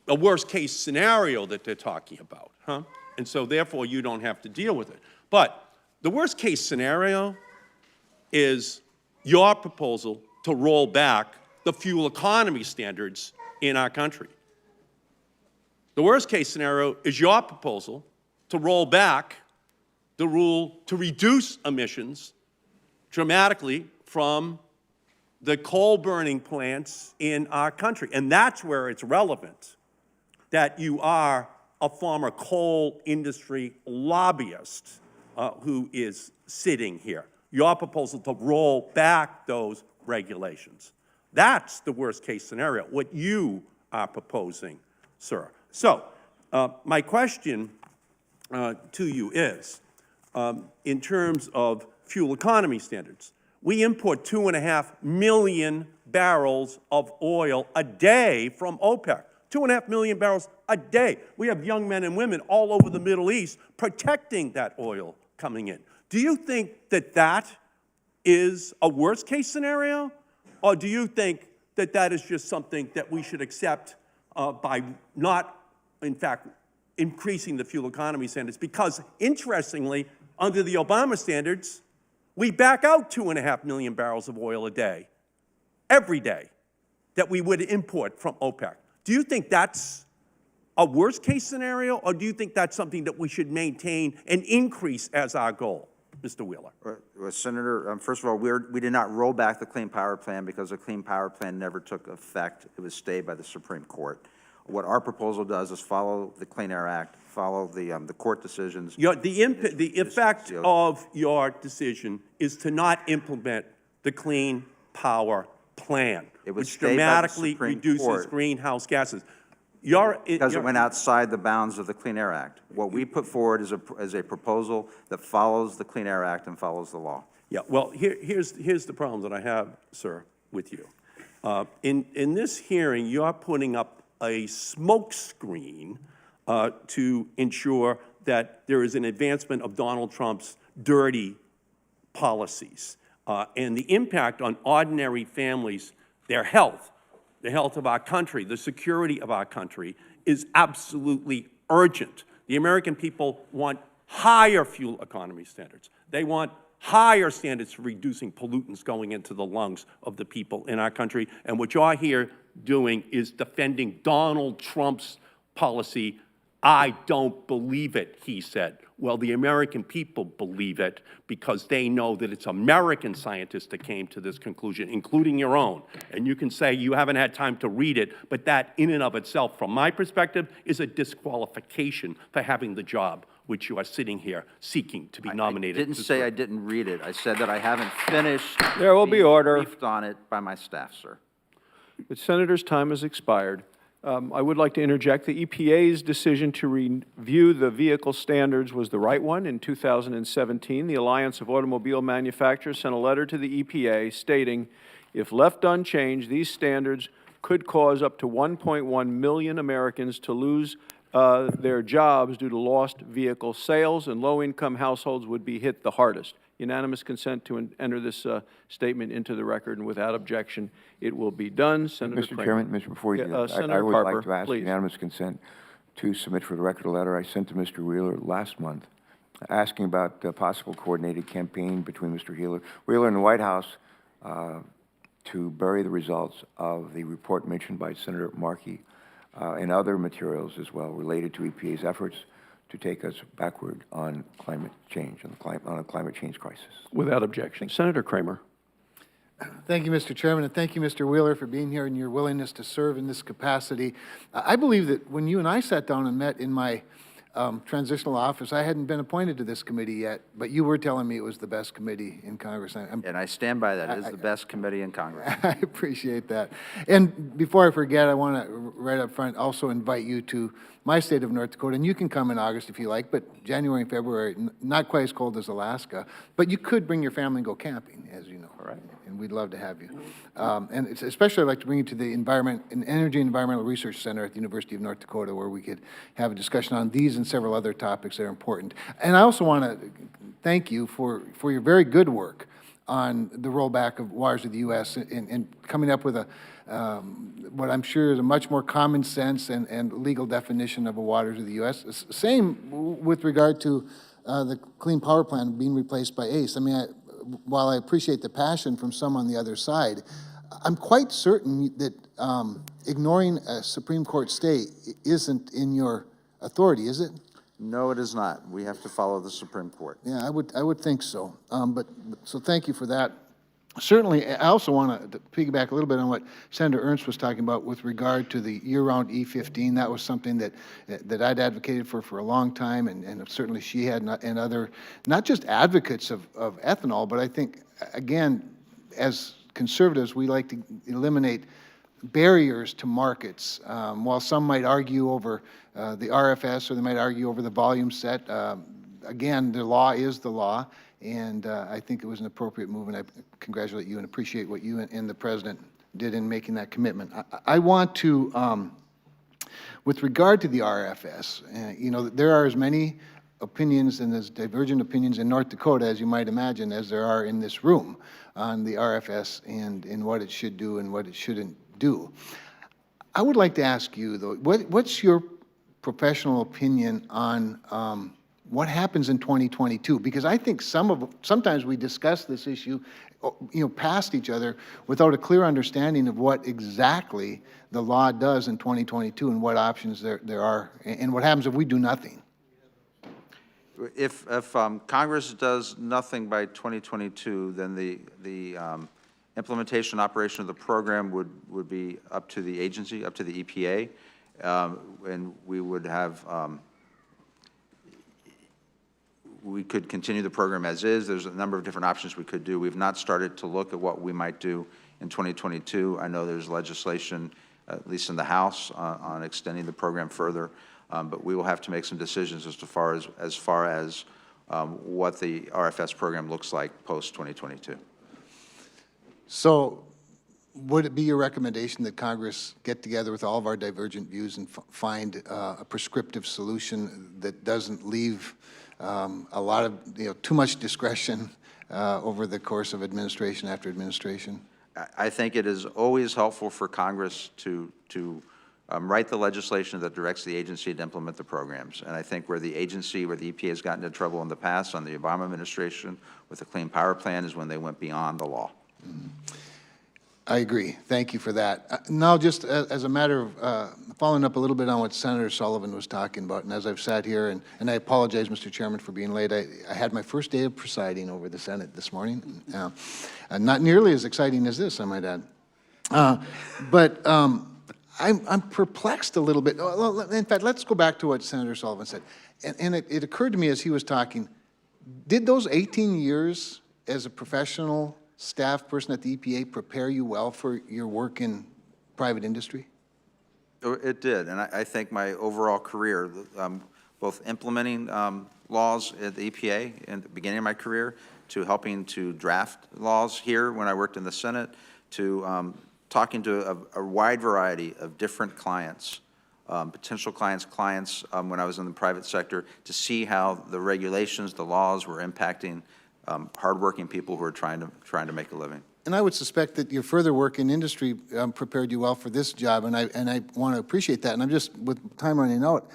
worst-case scenario that they're talking about, huh? And so, therefore, you don't have to deal with it. But the worst-case scenario is your proposal to roll back the fuel economy standards in our country. The worst-case scenario is your proposal to roll back the rule to reduce emissions dramatically from the coal-burning plants in our country. And that's where it's relevant that you are a former coal industry lobbyist who is sitting here. Your proposal to roll back those regulations. That's the worst-case scenario, what you are proposing, sir. So, my question to you is, in terms of fuel economy standards, we import 2.5 million barrels of oil a day from OPEC. 2.5 million barrels a day. We have young men and women all over the Middle East protecting that oil coming in. Do you think that that is a worst-case scenario? Or do you think that that is just something that we should accept by not, in fact, increasing the fuel economy standards? Because, interestingly, under the Obama standards, we back out 2.5 million barrels of oil a day, every day, that we would import from OPEC. Do you think that's a worst-case scenario, or do you think that's something that we should maintain and increase as our goal, Mr. Wheeler? Well, Senator, first of all, we did not roll back the Clean Power Plan because the Clean Power Plan never took effect. It was stayed by the Supreme Court. What our proposal does is follow the Clean Air Act, follow the court decisions. The effect of your decision is to not implement the Clean Power Plan, which dramatically reduces greenhouse gases. Because it went outside the bounds of the Clean Air Act. What we put forward is a proposal that follows the Clean Air Act and follows the law. Yeah, well, here's the problem that I have, sir, with you. In this hearing, you're putting up a smokescreen to ensure that there is an advancement of Donald Trump's dirty policies. And the impact on ordinary families, their health, the health of our country, the security of our country is absolutely urgent. The American people want higher fuel economy standards. They want higher standards for reducing pollutants going into the lungs of the people in our country. And what you're here doing is defending Donald Trump's policy I don't believe it, he said. Well, the American people believe it because they know that it's American scientists that came to this conclusion, including your own. And you can say you haven't had time to read it, but that in and of itself, from my perspective, is a disqualification for having the job which you are sitting here seeking to be nominated. I didn't say I didn't read it. I said that I haven't finished. There will be order. Briefed on it by my staff, sir. The senator's time has expired. I would like to interject. The EPA's decision to review the vehicle standards was the right one. In 2017, the Alliance of Automobile Manufacturers sent a letter to the EPA stating, if left unchanged, these standards could cause up to 1.1 million Americans to lose their jobs due to lost vehicle sales, and low-income households would be hit the hardest. Unanimous consent to enter this statement into the record, and without objection, it will be done. Senator Mr. Kramer. Chairman, before you do that, Senator I would Carper, like to ask please. unanimous consent to submit for the record a letter I sent to Mr. Wheeler last month asking about a possible coordinated campaign between Mr. Wheeler and the White House to bury the results of the report mentioned by Senator Markey and other materials as well related to EPA's efforts to take us backward on climate change, on a climate change crisis. Without objection. Senator Kramer. Thank you, Mr. Chairman, and thank you, Mr. Wheeler, for being here and your willingness to serve in this capacity. I believe that when you and I sat down and met in my transitional office, I hadn't been appointed to this committee yet, but you were telling me it was the best committee in Congress. And I stand by that. It is the best committee in Congress. I appreciate that. And before I forget, I want to, right up front, also invite you to my state of North Dakota, and you can come in August if you like, but January and February, not quite as cold as Alaska, but you could bring your family and go camping, as you know. All right. And we'd love to have you. And it's especially I'd like to bring you to the Energy and Environmental Research Center at the University of North Dakota, where we could have a discussion on these and several other topics that are important. And I also want to thank you for your very good work on the rollback of waters of the U.S. and coming up with a what I'm sure is a much more common sense and legal definition of a waters of the U.S. Same with regard to the Clean Power Plan being replaced by ACE. I mean, while I appreciate the passion from some on the other side, I'm quite certain that ignoring a Supreme Court stay isn't in your authority, is it? No, it is not. We have to follow the Supreme Court. Yeah, I would think so. So thank you for that. Certainly, I also want to piggyback a little bit on what Senator Ernst was talking about with regard to the year-round E15. That was something that I'd advocated for a long time, and certainly she had, and other, not just advocates of ethanol, but I think, again, as conservatives, we like to eliminate barriers to markets. While some might argue over the RFS or they might argue over the volume set, again, the law is the law. And I think it was an appropriate move, and I congratulate you and appreciate what you and the President did in making that commitment. I want to, with regard to the RFS, you know, there are as many opinions and as divergent opinions in North Dakota, as you might imagine, as there are in this room on the RFS and in what it should do and what it shouldn't do. I would like to ask you, though, what's your professional opinion on what happens in 2022? Because I think sometimes we discuss this issue, you know, past each other without a clear understanding of what exactly the law does in 2022 and what options there are, and what happens if we do nothing. If Congress does nothing by 2022, then the implementation and operation of the program would be up to the agency, up to the EPA, and we would have we could continue the program as is. There's a number of different options we could do. We've not started to look at what we might do in 2022. I know there's legislation, at least in the House, on extending the program further, but we will have to make some decisions as far as what the RFS program looks like post-2022. So would it be your recommendation that Congress get together with all of our divergent views and find a prescriptive solution that doesn't leave a lot of, you know, too much discretion over the course of administration after administration? I think it is always helpful for Congress to write the legislation that directs the agency to implement the programs. And I think where the EPA has gotten into trouble in the past on the Obama administration with the Clean Power Plan is when they went beyond the law. Mm-hmm. I agree. Thank you for that. Now, just as a matter of following up a little bit on what Senator Sullivan was talking about, and as I've sat here, and I apologize, Mr. Chairman, for being late. I had my first day of presiding over the Senate this morning. Not nearly as exciting as this, I might add. But I'm perplexed a little bit. Well, in fact, let's go back to what Senator Sullivan said. And it occurred to me as he was talking, did those 18 years as a professional staff person at the EPA prepare you well for your work in private industry? It did, and I think my overall career, both implementing laws at the EPA in the beginning of my career, to helping to draft laws here when I worked in the Senate, to talking to a wide variety of different clients, potential clients, when I was in the private sector, to see how the regulations, the laws were impacting hardworking people who are trying to make a living. And I would suspect that your further work in industry prepared you well for this job, and I want to appreciate that. And I'm just, with time running out,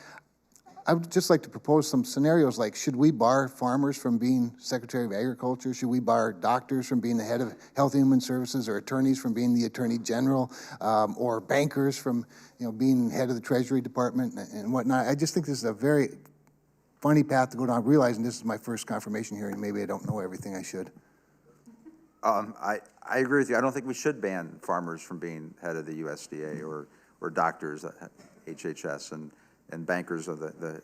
I would just like to propose some scenarios like, should we bar farmers from being Secretary of Agriculture? Should we bar doctors from being the head of Health and Human Services, or attorneys from being the Attorney General, or bankers from being head of the Treasury Department and whatnot? I just think this is a very funny path to go down, realizing this is my first confirmation hearing. Maybe I don't know everything I should. I agree with you. I don't think we should ban farmers from being head of the USDA or doctors at HHS and bankers of the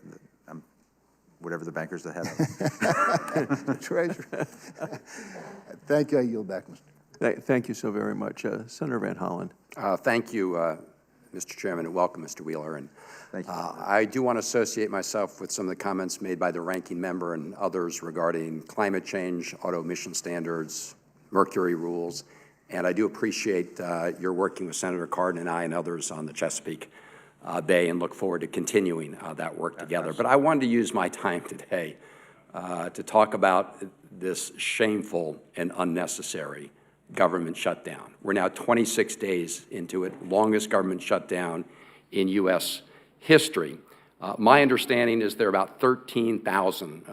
whatever the bankers the head of. The treasurer. Thank you. I yield back, Mr. Thank you so very much. Senator Van Hollen. Thank you, Mr. Chairman, and welcome, Mr. Wheeler. And thank you. I do want to associate myself with some of the comments made by the ranking member and others regarding climate change, auto emission standards, Mercury rules, and I do appreciate your working with Senator Cardin and I and others on the Chesapeake Bay, and look forward to continuing that work together. But I wanted to use my time today to talk about this shameful and unnecessary government shutdown. We're now 26 days into it, longest government shutdown in U.S. history. My understanding is there are about 13,000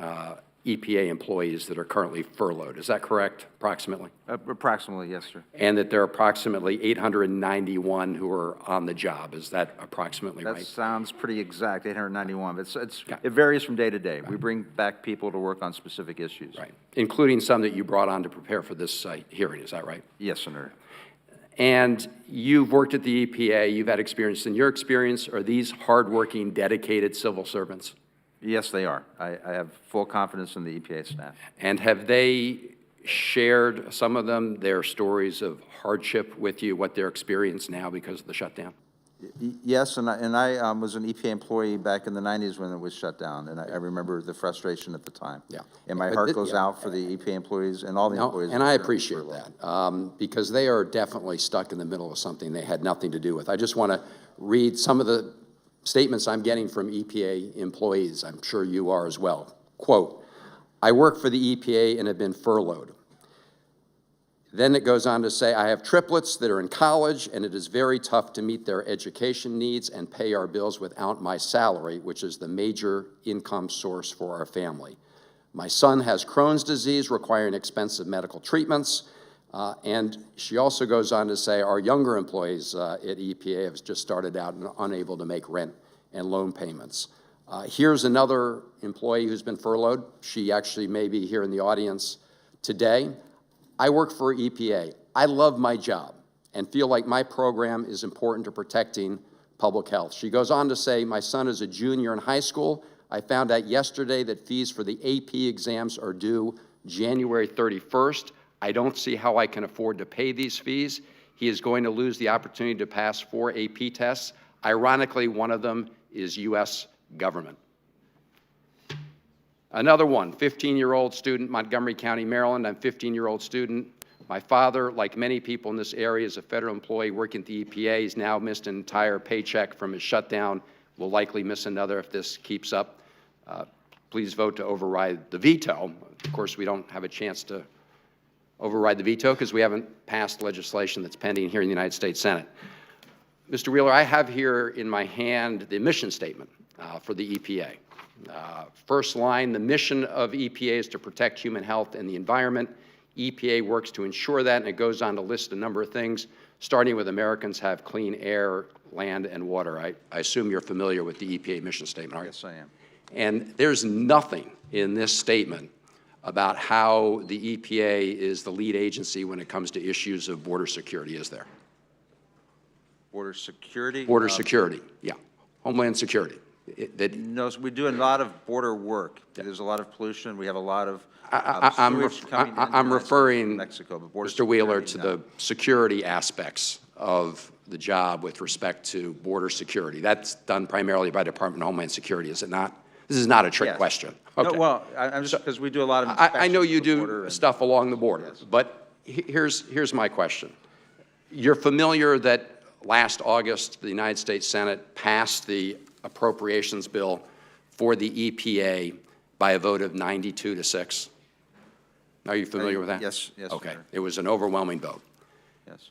EPA employees that are currently furloughed. Is that correct, approximately? Approximately, yes, sir. And that there are approximately 891 who are on the job. Is that approximately right? That sounds pretty exact, 891. It varies from day to day. Right. We bring back people to work on specific issues. Right, including some that you brought on to prepare for this hearing. Is that right? Yes, Senator. And you've worked at the EPA. You've had experience. In your experience, are these hardworking, dedicated civil servants? Yes, they are. I have full confidence in the EPA staff. And have they shared, some of them, their stories of hardship with you, what they're experiencing now because of the shutdown? Yes, and I was an EPA employee back in the 90s when it was shut down, and I remember the frustration at the time. Yeah. And my heart goes out for the EPA employees and all the employees. And I appreciate that, because they are definitely stuck in the middle of something they had nothing to do with. I just want to read some of the statements I'm getting from EPA employees. I'm sure you are as well. Quote, I work for the EPA and have been furloughed. Then it goes on to say, I have triplets that are in college, and it is very tough to meet their education needs and pay our bills without my salary, which is the major income source for our family. My son has Crohn's disease requiring expensive medical treatments. And she also goes on to say our younger employees at EPA have just started out and unable to make rent and loan payments. Here's another employee who's been furloughed. She actually may be here in the audience today. I work for EPA. I love my job and feel like my program is important to protecting public health. She goes on to say, my son is a junior in high school. I found out yesterday that fees for the AP exams are due January 31st. I don't see how I can afford to pay these fees. He is going to lose the opportunity to pass 4 AP tests. Ironically, one of them is U.S. government. Another one, 15-year-old student, Montgomery County, Maryland. I'm a 15-year-old student. My father, like many people in this area, is a federal employee working at the EPA. He's now missed an entire paycheck from his shutdown. Will likely miss another if this keeps up. Please vote to override the veto. Of course, we don't have a chance to override the veto because we haven't passed legislation that's pending here in the United States Senate. Mr. Wheeler, I have here in my hand the mission statement for the EPA. First line, the mission of EPA is to protect human health and the environment. EPA works to ensure that, and it goes on to list a number of things, starting with Americans have clean air, land, and water. I assume you're familiar with the EPA mission statement, aren't you? Yes, I am. And there's nothing in this statement about how the EPA is the lead agency when it comes to issues of border security, is there? Border security? Border security, yeah. Homeland security. No, so we do a lot of border work. There's a lot of pollution. We have a lot of I'm referring, Mexico, but border Mr. Wheeler, to security, the security aspects of the job with respect to border security. That's done primarily by Department of Homeland Security, is it not? This is not a trick Yes. question. No, Okay. well, I'm just, because we do a lot of I know you inspections at the border do and- stuff along the border, Yes. but here's my question. You're familiar that last August, the United States Senate passed the appropriations bill for the EPA by a vote of 92-6? Are you familiar with that? Yes, yes, Okay. sir. It was an overwhelming vote. Yes.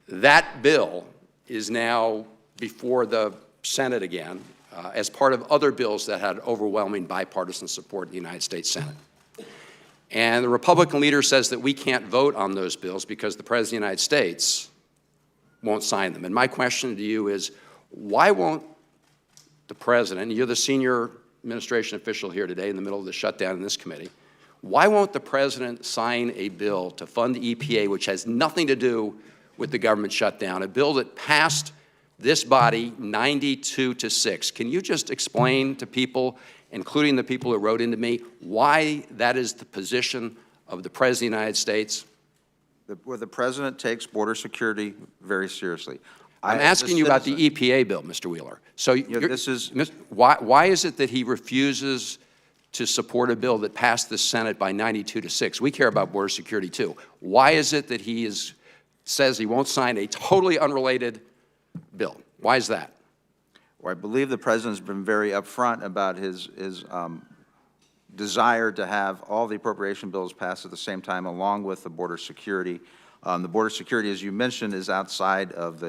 That bill is now before the Senate again, as part of other bills that had overwhelming bipartisan support in the United States Senate. And the Republican leader says that we can't vote on those bills because the President of the United States won't sign them. And my question to you is, why won't the President, and you're the senior administration official here today in the middle of the shutdown in this committee, why won't the President sign a bill to fund the EPA, which has nothing to do with the government shutdown, a bill that passed this body 92-6? Can you just explain to people, including the people who wrote into me, why that is the position of the President of the United States? Well, the President takes border security very seriously. I'm as a asking you about the citizen- EPA bill, Mr. Wheeler. So this is- why is it that he refuses to support a bill that passed the Senate by 92-6? We care about border security too. Why is it that he says he won't sign a totally unrelated bill? Why is that? Well, I believe the President's been very upfront about his desire to have all the appropriation bills passed at the same time, along with the border security. The border security, as you mentioned, is outside of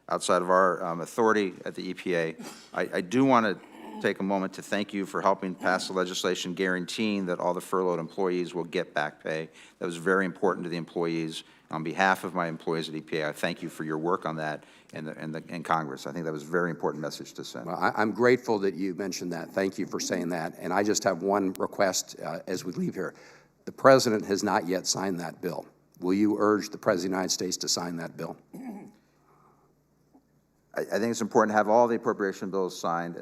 outside of our authority at the EPA. I do want to take a moment to thank you for helping pass the legislation guaranteeing that all the furloughed employees will get back pay. That was very important to the employees. On behalf of my employees at EPA, I thank you for your work on that in Congress. I think that was a very important message to send. Well, I'm grateful that you mentioned that. Thank you for saying that. And I just have one request as we leave here. The President has not yet signed that bill. Will you urge the President of the United States to sign that bill? I think it's important to have all the appropriation bills signed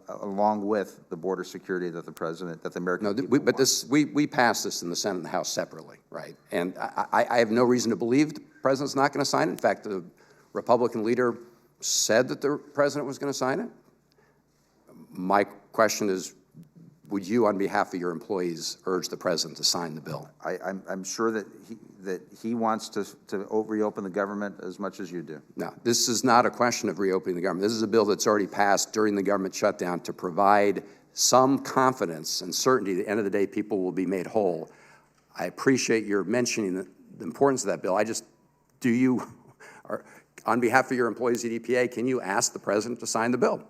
along with the border security that the President, that the American people want. We passed this in the Senate and the House separately, right? And I have no reason to believe the President's not going to sign it. In fact, the Republican leader said that the President was going to sign it. My question is, would you, on behalf of your employees, urge the President to sign the bill? I'm sure that he wants to reopen the government as much as you do. No, this is not a question of reopening the government. This is a bill that's already passed during the government shutdown to provide some confidence and certainty at the end of the day people will be made whole. I appreciate your mentioning the importance of that bill. On behalf of your employees at EPA, can you ask the President to sign the bill?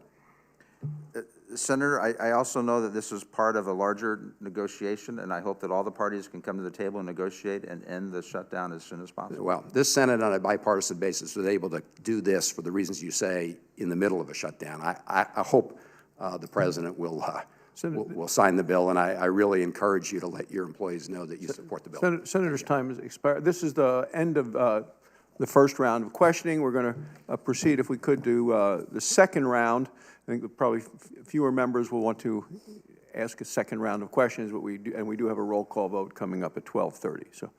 Senator, I also know that this is part of a larger negotiation, and I hope that all the parties can come to the table and negotiate and end the shutdown as soon as possible. Well, this Senate on a bipartisan basis was able to do this for the reasons you say in the middle of a shutdown. I hope the President will sign the bill, and I really encourage you to let your employees know that you support the bill. Senator's time has expired. This is the end of the first round of questioning. We're going to proceed, if we could, to the second round. I think that probably fewer members will want to ask a second round of questions, but we do have a roll call vote coming up at 12:30. So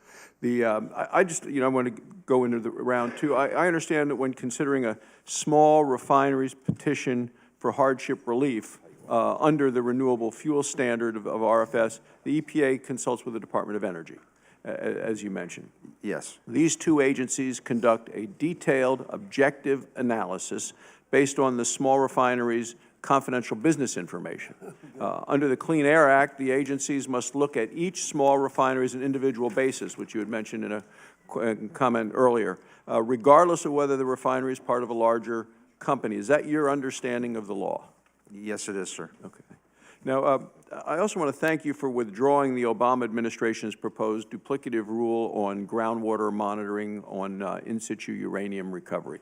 I just, I want to go into the round two. I understand that when considering a small refineries petition for hardship relief under the renewable fuel standard of RFS, the EPA consults with the Department of Energy, as you mentioned. Yes. These two agencies conduct a detailed, objective analysis based on the small refineries' confidential business information. Under the Clean Air Act, the agencies must look at each small refinery as an individual basis, which you had mentioned in a comment earlier, regardless of whether the refinery is part of a larger company. Is that your understanding of the law? Yes, it is, sir. Okay. Now, I also want to thank you for withdrawing the Obama administration's proposed duplicative rule on groundwater monitoring on in situ uranium recovery.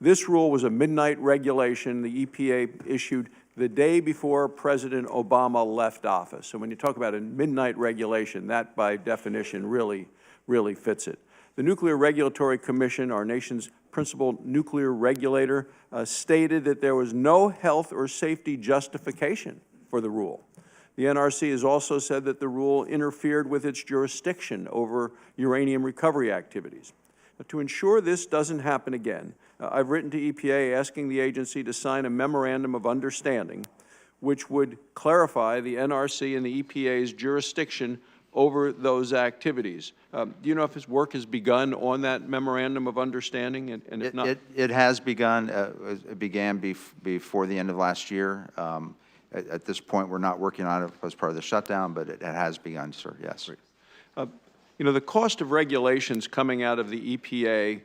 This rule was a midnight regulation the EPA issued the day before President Obama left office. So when you talk about a midnight regulation, that by definition really fits it. The Nuclear Regulatory Commission, our nation's principal nuclear regulator, stated that there was no health or safety justification for the rule. The NRC has also said that the rule interfered with its jurisdiction over uranium recovery activities. Now, to ensure this doesn't happen again, I've written to EPA asking the agency to sign a memorandum of understanding which would clarify the NRC and the EPA's jurisdiction over those activities. Do you know if his work has begun on that memorandum of understanding, and if not? It has begun. It began before the end of last year. At this point, we're not working on it as part of the shutdown, but it has begun, sir, yes. You know, the cost of regulations coming out of the EPA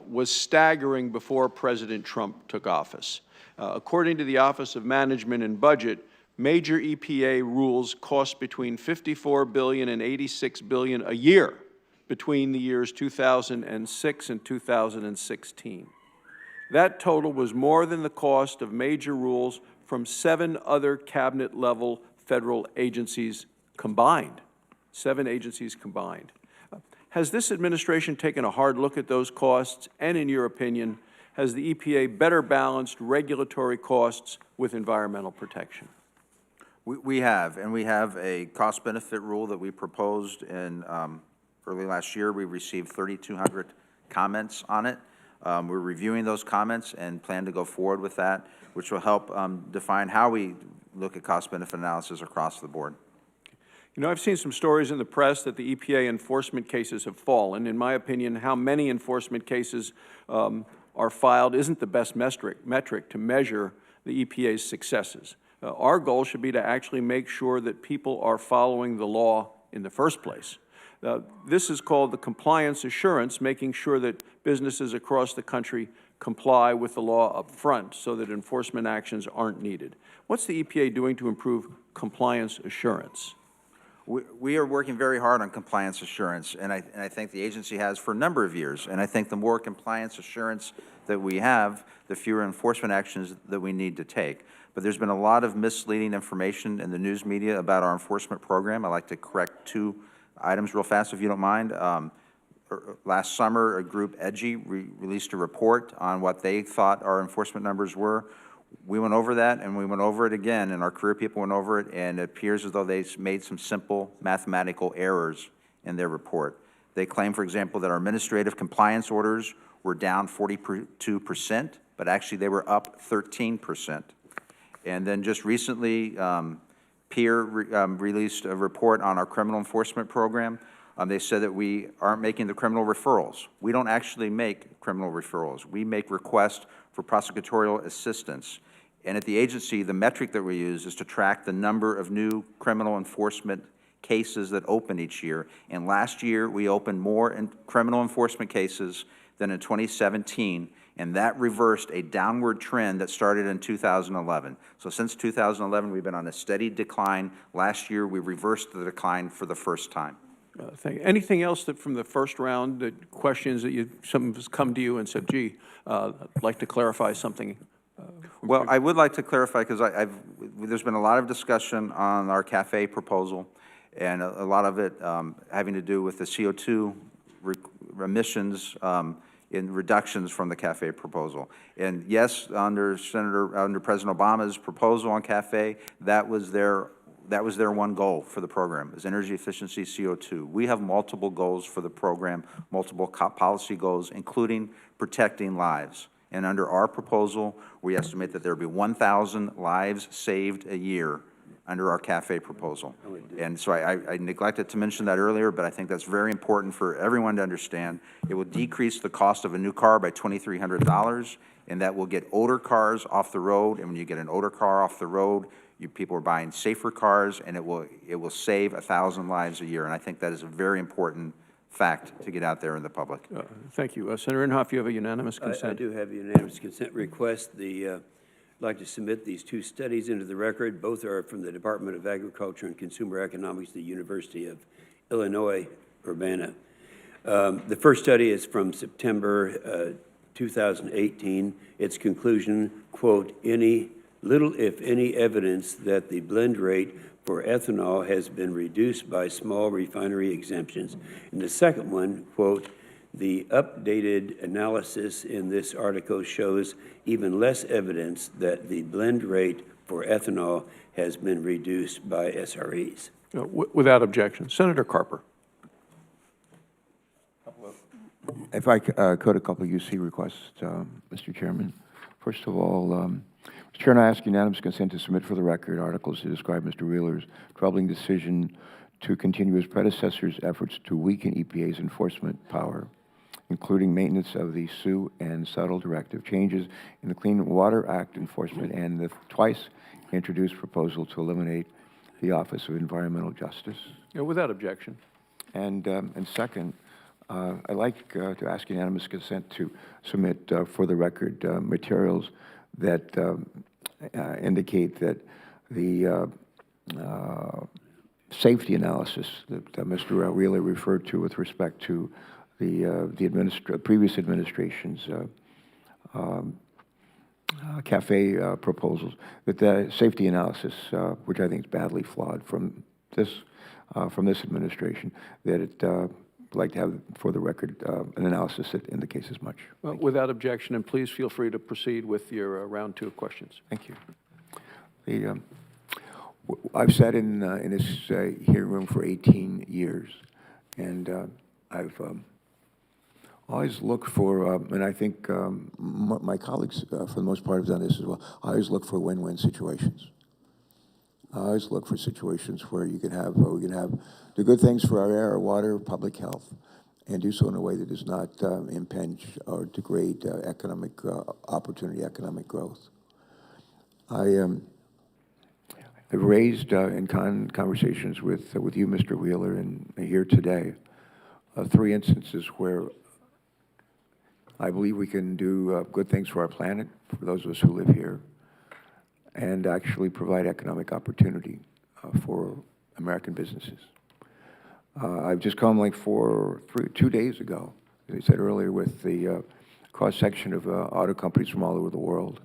was staggering before President Trump took office. According to the Office of Management and Budget, major EPA rules cost between $54 billion and $86 billion a year between the years 2006 and 2016. That total was more than the cost of major rules from 7 other cabinet-level federal agencies combined. 7 agencies combined. Has this administration taken a hard look at those costs, and in your opinion, has the EPA better balanced regulatory costs with environmental protection? We have, and we have a cost-benefit rule that we proposed in early last year. We received 3,200 comments on it. We're reviewing those comments and plan to go forward with that, which will help define how we look at cost-benefit analysis across the board. You know, I've seen some stories in the press that the EPA enforcement cases have fallen. In my opinion, how many enforcement cases are filed isn't the best metric to measure the EPA's successes. Our goal should be to actually make sure that people are following the law in the first place. This is called the compliance assurance, making sure that businesses across the country comply with the law up front so that enforcement actions aren't needed. What's the EPA doing to improve compliance assurance? We are working very hard on compliance assurance, and I think the agency has for a number of years. And I think the more compliance assurance that we have, the fewer enforcement actions that we need to take. But there's been a lot of misleading information in the news media about our enforcement program. I'd like to correct 2 items real fast, if you don't mind. Last summer, a group, EDGI, released a report on what they thought our enforcement numbers were. We went over that, and we went over it again, and our career people went over it, and it appears as though they made some simple mathematical errors in their report. They claim, for example, that our administrative compliance orders were down 42%, but actually they were up 13%. And then just recently, Peer released a report on our criminal enforcement program. They said that we aren't making the criminal referrals. We don't actually make criminal referrals. We make requests for prosecutorial assistance. And at the agency, the metric that we use is to track the number of new criminal enforcement cases that open each year. And last year, we opened more criminal enforcement cases than in 2017, and that reversed a downward trend that started in 2011. So since 2011, we've been on a steady decline. Last year, we reversed the decline for the first time. Thank you. Anything else that from the first round, that questions that someone has come to you and said, gee, I'd like to clarify something? Well, I would like to clarify, because there's been a lot of discussion on our CAFE proposal, and a lot of it having to do with the CO2 emissions in reductions from the CAFE proposal. And yes, under President Obama's proposal on CAFE, that was their one goal for the program, is energy efficiency CO2. We have multiple goals for the program, multiple policy goals, including protecting lives. And under our proposal, we estimate that there will be 1,000 lives saved a year under our CAFE proposal. And so I neglected to mention that earlier, but I think that's very important for everyone to understand. It will decrease the cost of a new car by $2,300, and that will get older cars off the road. And when you get an older car off the road, people are buying safer cars, and it will save 1,000 lives a year. And I think that is a very important fact to get out there in the public. Thank you. Senator Inhofe, you have a unanimous consent. I do have a unanimous consent request. The like to submit these two studies into the record. Both are from the Department of Agriculture and Consumer Economics at the University of Illinois, Urbana. The first study is from September 2018. Its conclusion, quote, little if any evidence that the blend rate for ethanol has been reduced by small refinery exemptions. And the second one, quote, the updated analysis in this article shows even less evidence that the blend rate for ethanol has been reduced by SREs. Without objection. Senator Carper. If I could, a couple of UC requests, Mr. Chairman. First of all, Mr. Chairman, I ask unanimous consent to submit for the record articles to describe Mr. Wheeler's troubling decision to continue his predecessor's efforts to weaken EPA's enforcement power, including maintenance of the Sue and Settle directive, changes in the Clean Water Act enforcement, and the twice introduced proposal to eliminate the Office of Environmental Justice. Without objection. And second, I'd like to ask unanimous consent to submit for the record materials that indicate that the safety analysis that Mr. Wheeler referred to with respect to the previous administration's CAFE proposals, that the safety analysis, which I think is badly flawed from this administration, that it would like to have for the record an analysis that indicates as much. Without objection, and please feel free to proceed with your round two of questions. Thank you. I've sat in this hearing room for 18 years, and I've always looked for, and I think my colleagues for the most part have done this as well, I always look for win-win situations. I always look for situations where we can have the good things for our air, our water, public health, and do so in a way that does not impinge or degrade economic opportunity, economic growth. I've raised in conversations with you, Mr. Wheeler, and here today, 3 instances where I believe we can do good things for our planet, for those of us who live here, and actually provide economic opportunity for American businesses. I've just come like 2 days ago, as I said earlier, with the cross-section of auto companies from all over the world.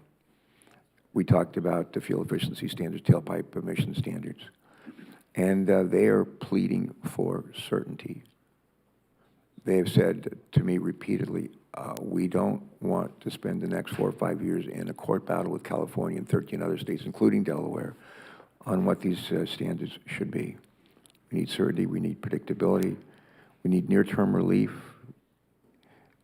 We talked about the fuel efficiency standards, tailpipe emission standards, and they are pleading for certainty. They have said to me repeatedly, we don't want to spend the next 4 or 5 years in a court battle with California and 13 other states, including Delaware, on what these standards should be. We need certainty, we need predictability, we need near-term relief,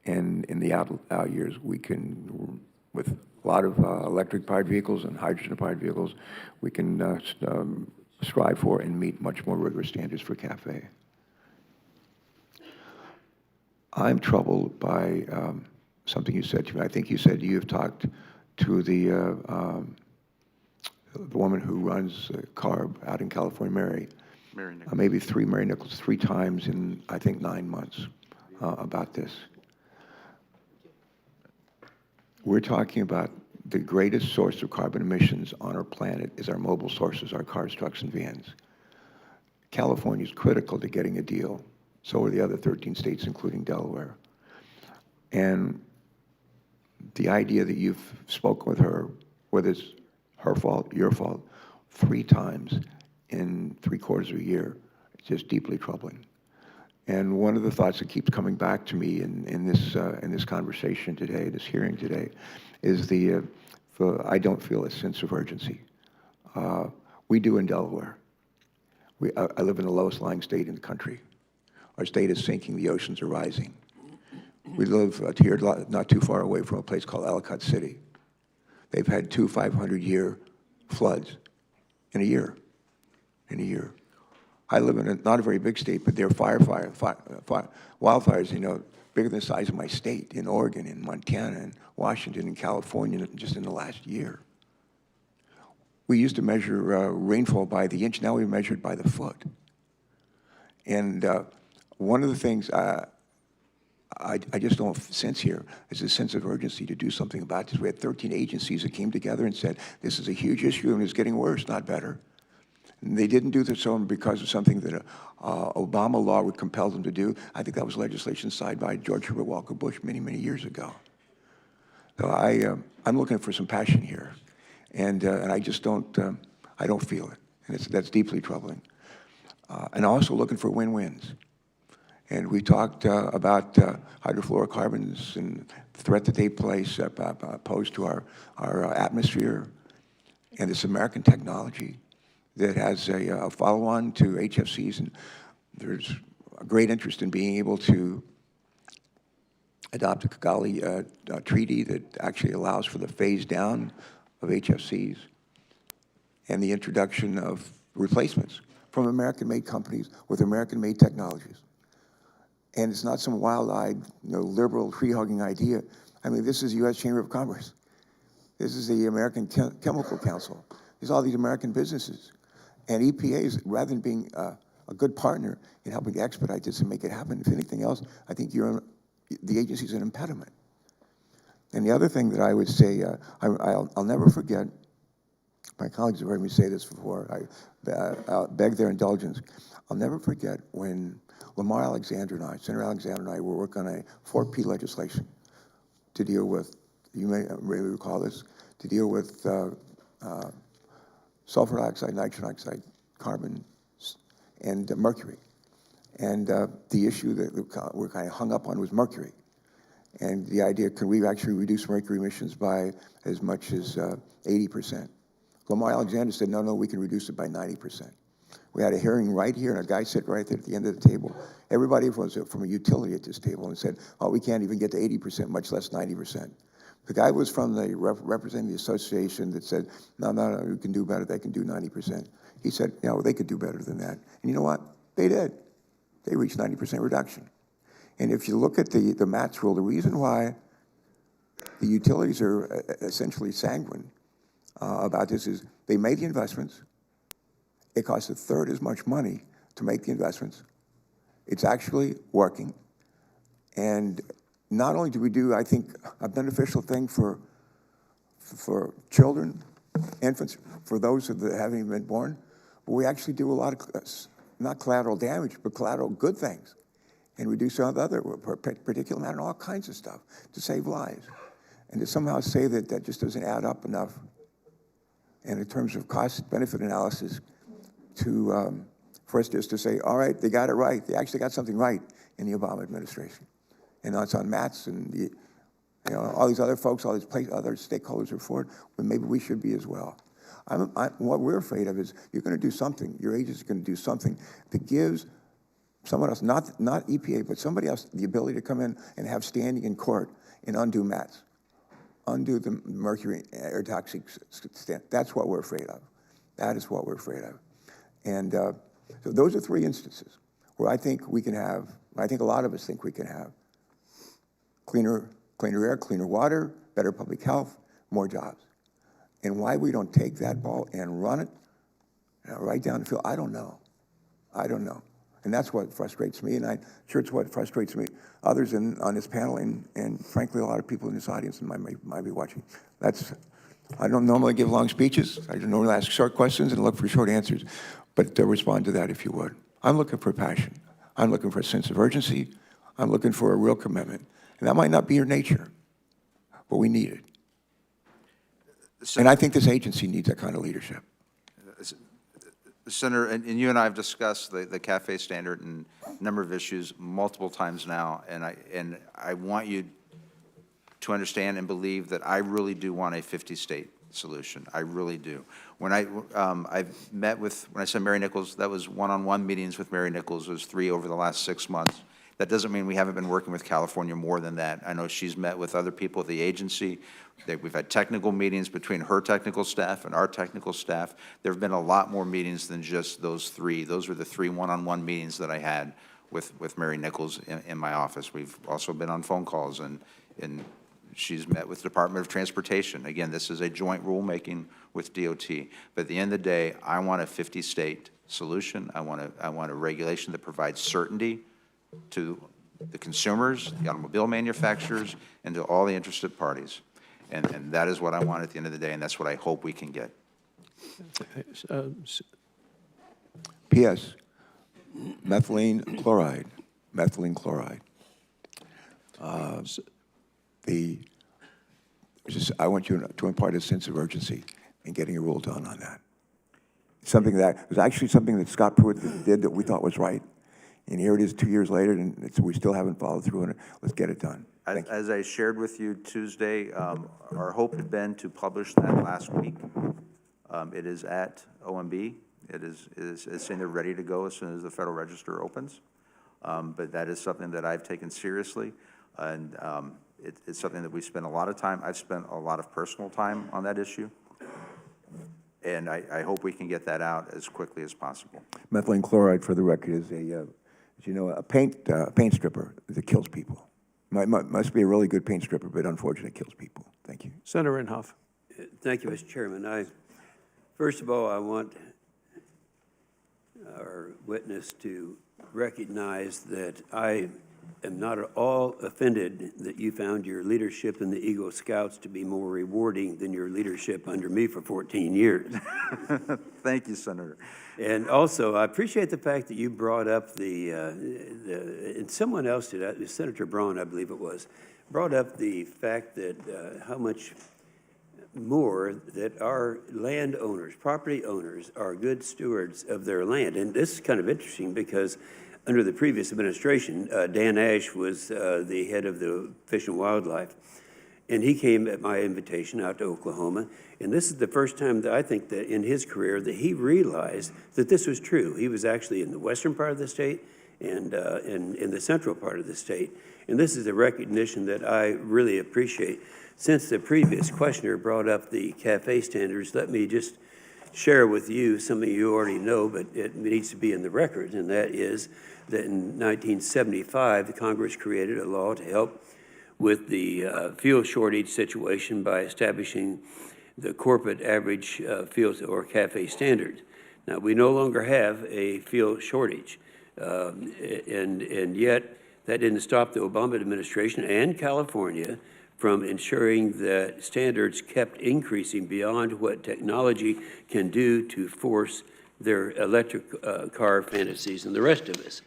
and in the out years, we can, with a lot of electric-powered vehicles and hydrogen-powered vehicles, we can strive for and meet much more rigorous standards for CAFE. I'm troubled by something you said to me. I think you said you have talked to the woman who runs CARB out in California, Mary Nichols, 3 times in, I think, 9 months about this. We're talking about the greatest source of carbon emissions on our planet is our mobile sources, our cars, trucks, and vans. California is critical to getting a deal. So are the other 13 states, including Delaware. And the idea that you've spoken with her, whether it's her fault, your fault, 3 times in 3/4 of a year, it's just deeply troubling. And one of the thoughts that keeps coming back to me in this conversation today, this hearing today, is I don't feel a sense of urgency. We do in Delaware. I live in the lowest lying state in the country. Our state is sinking, the oceans are rising. We live here not too far away from a place called Ellicott City. They've had 2 500-year floods in a year. I live in not a very big state, but there are wildfires, bigger than the size of my state, in Oregon, in Montana, in Washington, in California, just in the last year. We used to measure rainfall by the inch, now we measure it by the foot. And one of the things I just don't sense here is a sense of urgency to do something about this. We had 13 agencies that came together and said, this is a huge issue and it's getting worse, not better. And they didn't do this because of something that Obama law would compel them to do. I think that was legislation signed by George Herbert Walker Bush many, many years ago. So I'm looking for some passion here, and I just don't feel it, and that's deeply troubling. And also looking for win-wins. And we talked about hydrofluorocarbons and the threat that they pose to our atmosphere, and this American technology that has a follow-on to HFCs, and there's a great interest in being able to adopt a Kigali treaty that actually allows for the phase down of HFCs and the introduction of replacements from American-made companies with American-made technologies. And it's not some wild-eyed, liberal, tree-hugging idea. I mean, this is the U.S. Chamber of Commerce. This is the American Chemical Council. There's all these American businesses. And EPA is, rather than being a good partner in helping to expedite this and make it happen, if anything else, I think the agency's an impediment. And the other thing that I would say, I'll never forget, my colleagues have heard me say this before, I'll beg their indulgence. I'll never forget when Lamar Alexander and I, Senator Alexander and I, were working on a 4P legislation to deal with, you may recall this, to deal with sulfur dioxide, nitrogen oxide, carbon, and mercury. And the issue that we're kind of hung up on was mercury. And the idea, can we actually reduce mercury emissions by as much as 80%? Lamar Alexander said, no, we can reduce it by 90%. We had a hearing right here, and a guy sat right there at the end of the table. Everybody was from a utility at this table and said, oh, we can't even get to 80%, much less 90%. The guy was from the representing the association that said, no, we can do better, they can do 90%. He said, they could do better than that. And you know what? They did. They reached 90% reduction. And if you look at the MATS rule, the reason why the utilities are essentially sanguine about this is they made the investments. It costs a third as much money to make the investments. It's actually working. And not only do we do, I think, a beneficial thing for children, infants, for those that haven't even been born, but we actually do a lot of, not collateral damage, but collateral good things, and reduce some of the other particulate matter and all kinds of stuff to save lives. And to somehow say that that just doesn't add up enough, and in terms of cost-benefit analysis, for us just to say, all right, they got it right. They actually got something right in the Obama administration. And now it's on MATS and all these other folks, all these other stakeholders are for it, but maybe we should be as well. What we're afraid of is you're going to do something, your agency is going to do something that gives someone else, not EPA, but somebody else, the ability to come in and have standing in court and undo MATS, undo the mercury air toxic stand. That's what we're afraid of. That is what we're afraid of. And so those are three instances where I think we can have, I think a lot of us think we can have cleaner air, cleaner water, better public health, more jobs. And why we don't take that ball and run it right down the field, I don't know. I don't know. And that's what frustrates me, and I'm sure it's what frustrates me, others on this panel, and frankly, a lot of people in this audience might be watching. I don't normally give long speeches. I don't normally ask short questions and look for short answers, but respond to that if you would. I'm looking for passion. I'm looking for a sense of urgency. I'm looking for a real commitment. And that might not be your nature, but we need it. And I think this agency needs that kind of leadership. Senator, and you and I have discussed the CAFE standard and a number of issues multiple times now, and I want you to understand and believe that I really do want a 50-state solution. I really do. When I've met with, when I said Mary Nichols, that was one-on-one meetings with Mary Nichols, it was 3 over the last 6 months. That doesn't mean we haven't been working with California more than that. I know she's met with other people at the agency. We've had technical meetings between her technical staff and our technical staff. There have been a lot more meetings than just those 3. Those were the 3 one-on-one meetings that I had with Mary Nichols in my office. We've also been on phone calls, and she's met with the Department of Transportation. Again, this is a joint rulemaking with DOT. But at the end of the day, I want a 50-state solution. I want a regulation that provides certainty to the consumers, the automobile manufacturers, and to all the interested parties. And that is what I want at the end of the day, and that's what I hope we can get. P.S. Methylene chloride. I want you to impart a sense of urgency in getting a rule done on that. Something that was actually something that Scott Pruitt did that we thought was right, and here it is 2 years later, and we still haven't followed through on it. Let's get it done. As I shared with you Tuesday, our hope had been to publish that last week. It is at OMB. It's saying they're ready to go as soon as the Federal Register opens. But that is something that I've taken seriously, and it's something that we spend a lot of time. I've spent a lot of personal time on that issue, and I hope we can get that out as quickly as possible. Methylene chloride, for the record, is as you know, a paint stripper that kills people. Must be a really good paint stripper, but unfortunately, it kills people. Thank you. Senator Inhofe. Thank you, Mr. Chairman. First of all, I want our witness to recognize that I am not at all offended that you found your leadership in the Eagle Scouts to be more rewarding than your leadership under me for 14 years. Thank you, Senator. And also, I appreciate the fact that you brought up and someone else did, Senator Braun, I believe it was, brought up the fact that how much more that our landowners, property owners, are good stewards of their land. And this is kind of interesting because under the previous administration, Dan Ash was the head of the Fish and Wildlife, and he came at my invitation out to Oklahoma. And this is the first time that I think that in his career that he realized that this was true. He was actually in the western part of the state and in the central part of the state. And this is a recognition that I really appreciate. Since the previous questioner brought up the CAFE standards, let me just share with you something you already know, but it needs to be in the record, and that is that in 1975, the Congress created a law to help with the fuel shortage situation by establishing the corporate average fuel or CAFE standards. Now, we no longer have a fuel shortage, and yet that didn't stop the Obama administration and California from ensuring that standards kept increasing beyond what technology can do to force their electric car fantasies and the rest of us.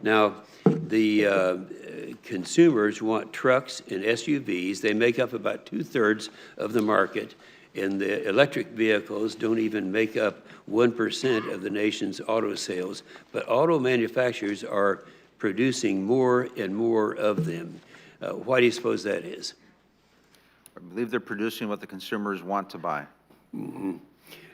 Now, the consumers want trucks and SUVs. They make up about 2/3 of the market, and the electric vehicles don't even make up 1% of the nation's auto sales. But auto manufacturers are producing more and more of them. Why do you suppose that is? I believe they're producing what the consumers want to buy. Mm-hmm.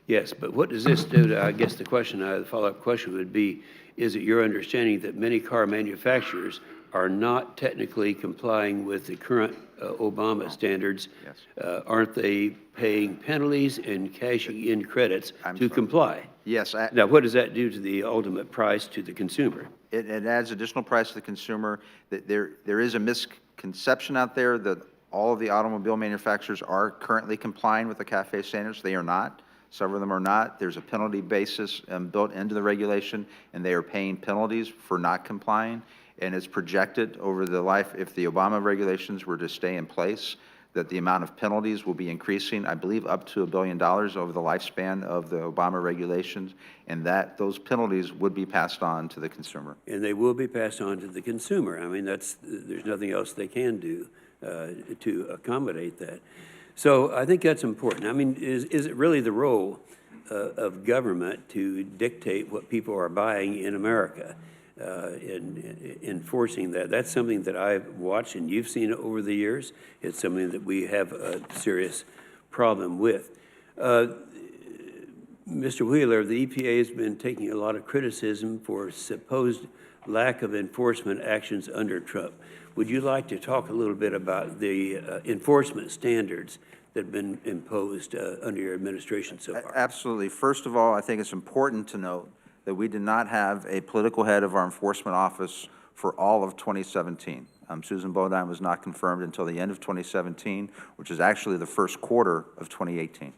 Yes, but what does this do to, I guess the follow-up question would be, is it your understanding that many car manufacturers are not technically complying with the current Obama standards? Yes. Aren't they paying penalties and cashing in credits to comply? Yes. Now, what does that do to the ultimate price to the consumer? It adds additional price to the consumer. There is a misconception out there that all of the automobile manufacturers are currently complying with the CAFE standards. They are not. Several of them are not. There's a penalty basis built into the regulation, and they are paying penalties for not complying. And it's projected over the life, if the Obama regulations were to stay in place, that the amount of penalties will be increasing, I believe, up to $1 billion over the lifespan of the Obama regulations, and that those penalties would be passed on to the consumer. And they will be passed on to the consumer. I mean, there's nothing else they can do to accommodate that. So I think that's important. I mean, is it really the role of government to dictate what people are buying in America? In enforcing that. That's something that I've watched and you've seen over the years. It's something that we have a serious problem with. Mr. Wheeler, the EPA has been taking a lot of criticism for supposed lack of enforcement actions under Trump. Would you like to talk a little bit about the enforcement standards that have been imposed under your administration so far? Absolutely. First of all, I think it's important to note that we did not have a political head of our enforcement office for all of 2017. Susan Bodine was not confirmed until the end of 2017, which is actually the first quarter of 2018.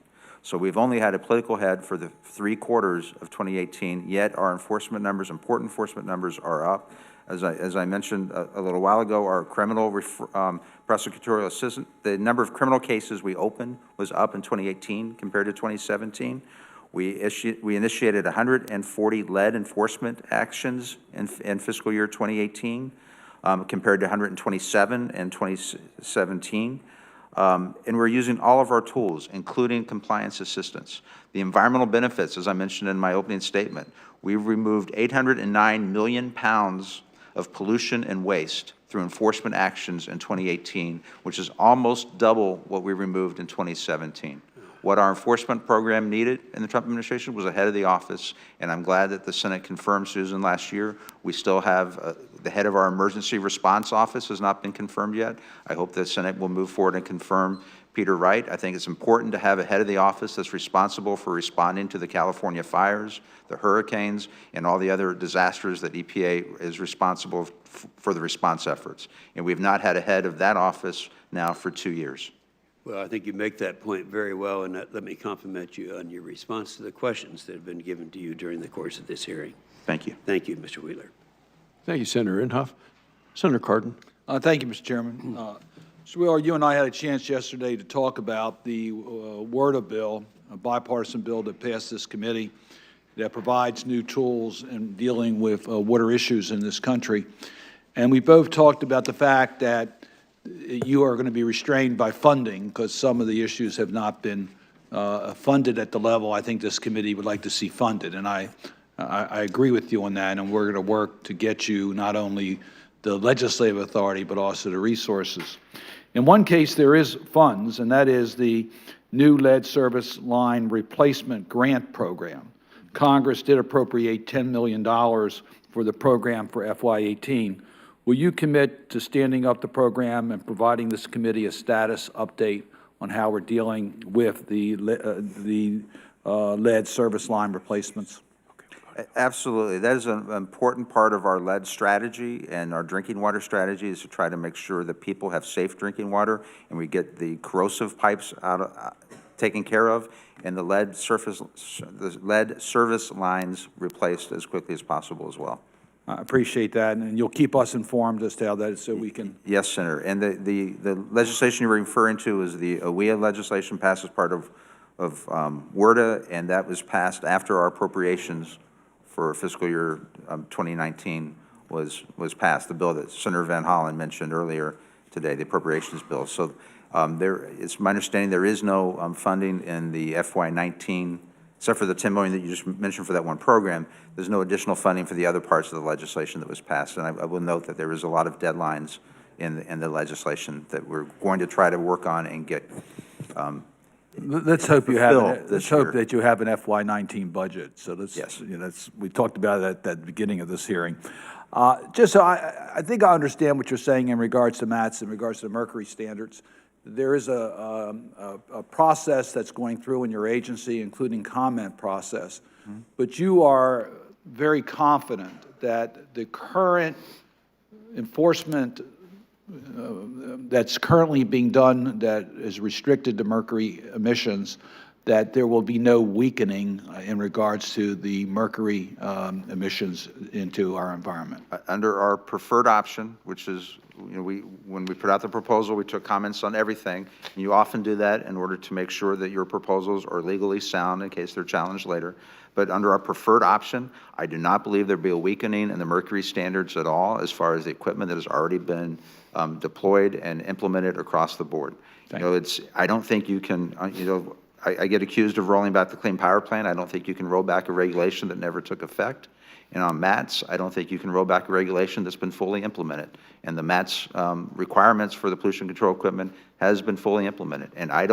So we've only had a political head for the 3 quarters of 2018, yet our enforcement numbers, important enforcement numbers, are up. As I mentioned a little while ago, our criminal prosecutorial assistant, the number of criminal cases we opened was up in 2018 compared to 2017. We initiated 140 lead enforcement actions in fiscal year 2018, compared to 127 in 2017. And we're using all of our tools, including compliance assistance. The environmental benefits, as I mentioned in my opening statement, we've removed 809 million pounds of pollution and waste through enforcement actions in 2018, which is almost double what we removed in 2017. What our enforcement program needed in the Trump administration was a head of the office, and I'm glad that the Senate confirmed Susan last year. We still have the head of our emergency response office has not been confirmed yet. I hope the Senate will move forward and confirm Peter Wright. I think it's important to have a head of the office that's responsible for responding to the California fires, the hurricanes, and all the other disasters that EPA is responsible for the response efforts. And we've not had a head of that office now for 2 years. Well, I think you make that point very well, and let me compliment you on your response to the questions that have been given to you during the course of this hearing. Thank you. Thank you, Mr. Wheeler. Thank you, Senator Inhofe. Senator Cardin. Thank you, Mr. Chairman. Mr. Wheeler, you and I had a chance yesterday to talk about the WERDA bill, a bipartisan bill that passed this committee that provides new tools in dealing with water issues in this country. And we both talked about the fact that you are going to be restrained by funding because some of the issues have not been funded at the level I think this committee would like to see funded. And I agree with you on that, and we're going to work to get you not only the legislative authority but also the resources. In one case, there is funds, and that is the new lead service line replacement grant program. Congress did appropriate $10 million for the program for FY18. Will you commit to standing up the program and providing this committee a status update on how we're dealing with the lead service line replacements? Absolutely. That is an important part of our lead strategy, and our drinking water strategy is to try to make sure that people have safe drinking water and we get the corrosive pipes taken care of and the lead service lines replaced as quickly as possible as well. I appreciate that, and you'll keep us informed as to how that is so we can... Yes, Senator. And the legislation you're referring to is the OEA legislation passed as part of WERDA, and that was passed after our appropriations for fiscal year 2019 was passed, the bill that Senator Van Hollen mentioned earlier today, the appropriations bill. So it's my understanding there is no funding in the FY19, except for the $10 million that you just mentioned for that one program. There's no additional funding for the other parts of the legislation that was passed. And I will note that there is a lot of deadlines in the legislation that we're going to try to work on and get Let's hope you have. Let's hope that you have an FY19 budget. So let's. Yes. We talked about it at the beginning of this hearing. Just so I think I understand what you're saying in regards to MATS, in regards to the Mercury standards. There is a process that's going through in your agency, including comment process. Mm-hmm. But you are very confident that the current enforcement that's currently being done that is restricted to mercury emissions, that there will be no weakening in regards to the mercury emissions into our environment. Under our preferred option, which is, when we put out the proposal, we took comments on everything. And you often do that in order to make sure that your proposals are legally sound in case they're challenged later. But under our preferred option, I do not believe there'll be a weakening in the mercury standards at all as far as the equipment that has already been deployed and implemented across the board. I don't think you can, I get accused of rolling back the Clean Power Plan. I don't think you can roll back a regulation that never took effect. And on MATS, I don't think you can roll back a regulation that's been fully implemented. And the MATS requirements for the pollution control equipment has been fully implemented. And I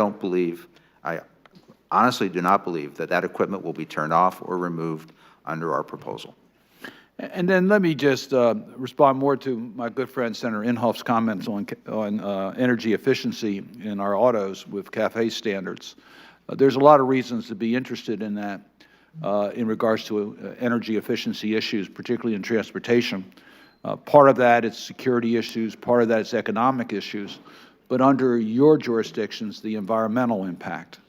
honestly do not believe that that equipment will be turned off or removed under our proposal. And then let me just respond more to my good friend Senator Inhofe's comments on energy efficiency in our autos with CAFE standards. There's a lot of reasons to be interested in that in regards to energy efficiency issues, particularly in transportation. Part of that is security issues, part of that is economic issues, but under your jurisdictions, the environmental impact.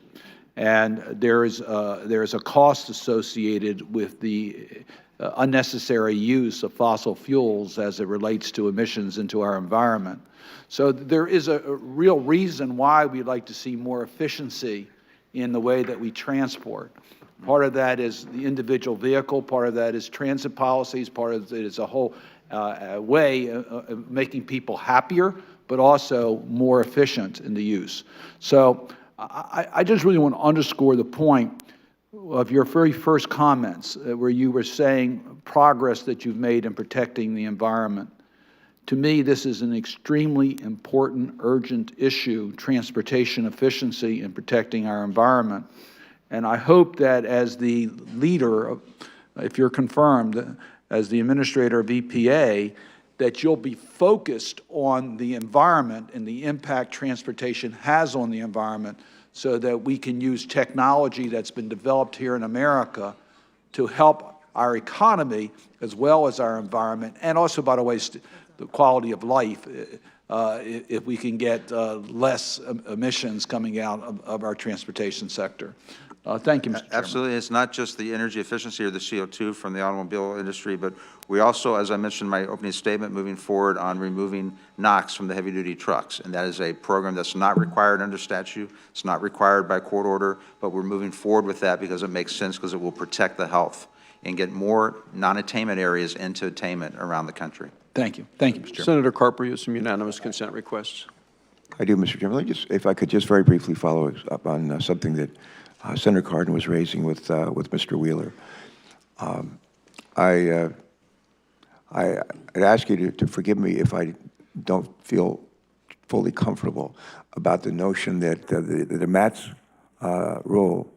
And there is a cost associated with the unnecessary use of fossil fuels as it relates to emissions into our environment. So there is a real reason why we'd like to see more efficiency in the way that we transport. Part of that is the individual vehicle, part of that is transit policies, part of it is a whole way of making people happier, but also more efficient in the use. So I just really want to underscore the point of your very first comments where you were saying progress that you've made in protecting the environment. To me, this is an extremely important, urgent issue, transportation efficiency and protecting our environment. And I hope that as the leader, if you're confirmed, as the administrator of EPA, that you'll be focused on the environment and the impact transportation has on the environment so that we can use technology that's been developed here in America to help our economy as well as our environment, and also, by the way, the quality of life, if we can get less emissions coming out of our transportation sector. Thank you, Mr. Chairman. Absolutely. It's not just the energy efficiency or the CO2 from the automobile industry, but we also, as I mentioned in my opening statement, moving forward on removing NOx from the heavy-duty trucks. And that is a program that's not required under statute. It's not required by court order, but we're moving forward with that because it makes sense, because it will protect the health and get more non-attainment areas into attainment around the country. Thank you. Thank you, Mr. Chairman. Senator Carper, you have some unanimous consent requests. I do, Mr. Chairman. If I could just very briefly follow up on something that Senator Cardin was raising with Mr. Wheeler. I'd ask you to forgive me if I don't feel fully comfortable about the notion that the MATS rule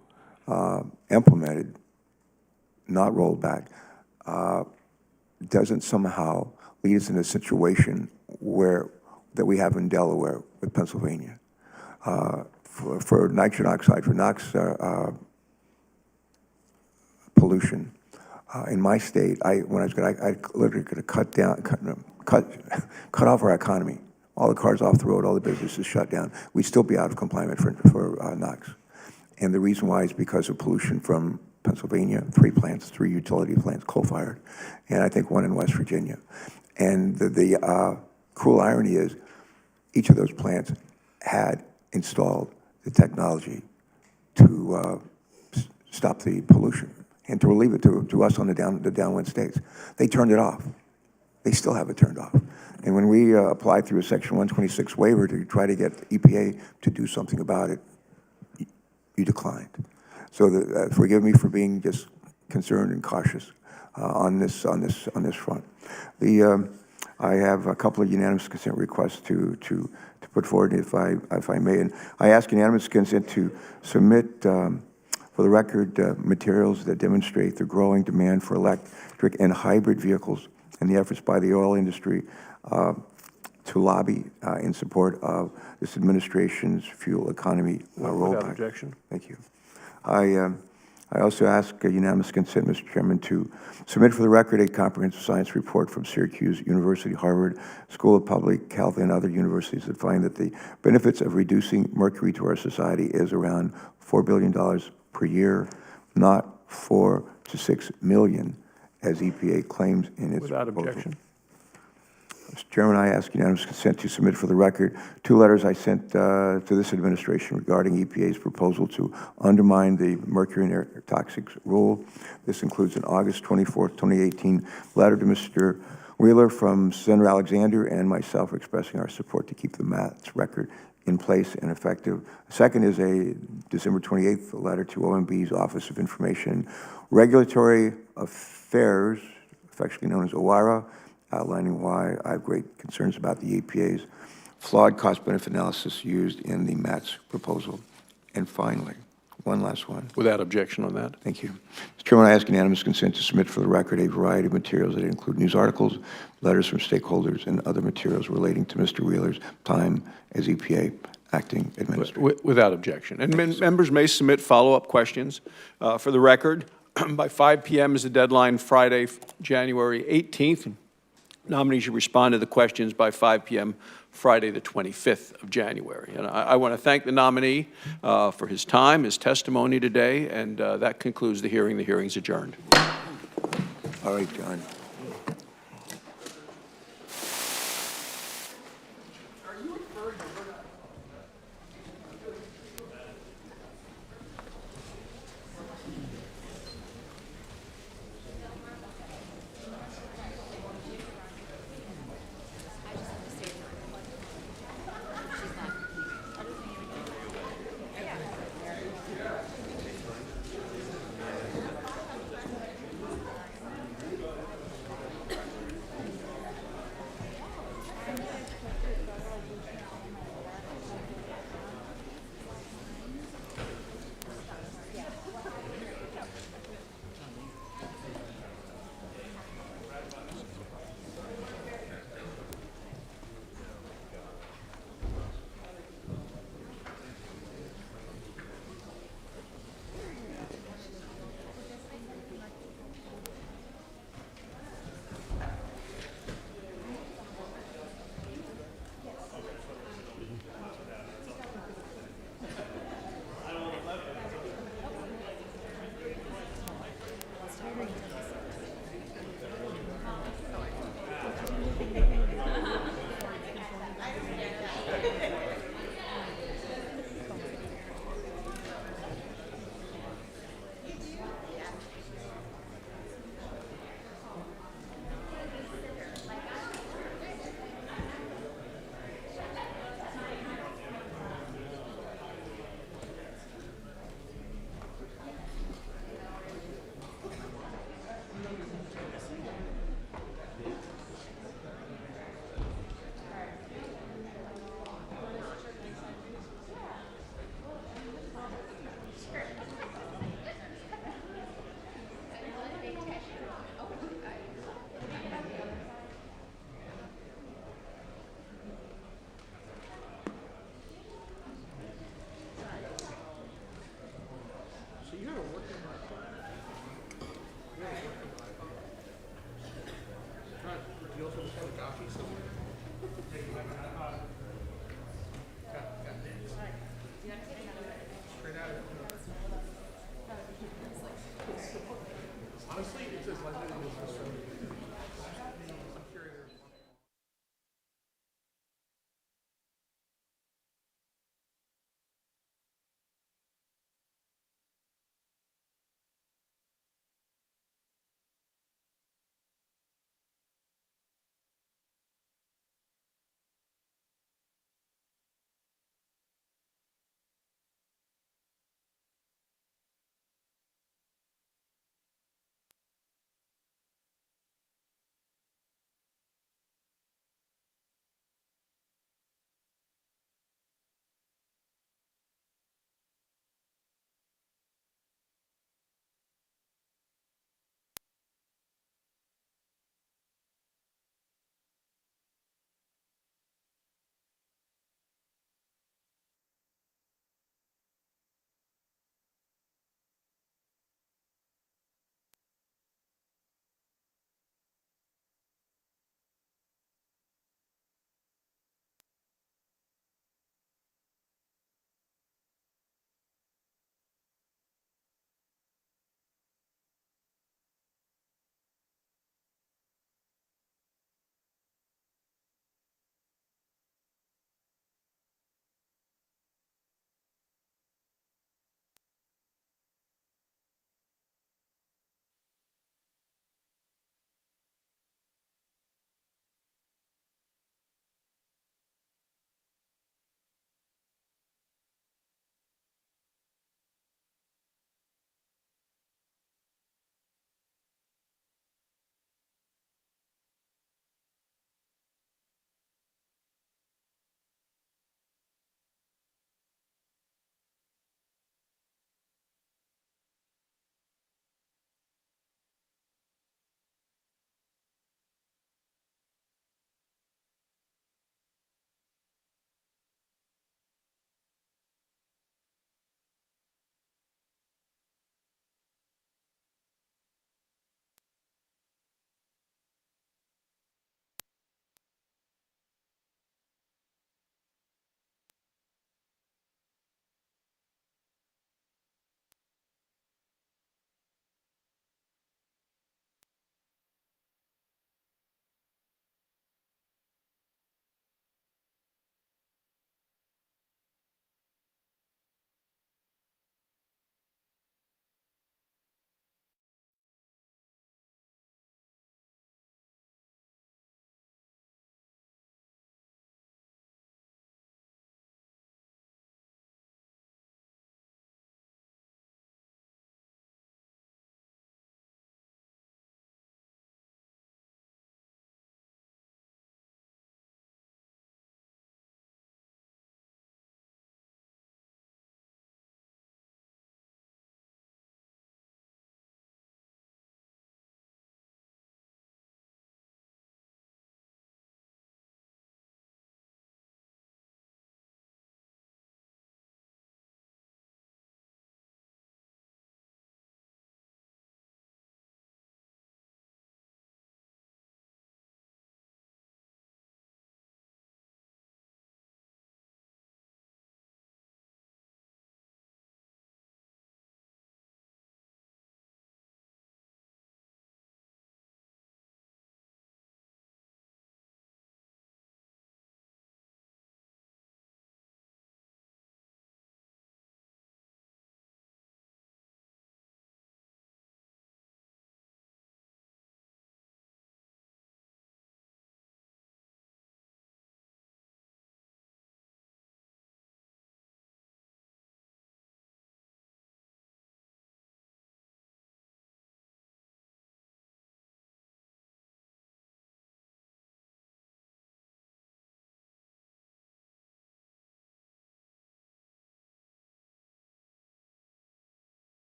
implemented, not rolled back, doesn't somehow lead us in a situation that we have in Delaware with Pennsylvania. For nitrogen oxide, for NOx pollution, in my state, when I was going, I literally could have cut off our economy. All the cars off the road, all the businesses shut down. We'd still be out of compliance for NOx. And the reason why is because of pollution from Pennsylvania, 3 plants, 3 utility plants, coal-fired, and I think 1 in West Virginia. And the cruel irony is each of those plants had installed the technology to stop the pollution and to relieve it to us on the downwind states. They turned it off. They still have it turned off. And when we applied through a Section 126 waiver to try to get EPA to do something about it, you declined. So forgive me for being just concerned and cautious on this front. I have a couple of unanimous consent requests to put forward, if I may. And I ask unanimous consent to submit, for the record, materials that demonstrate the growing demand for electric and hybrid vehicles and the efforts by the oil industry to lobby in support of this administration's fuel economy rollback. Without objection. Thank you. I also ask unanimous consent, Mr. Chairman, to submit for the record a comprehensive science report from Syracuse University, Harvard School of Public Health, and other universities that find that the benefits of reducing mercury to our society is around $4 billion per year, not 4 to 6 million, as EPA claims in its Without proposal. objection. Mr. Chairman, I ask unanimous consent to submit for the record 2 letters I sent to this administration regarding EPA's proposal to undermine the mercury and air toxics rule. This includes an August 24th, 2018 letter to Mr. Wheeler from Senator Alexander and myself expressing our support to keep the MATS record in place and effective. Second is a December 28th letter to OMB's Office of Information Regulatory Affairs, affectionately known as OIRA, outlining why I have great concerns about the EPA's flawed cost-benefit analysis used in the MATS proposal. And finally, one last one. Without objection on that. Thank you. Mr. Chairman, I ask unanimous consent to submit for the record a variety of materials that include news articles, letters from stakeholders, and other materials relating to Mr. Wheeler's time as EPA acting administrator. Without objection. And members may submit follow-up questions. For the record, by 5 p.m. is the deadline, Friday, January 18th. nominee should respond to the questions by 5 p.m. Friday, the 25th of January. And I want to thank the nominee for his time, his testimony today, and that concludes the hearing. The hearing's adjourned. All right, John. Honestly, it's as likely as